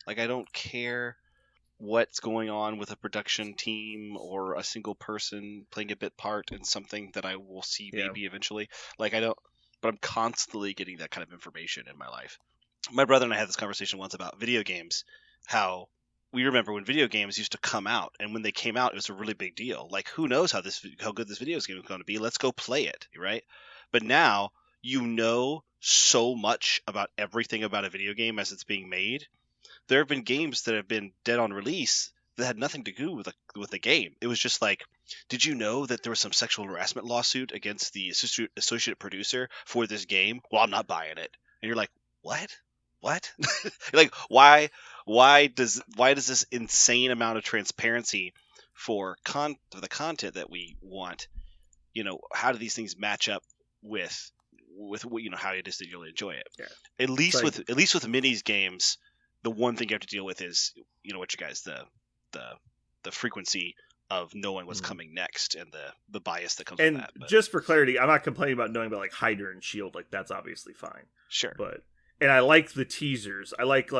Like, I don't care what's going on with a production team or a single person playing a bit part in something that I will see maybe eventually. Like, I don't, but I'm constantly getting that kind of information in my life. My brother and I had this conversation once about video games, how we remember when video games used to come out, and when they came out, it was a really big deal. Like, who knows how good this video game is going to be? Let's go play it, right? But now, you know so much about everything about a video game as it's being made. There have been games that have been dead on release that had nothing to do with the game. It was just like, did you know that there was some sexual harassment lawsuit against the associate producer for this game? Well, I'm not buying it. And you're like, what? Like, why does this insane amount of transparency for the content that we want? How do these things match up with how it is that you'll enjoy it? Yeah. At least with minis games, the one thing you have to deal with is what you guys the frequency of knowing what's coming next and the bias that comes with that. But Just for clarity, I'm not complaining about knowing about like Hydra and Shield. Like, that's obviously fine. Sure. And I like the teasers. I like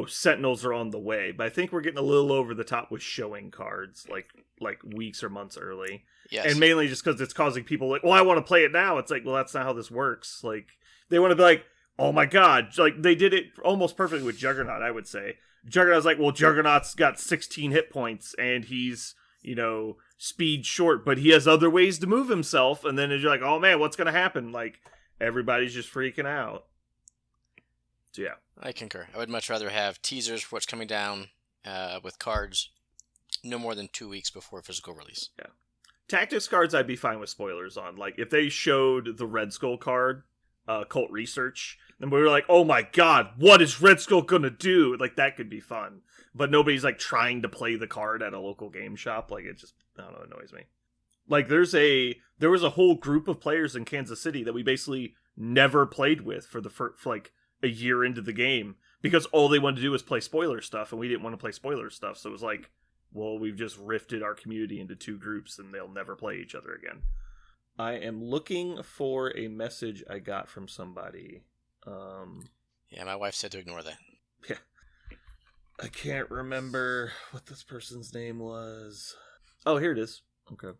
Sentinels are on the way. But I think we're getting a little over the top with showing cards like weeks or months early. Yes. And mainly just because it's causing people like, well, I want to play it now. It's like, well, that's not how this works. Like, they want to be like, oh my god. Like, they did it almost perfectly with Juggernaut, I would say. Juggernaut's like, well, Juggernaut's got 16 hit points and he's, speed short, but he has other ways to move himself. And then you're like, oh man, what's going to happen? Like, everybody's just freaking out. So yeah. I concur. I would much rather have teasers for what's coming down with cards no more than 2 weeks before physical release. Yeah. Tactics cards, I'd be fine with spoilers on. Like, if they showed the Red Skull card, cult research. And we were like, oh my god, what is Red Skull gonna do? Like, that could be fun. But nobody's, like, trying to play the card at a local game shop. Like, it just, I don't know, annoys me. Like, there was a whole group of players in Kansas City that we basically never played with for like, a year into the game. Because all they wanted to do was play spoiler stuff, and we didn't want to play spoiler stuff. So it was like, well, we've just rifted our community into two groups, and they'll never play each other again. I am looking for a message I got from somebody. Yeah, my wife said to ignore that. Yeah. I can't remember what this person's name was. Oh, here it is. Okay.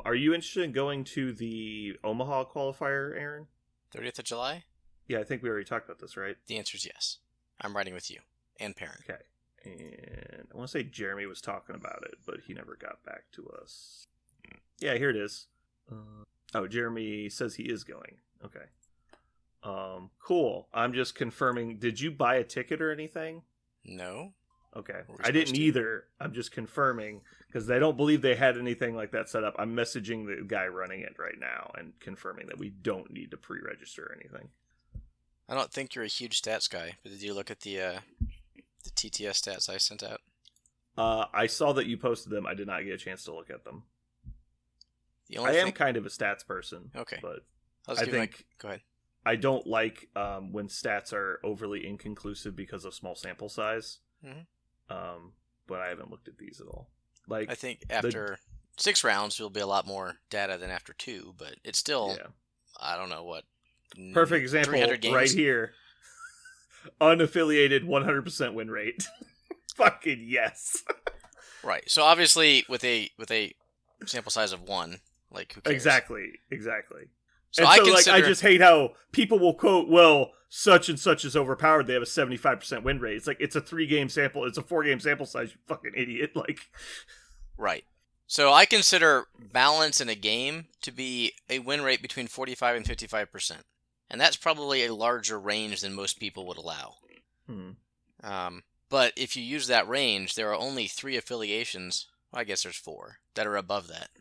Are you interested in going to the Omaha qualifier, Aaron? 30th of July? Yeah, I think we already talked about this, right? The answer is yes. I'm riding with you and Perrin. Okay. And I want to say Jeremy was talking about it, but he never got back to us. Yeah, here it is. Jeremy says he is going. Okay. Cool. I'm just confirming. Did you buy a ticket or anything? No. Okay. I didn't either. I'm just confirming because they don't believe they had anything like that set up. I'm messaging the guy running it right now and confirming that we don't need to pre-register or anything. I don't think you're a huge stats guy, but did you look at the TTS stats I sent out? I saw that you posted them. I did not get a chance to look at them. I am kind of a stats person. Okay. But I think... Go ahead. I don't like when stats are overly inconclusive because of small sample size. Mm-hmm. But I haven't looked at these at all. Like, I think after 6 rounds, there'll be a lot more data than after 2, but it's still, I don't know what. Perfect example right here. Unaffiliated 100% win rate. Fucking yes. Right. So obviously with a sample size of 1, like who cares? Exactly. So I just hate how people will quote, well, such and such is overpowered. They have a 75% win rate. It's like, it's a 3-game sample. It's a 4-game sample size, you fucking idiot. Like, right. So I consider balance in a game to be a win rate between 45 and 55%. And that's probably a larger range than most people would allow. But if you use that range, there are only 3 affiliations, well, I guess there's 4, that are above that,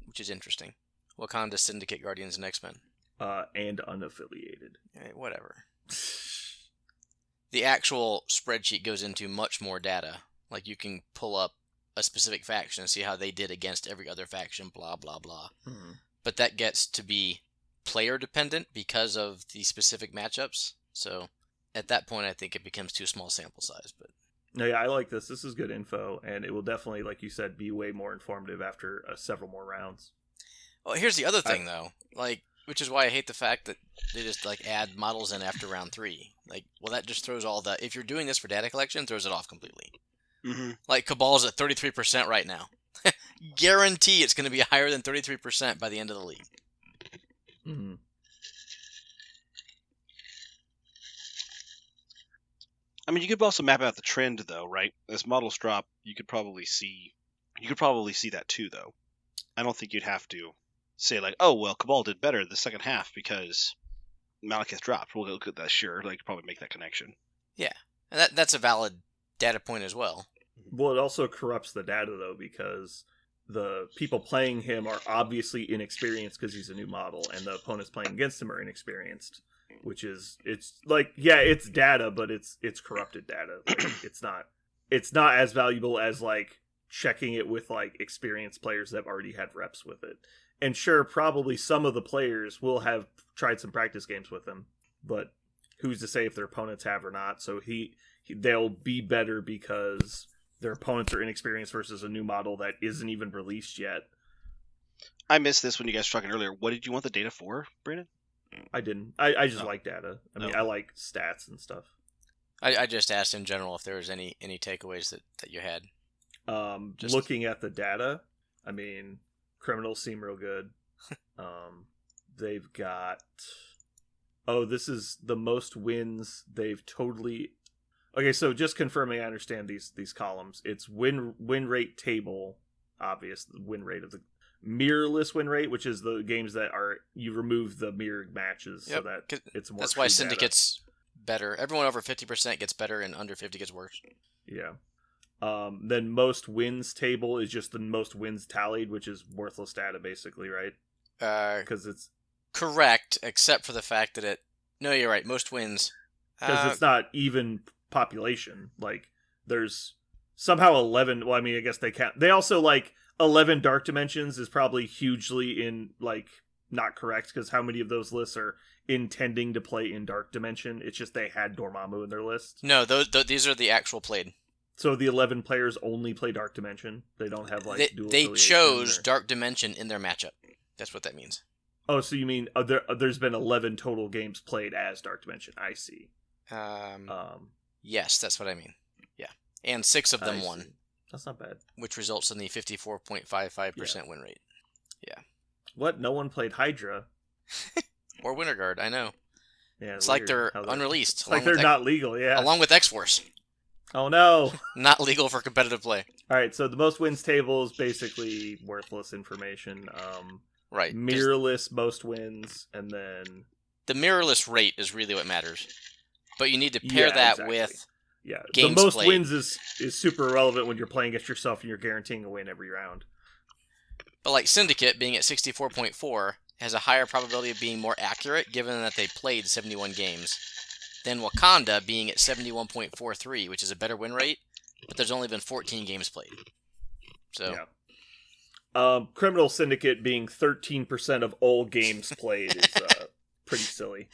which is interesting. Wakanda, Syndicate, Guardians, and X-Men. And unaffiliated. Whatever. The actual spreadsheet goes into much more data. Like, you can pull up a specific faction and see how they did against every other faction, blah, blah, blah. But that gets to be player-dependent because of the specific matchups. So, at that point, I think it becomes too small sample size. But no, yeah, I like this. This is good info, and it will definitely, like you said, be way more informative after several more rounds. Well, here's the other thing, though. Like, which is why I hate the fact that they just, like, add models in after round 3. Like, well, that just throws all the... If you're doing this for data collection, throws it off completely. Like, Cabal's at 33% right now. Guarantee it's going to be higher than 33% by the end of the league. I mean, you could also map out the trend, though, right? As models drop, you could probably see that too, though. I don't think you'd have to say, like, oh, well, Cabal did better the second half because Malekith dropped. We'll look at that, sure. Like, probably make that connection. Yeah, and that's a valid data point as well. Well, it also corrupts the data, though, because the people playing him are obviously inexperienced because he's a new model, and the opponents playing against him are inexperienced, which is, it's like, yeah, it's data, but it's corrupted data. Like, it's not as valuable as, like, checking it with, like, experienced players that have already had reps with it. And sure, probably some of the players will have tried some practice games with him, but who's to say if their opponents have or not? So they'll be better because their opponents are inexperienced versus a new model that isn't even released yet. I missed this when you guys were talking earlier. What did you want the data for, Brandon? I didn't. I just like data. I mean, I like stats and stuff. I just asked in general if there was any takeaways that you had. Looking at the data, I mean, criminals seem real good. They've got... Oh, this is the most wins they've totally... Okay, so just confirming I understand these columns. It's win rate table, obvious, the win rate of the mirrorless win rate, which is the games that are you remove the mirrored matches so Yep, that 'cause it's more. That's why true data. Syndicate's better. Everyone over 50% gets better, and under 50 gets worse. Yeah. Then most wins table is just the most wins tallied, which is worthless data, basically, right? Because it's Correct, except for the fact that No, you're right. Most wins. it's not even population. Like there's somehow 11. Well, I mean, I guess they count. They also 11 Dark Dimensions is probably hugely not correct because how many of those lists are intending to play in Dark Dimension? It's just they had Dormammu in their list. No, these are the actual played. So the 11 players only play Dark Dimension. They don't have dual They affiliation chose or... Dark Dimension in their matchup. That's what that means. Oh, so you mean there's been 11 total games played as Dark Dimension? I see. Yes, that's what I mean. Yeah, and 6 of them won. That's not bad. Which results in the 54.55% win rate. Yeah. What? No one played Hydra. Or Winter Guard, I know. Yeah, it's like they're unreleased. It's like they're not legal, yeah. Along with X-Force. Oh no! Not legal for competitive play. Alright, so the most wins table is basically worthless information. Right. Mirrorless most wins, and then... The mirrorless rate is really what matters. But you need to pair that with games the most played. wins is super irrelevant when you're playing against yourself and you're guaranteeing a win every round. But like Syndicate being at 64.4 has a higher probability of being more accurate given that they played 71 games than Wakanda being at 71.43, which is a better win rate, but there's only been 14 games played. So Criminal Syndicate being 13% of all games played is pretty silly.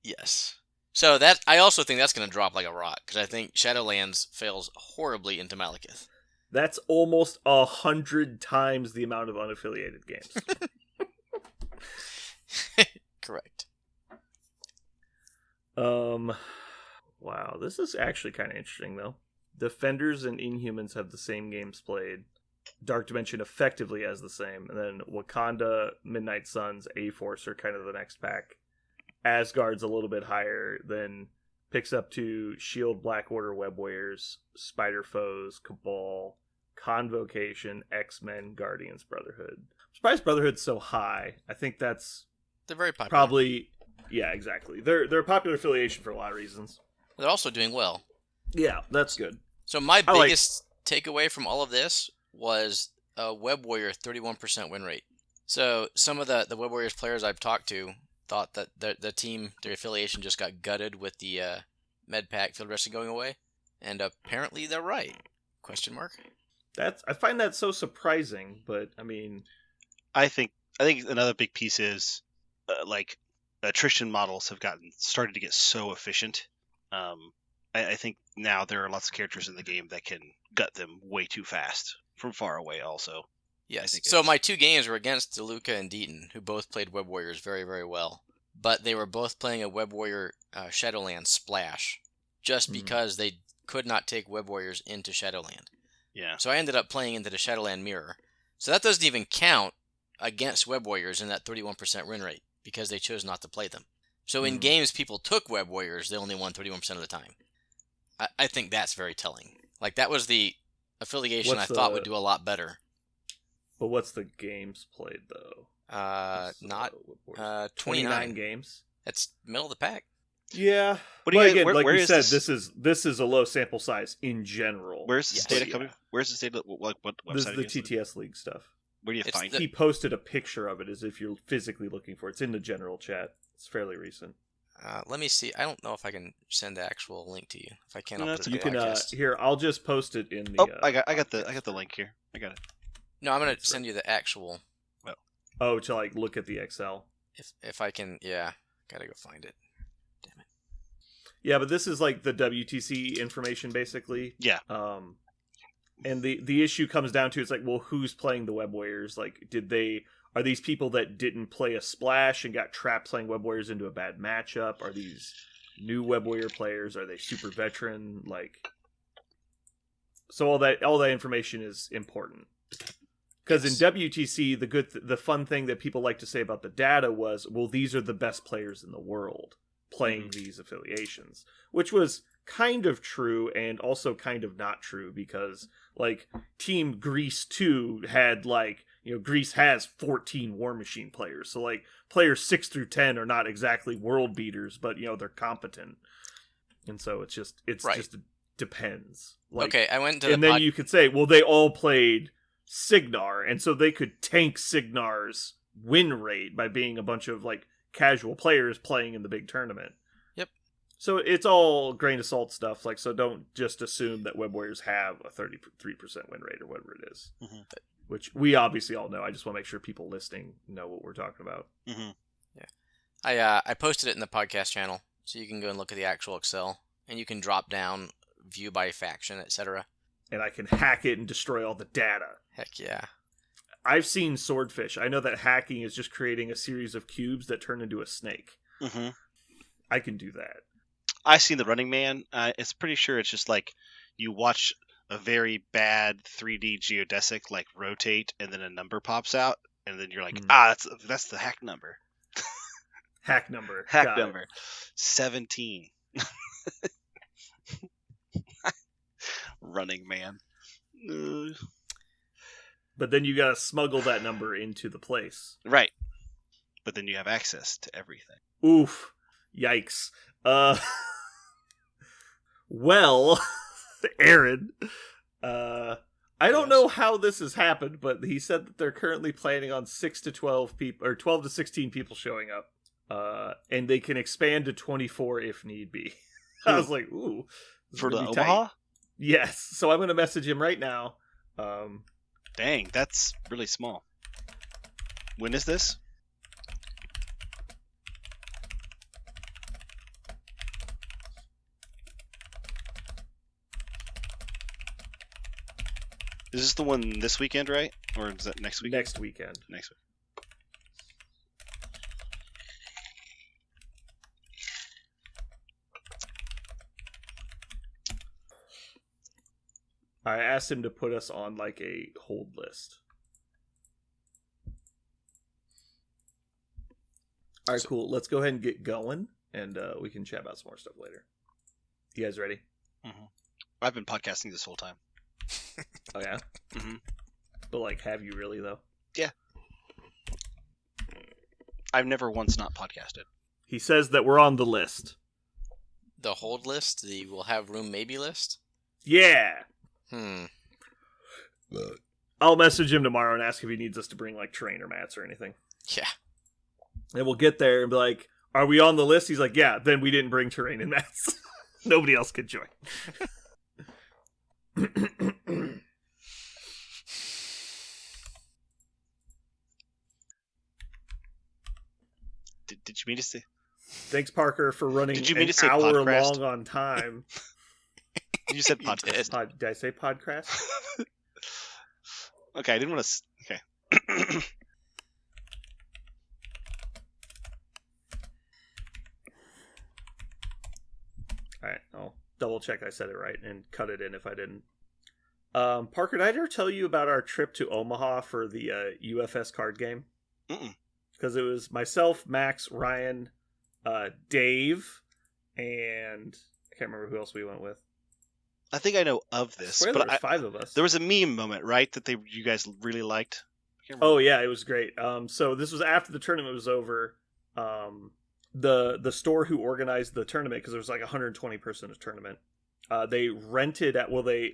Yes. So that I also think that's going to drop like a rock, because I think Shadowlands fails horribly into Malekith. That's almost 100 times the amount of unaffiliated games. Correct. Wow, this is actually kind of interesting, though. Defenders and Inhumans have the same games played. Dark Dimension effectively has the same. And then Wakanda, Midnight Suns, A-Force are kind of the next pack. Asgard's a little bit higher, then picks up to Shield, Black Order, Web Warriors, Spider Foes, Cabal, Convocation, X-Men, Guardians, Brotherhood. I'm surprised Brotherhood's so high. I think that's... They're very popular. Probably... Yeah, exactly. They're a popular affiliation for a lot of reasons. They're also doing well. Yeah, that's good. So my biggest takeaway from all of this was a Web Warrior 31% win rate. So some of the Web Warriors players I've talked to thought that the team, their affiliation just got gutted with the MedPack field wrestling going away. And apparently they're right. Question mark? I find that so surprising, but I mean... I think another big piece is attrition models have started to get so efficient. I think now there are lots of characters in the game that can gut them way too fast from far away also. Yes. So my 2 games were against DeLuca and Deaton, who both played Web Warriors very, very well. But they were both playing a Web Warrior Shadowland Splash just because they could not take Web Warriors into Shadowland. Yeah. So I ended up playing into the Shadowland Mirror. So that doesn't even count against Web Warriors in that 31% win rate because they chose not to play them. So in games people took Web Warriors, they only won 31% of the time. I think that's very telling. Like, that was the affiliation I thought would do a lot better. But what's the games played, though? Not 29 games. That's middle of the pack. Yeah. What do you again, like you said, this is a low sample size in general. Where's this data coming? Where's this data? What website? This is the TTS League stuff. Where do you find it? He posted a picture of it as if you're physically looking for it. It's in the general chat. It's fairly recent. Let me see. I don't know if I can send the actual link to you. If I can, I'll put it you in the can. podcast. Here, I'll just post it in the. I got the link here. I got it. No, I'm gonna send you the actual. Oh, to look at the Excel. If I can, yeah, gotta go find it. Damn it. Yeah, but this is the WTC information basically. Yeah. And the issue comes down to who's playing the Web Warriors? Are these people that didn't play a splash and got trapped playing Web Warriors into a bad matchup? Are these new Web Warrior players? Are they super veteran? So all that information is important. Because in WTC, the fun thing that people like to say about the data was, well, these are the best players in the world playing these affiliations, which was kind of true and also kind of not true, because like Team Greece 2 had like, Greece has 14 War Machine players. So like players 6 through 10 are not exactly world beaters, but they're competent. And so it just depends. Like, okay, I went to and then you could say, well, they all played Cygnar, and so they could tank Cygnar's win rate by being a bunch of like casual players playing in the big tournament. Yep. So it's all grain of salt stuff. Like, so don't just assume that Web Warriors have a 33% win rate or whatever it is, which we obviously all know. I just want to make sure people listening know what we're talking about. Yeah, I posted it in the podcast channel, so you can go and look at the actual Excel, and you can drop down view by faction, etc. And I can hack it and destroy all the data. Heck yeah. I've seen Swordfish. I know that hacking is just creating a series of cubes that turn into a snake. I can do that. I've seen the Running Man. It's pretty sure it's just like you watch a very bad 3D geodesic like rotate, and then a number pops out, and then you're like, that's the hack number. Hack number. Hack number. 17. Running Man. But then you gotta smuggle that number into the place. Right. But then you have access to everything. Oof. Yikes. Well, Aaron, I don't know how this has happened, but he said that they're currently planning on 6 to 12 people, or 12 to 16 people showing up. And they can expand to 24 if need be. I was like, ooh. For the Omaha? Tight. Yes. So I'm going to message him right now. Dang, that's really small. When is this? Is this the one this weekend, right? Or is that next week? Next weekend. Next week. I asked him to put us on like a hold list. All right, cool. Let's go ahead and get going, and we can chat about some more stuff later. You guys ready? I've been podcasting this whole time. Oh yeah? But like, have you really though? Yeah. I've never once not podcasted. He says that we're on the list. The hold list? The we'll have room maybe list? Yeah! Look. I'll message him tomorrow and ask if he needs us to bring like trainer mats or anything. Yeah. And we'll get there and be like, are we on the list? He's like, yeah, then we didn't bring terrain and mats. Nobody else could join. Did you mean to say? Thanks, Parker, for running Did you mean an to say hour podcast? long on time. You said podcast. Did I say podcast? Okay, I didn't want to. Okay. All right, I'll double check I said it right and cut it in if I didn't. Parker, did I ever tell you about our trip to Omaha for the UFS card game? Because it was myself, Max, Ryan, Dave, and I can't remember who else we went with. I think I know of this, There but was 5 of us. there was a meme moment, right, that you guys really liked? Oh yeah, it was great. So this was after the tournament was over. The store who organized the tournament, because there was like 120 person tournament, they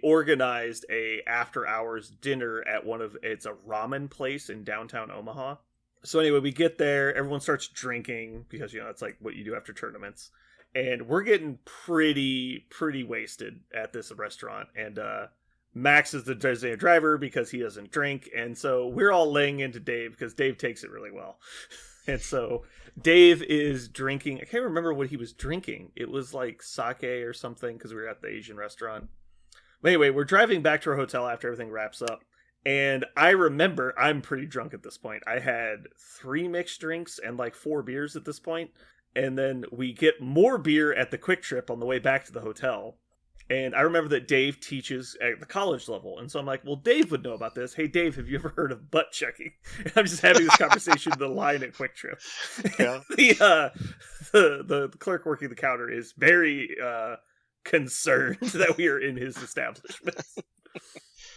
organized a after hours dinner at it's a ramen place in downtown Omaha. So anyway, we get there, everyone starts drinking because it's like what you do after tournaments, and we're getting pretty wasted at this restaurant, and Max is the designated driver because he doesn't drink, and so we're all laying into Dave because Dave takes it really well. And so Dave is drinking. I can't remember what he was drinking. It was like sake or something because we were at the Asian restaurant. But anyway, we're driving back to our hotel after everything wraps up. And I remember I'm pretty drunk at this point. I had 3 mixed drinks and like 4 beers at this point. And then we get more beer at the Quick Trip on the way back to the hotel. And I remember that Dave teaches at the college level. And so I'm like, well, Dave would know about this. Hey, Dave, have you ever heard of butt checking? And I'm just having this conversation in the line at Quick Trip. Yeah. The clerk working the counter is very concerned that we are in his establishment.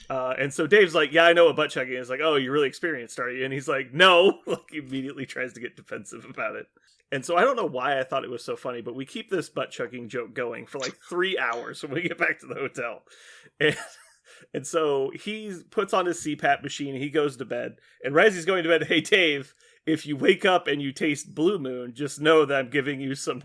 And so Dave's like, yeah, I know what butt chugging is. Like, oh, you're really experienced, are you? And he's like, no. Like, he immediately tries to get defensive about it. And so I don't know why I thought it was so funny, but we keep this butt chugging joke going for like 3 hours when we get back to the hotel. And so he puts on his CPAP machine and he goes to bed. And right as he's going to bed, hey, Dave, if you wake up and you taste Blue Moon, just know that I'm giving you some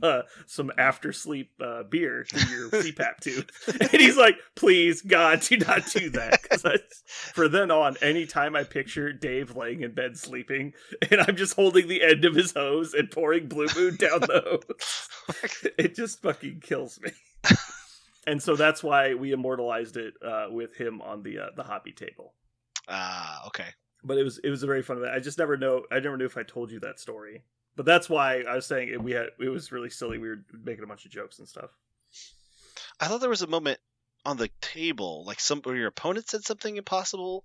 after sleep beer through your CPAP tube. And he's like, please, God, do not do that. Because for then on, anytime I picture Dave laying in bed sleeping, and I'm just holding the end of his hose and pouring Blue Moon down the hose, it just fucking kills me. And so that's why we immortalized it with him on the hobby table. Okay. But it was a very fun event. I never knew if I told you that story. But that's why I was saying it was really silly. We were making a bunch of jokes and stuff. I thought there was a moment on the table, like where your opponent said something impossible.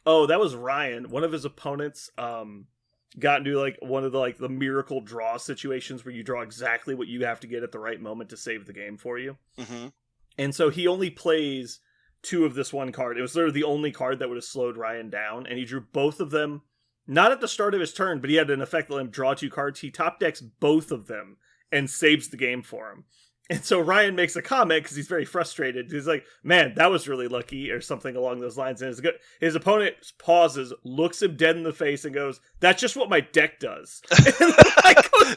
Oh, that was Ryan. One of his opponents got into like one of the miracle draw situations where you draw exactly what you have to get at the right moment to save the game for you. Mm-hmm. And so he only plays 2 of this one card. It was literally the only card that would have slowed Ryan down, and he drew both of them, not at the start of his turn, but he had an effect that let him draw 2 cards. He top decks both of them and saves the game for him. And so Ryan makes a comment because he's very frustrated. He's like, man, that was really lucky, or something along those lines. And his opponent pauses, looks him dead in the face, and goes, that's just what my deck does.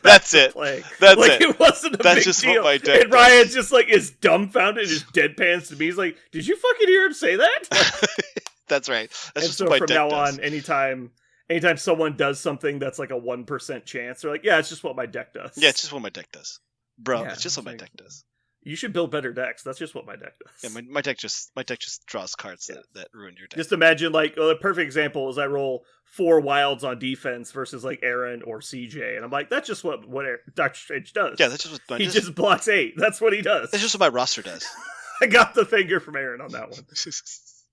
That's it. That's like, it. It wasn't a That's big just deal. what my deck and Ryan's just like is dumbfounded and just deadpans to me. He's like, did you fucking hear him say that? That's right. That's and just so what my from deck now does. on, anytime someone does something that's like a 1% chance, they're like, yeah, it's just what my deck does. Yeah, it's just what my deck does. Bro, Yeah, it's just what my like- deck does. You should build better decks. That's just what my deck does. Yeah, my deck just draws cards that ruin your deck. Just imagine, like, a perfect example is I roll 4 wilds on defense versus, like, Aaron or CJ. And I'm like, that's just what Doctor Strange does. Yeah, that's just what He just blocks 8. That's what he does. that's just what my roster does. I got the finger from Aaron on that one. It's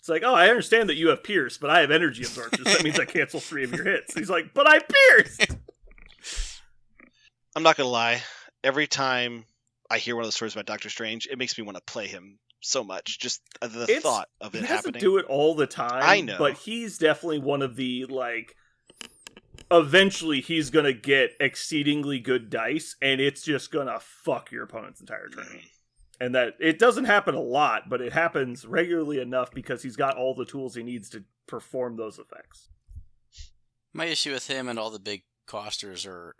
like, oh, I understand that you have Pierce, but I have energy absorption. So that means I cancel 3 of your hits. He's like, but I pierced! I'm not gonna lie. Every time I hear one of the stories about Doctor Strange, it makes me want to play him so much. Just the thought of it he happening. He doesn't do it all the time. I know. But he's definitely one of the, like, eventually he's going to get exceedingly good dice, and it's just going to fuck your opponent's entire turn. Mhm. And that it doesn't happen a lot, but it happens regularly enough because he's got all the tools he needs to perform those effects. My issue with him and all the big costers are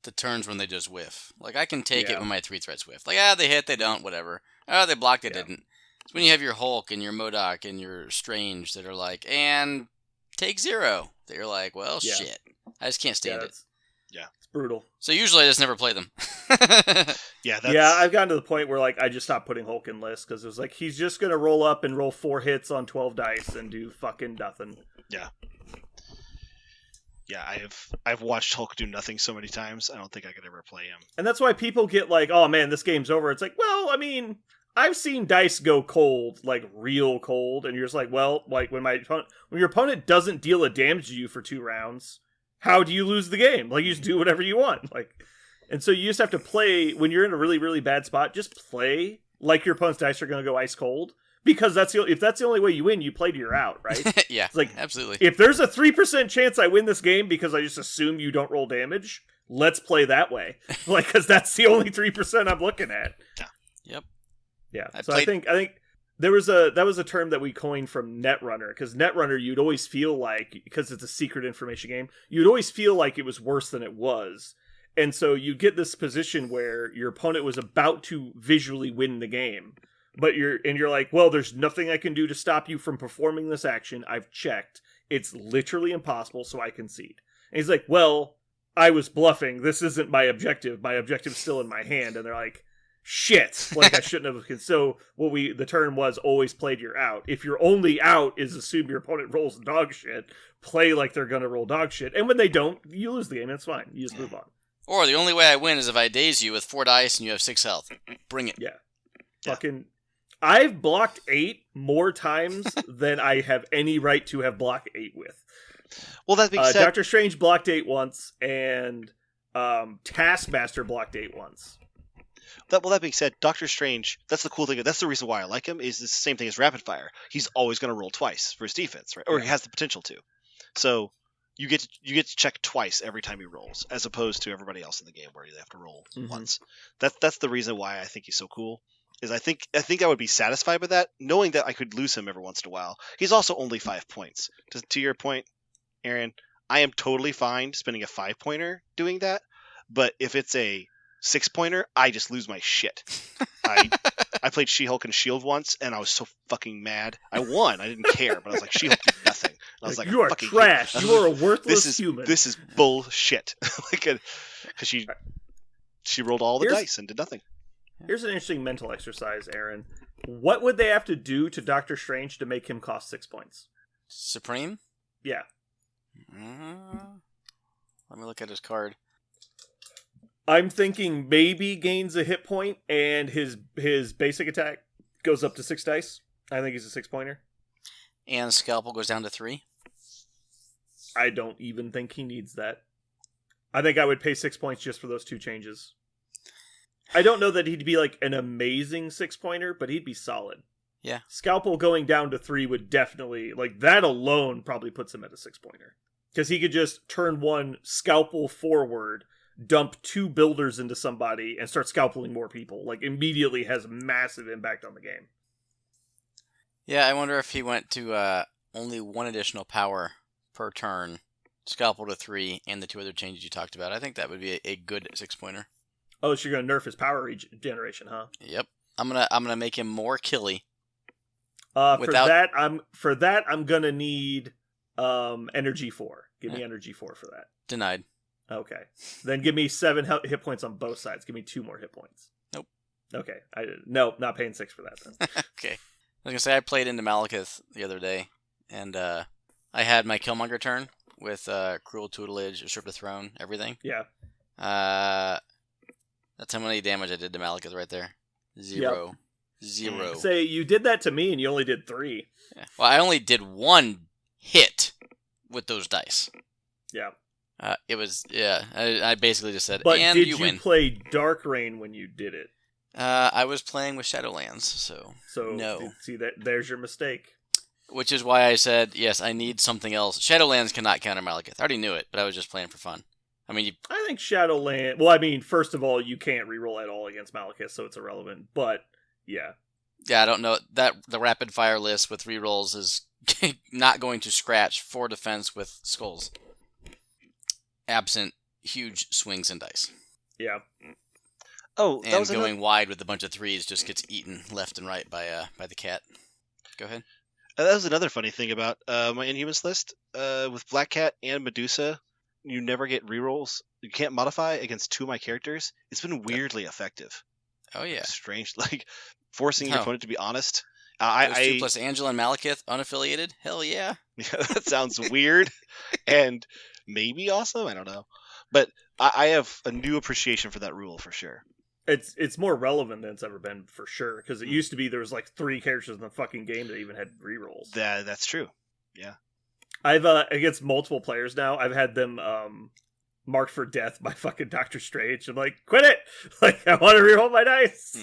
the turns when they just whiff. Like, I can take it when my 3 threats whiff. Like, they hit, they don't, whatever. Oh, they blocked, they didn't. It's when you have your Hulk and your MODOK and your Strange that are like, and take 0. That you're like, well, shit. I just can't stand it. It's brutal. So usually I just never play them. Yeah, I've gotten to the point where, like, I just stopped putting Hulk in lists because it was like, he's just going to roll up and roll 4 hits on 12 dice and do fucking nothing. Yeah, I've watched Hulk do nothing so many times. I don't think I could ever play him. And that's why people get like, oh man, this game's over. It's like, well, I mean, I've seen dice go cold, like real cold, and you're just like, well, like when your opponent doesn't deal a damage to you for 2 rounds, how do you lose the game? Like, you just do whatever you want. Like, and so you just have to play when you're in a really, really bad spot. Just play like your opponent's dice are going to go ice cold. Because if that's the only way you win, you play to your out, right? Yeah, it's like, absolutely. If there's a 3% chance I win this game because I just assume you don't roll damage, let's play that way. Like, because that's the only 3% I'm looking at. Yep. Yeah. I think that was a term that we coined from Netrunner, because Netrunner, you'd always feel like, because it's a secret information game, you'd always feel like it was worse than it was. And so you get this position where your opponent was about to visually win the game. But you're like, well, there's nothing I can do to stop you from performing this action. I've checked. It's literally impossible, so I concede. And he's like, well, I was bluffing. This isn't my objective. My objective's still in my hand. And they're like, shit. Like, I shouldn't have. So the term was always played your out. If your only out is assume your opponent rolls dog shit, play like they're going to roll dog shit. And when they don't, you lose the game. It's fine. You just move on. Or the only way I win is if I daze you with 4 dice and you have 6 health. Bring it. Yeah. Fucking... I've blocked 8 more times than I have any right to have blocked 8 with. Well, that being said, Doctor Strange blocked 8 once, and Taskmaster blocked 8 once. That being said, Doctor Strange, that's the cool thing. That's the reason why I like him. Is the same thing as Rapid Fire. He's always going to roll twice for his defense, right? Or he has the potential to. So you get to check twice every time he rolls, as opposed to everybody else in the game where you have to roll once. That's the reason why I think he's so cool. Is I think I would be satisfied with that, knowing that I could lose him every once in a while. He's also only 5 points. To your point, Aaron, I am totally fine spending a 5-pointer doing that. But if it's a 6-pointer, I just lose my shit. I played She-Hulk and S.H.I.E.L.D. once, and I was so fucking mad. I won. I didn't care, but I was like, She-Hulk did nothing. And I was like, you are trash. You are a worthless human. This is bullshit. Because she rolled all the dice and did nothing. Here's an interesting mental exercise, Aaron. What would they have to do to Doctor Strange to make him cost 6 points? Supreme? Yeah. Let me look at his card. I'm thinking maybe gains a hit point and his basic attack goes up to 6 dice. I think he's a 6-pointer. And Scalpel goes down to 3? I don't even think he needs that. I think I would pay 6 points just for those 2 changes. I don't know that he'd be like an amazing 6-pointer, but he'd be solid. Yeah. Scalpel going down to 3 would definitely, like, that alone probably puts him at a 6-pointer. Because he could just turn 1, Scalpel forward, dump 2 builders into somebody, and start scalpeling more people. Like, immediately has massive impact on the game. Yeah, I wonder if he went to only 1 additional power per turn, Scalpel to 3, and the 2 other changes you talked about. I think that would be a good 6-pointer. Oh, so you're gonna nerf his power regeneration, huh? Yep. I'm gonna make him more killy. For that, I'm gonna need energy 4. Give me energy 4 for that. Denied. Okay. Then give me 7 hit points on both sides. Give me 2 more hit points. Nope. Okay. Nope, not paying 6 for that then. Okay. I was gonna say I played into Malekith the other day, and I had my Killmonger turn with Cruel Tutelage, Usurp the Throne, everything. Yeah. That's how many damage I did to Malekith right there. 0. Yep. 0. Say, you did that to me and you only did 3. Yeah. Well, I only did 1 hit with those dice. Yeah. It was, I basically just said, but and did you you win. Play Dark Reign when you did it? I was playing with Shadowlands, so no. See, there's your mistake. Which is why I said, yes, I need something else. Shadowlands cannot counter Malekith. I already knew it, but I was just playing for fun. I mean, I think Shadowland... Well, I mean, first of all, you can't reroll at all against Malekith, so it's irrelevant. But, yeah. Yeah, I don't know. The rapid fire list with rerolls is not going to scratch 4 defense with skulls. Absent huge swings and dice. Yeah. Oh, that and was going wide with a bunch of 3s just gets eaten left and right by the cat. Go ahead. That was another funny thing about my Inhumans list. With Black Cat and Medusa, you never get rerolls. You can't modify against 2 of my characters. It's been weirdly effective. Oh, yeah. Strange. Like, forcing your opponent to be honest. Those 2 plus Angela and Malekith, unaffiliated? Hell yeah. Yeah, that sounds weird and maybe awesome. I don't know. But I have a new appreciation for that rule for sure. It's more relevant than it's ever been for sure. Because it used to be there was like 3 characters in the fucking game that even had rerolls. That's true. Yeah. I've against multiple players now, I've had them marked for death by fucking Doctor Strange. I'm like, quit it! Like, I want to reroll my dice!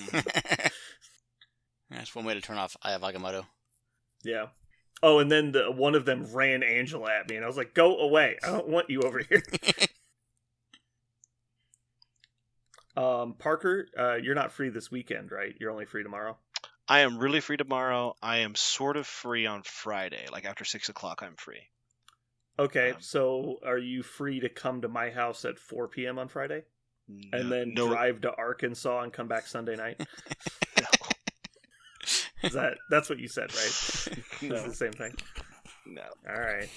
That's one way to turn off Eye of Agamotto. Yeah. Oh, and then one of them ran Angela at me, and I was like, go away. I don't want you over here. Parker, you're not free this weekend, right? You're only free tomorrow? I am really free tomorrow. I am sort of free on Friday. Like, after 6 o'clock, I'm free. Okay, so are you free to come to my house at 4 p.m. on Friday? And then drive to Arkansas and come back Sunday night? No. That's what you said, right? No. It's the same thing? No. All right.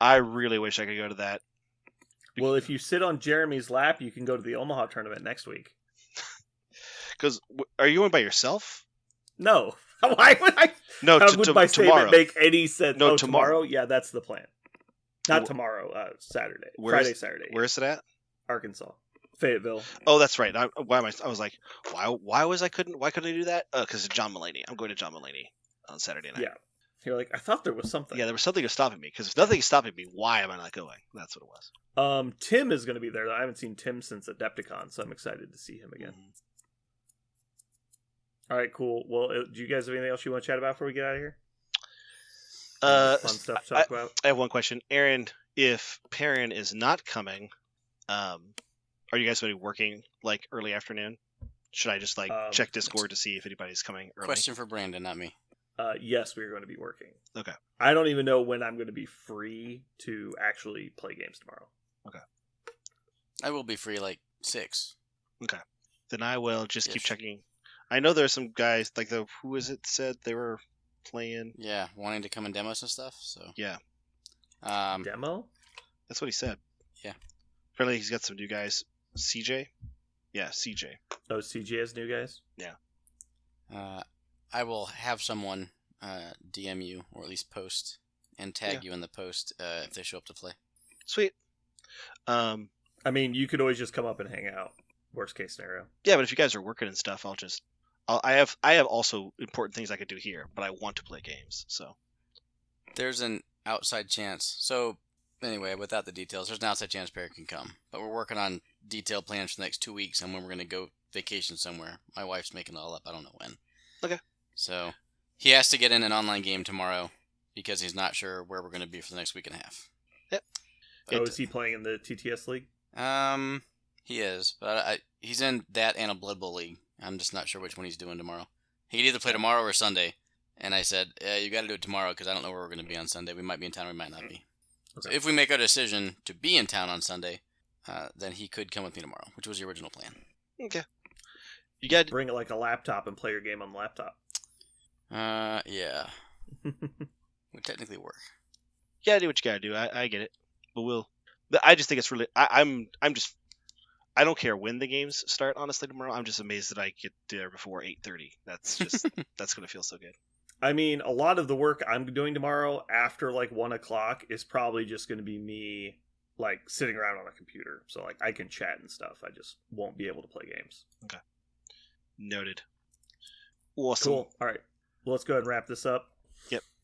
I really wish I could go to that. Well, if you sit on Jeremy's lap, you can go to the Omaha tournament next week. Because, are you going by yourself? No. Why would I? No, How would my tomorrow. statement make any sense? No, tomorrow? Yeah, that's the plan. Not tomorrow, Saturday. Friday, Saturday. Where's it at? Arkansas. Fayetteville. Oh, that's right. I was like, why couldn't I do that? Because of John Mulaney. I'm going to John Mulaney on Saturday night. Yeah. You're like, I thought there was something. Yeah, there was something stopping me. Because if nothing is stopping me, why am I not going? That's what it was. Tim is going to be there. I haven't seen Tim since Adepticon, so I'm excited to see him again. All right, cool. Well, do you guys have anything else you want to chat about before we get out of here? Fun stuff to talk about. I have one question, Aaron. If Perrin is not coming, are you guys going to be working like early afternoon? Should I just check Discord to see if anybody's coming early? Question for Brandon, not me. Yes, we're going to be working. Okay. I don't even know when I'm going to be free to actually play games tomorrow. Okay. I will be free like 6. Okay. Then I will just keep Ish. checking. I know there's some guys like who is it said they were playing. Yeah, wanting to come and demos and stuff. So Yeah, Demo? that's what he said. Yeah. Apparently he's got some new guys. CJ. Yeah, CJ. Oh, CJ has new guys? I will have someone DM you, or at least post, and tag you in the post if they show up to play. Sweet. I mean, you could always just come up and hang out. Worst case scenario. Yeah, but if you guys are working and stuff, I have also important things I could do here, but I want to play games, so. There's an outside chance. So, anyway, without the details, there's an outside chance Perry can come. But we're working on detailed plans for the next 2 weeks and when we're going to go vacation somewhere. My wife's making it all up. I don't know when. Okay. So, he has to get in an online game tomorrow because he's not sure where we're going to be for the next week and a half. Yep. Oh, is he playing in the TTS League? He is. But he's in that and a Blood Bowl League. I'm just not sure which one he's doing tomorrow. He could either play tomorrow or Sunday. And I said, you got to do it tomorrow because I don't know where we're going to be on Sunday. We might be in town or we might not be. Okay. So if we make our decision to be in town on Sunday, then he could come with me tomorrow, which was the original plan. Okay. You got Bring like a laptop and play your game on the laptop. Yeah. Would technically work. You gotta do what you gotta do. I get it, but I just think it's really. I don't care when the games start. Honestly, tomorrow, I'm just amazed that I get there before 8:30. That's just that's gonna feel so good. I mean, a lot of the work I'm doing tomorrow after like 1 o'clock is probably just going to be me like sitting around on a computer. So like I can chat and stuff. I just won't be able to play games. Okay. Noted. Awesome. Cool. All right. Well, let's go ahead and wrap this up. Yep.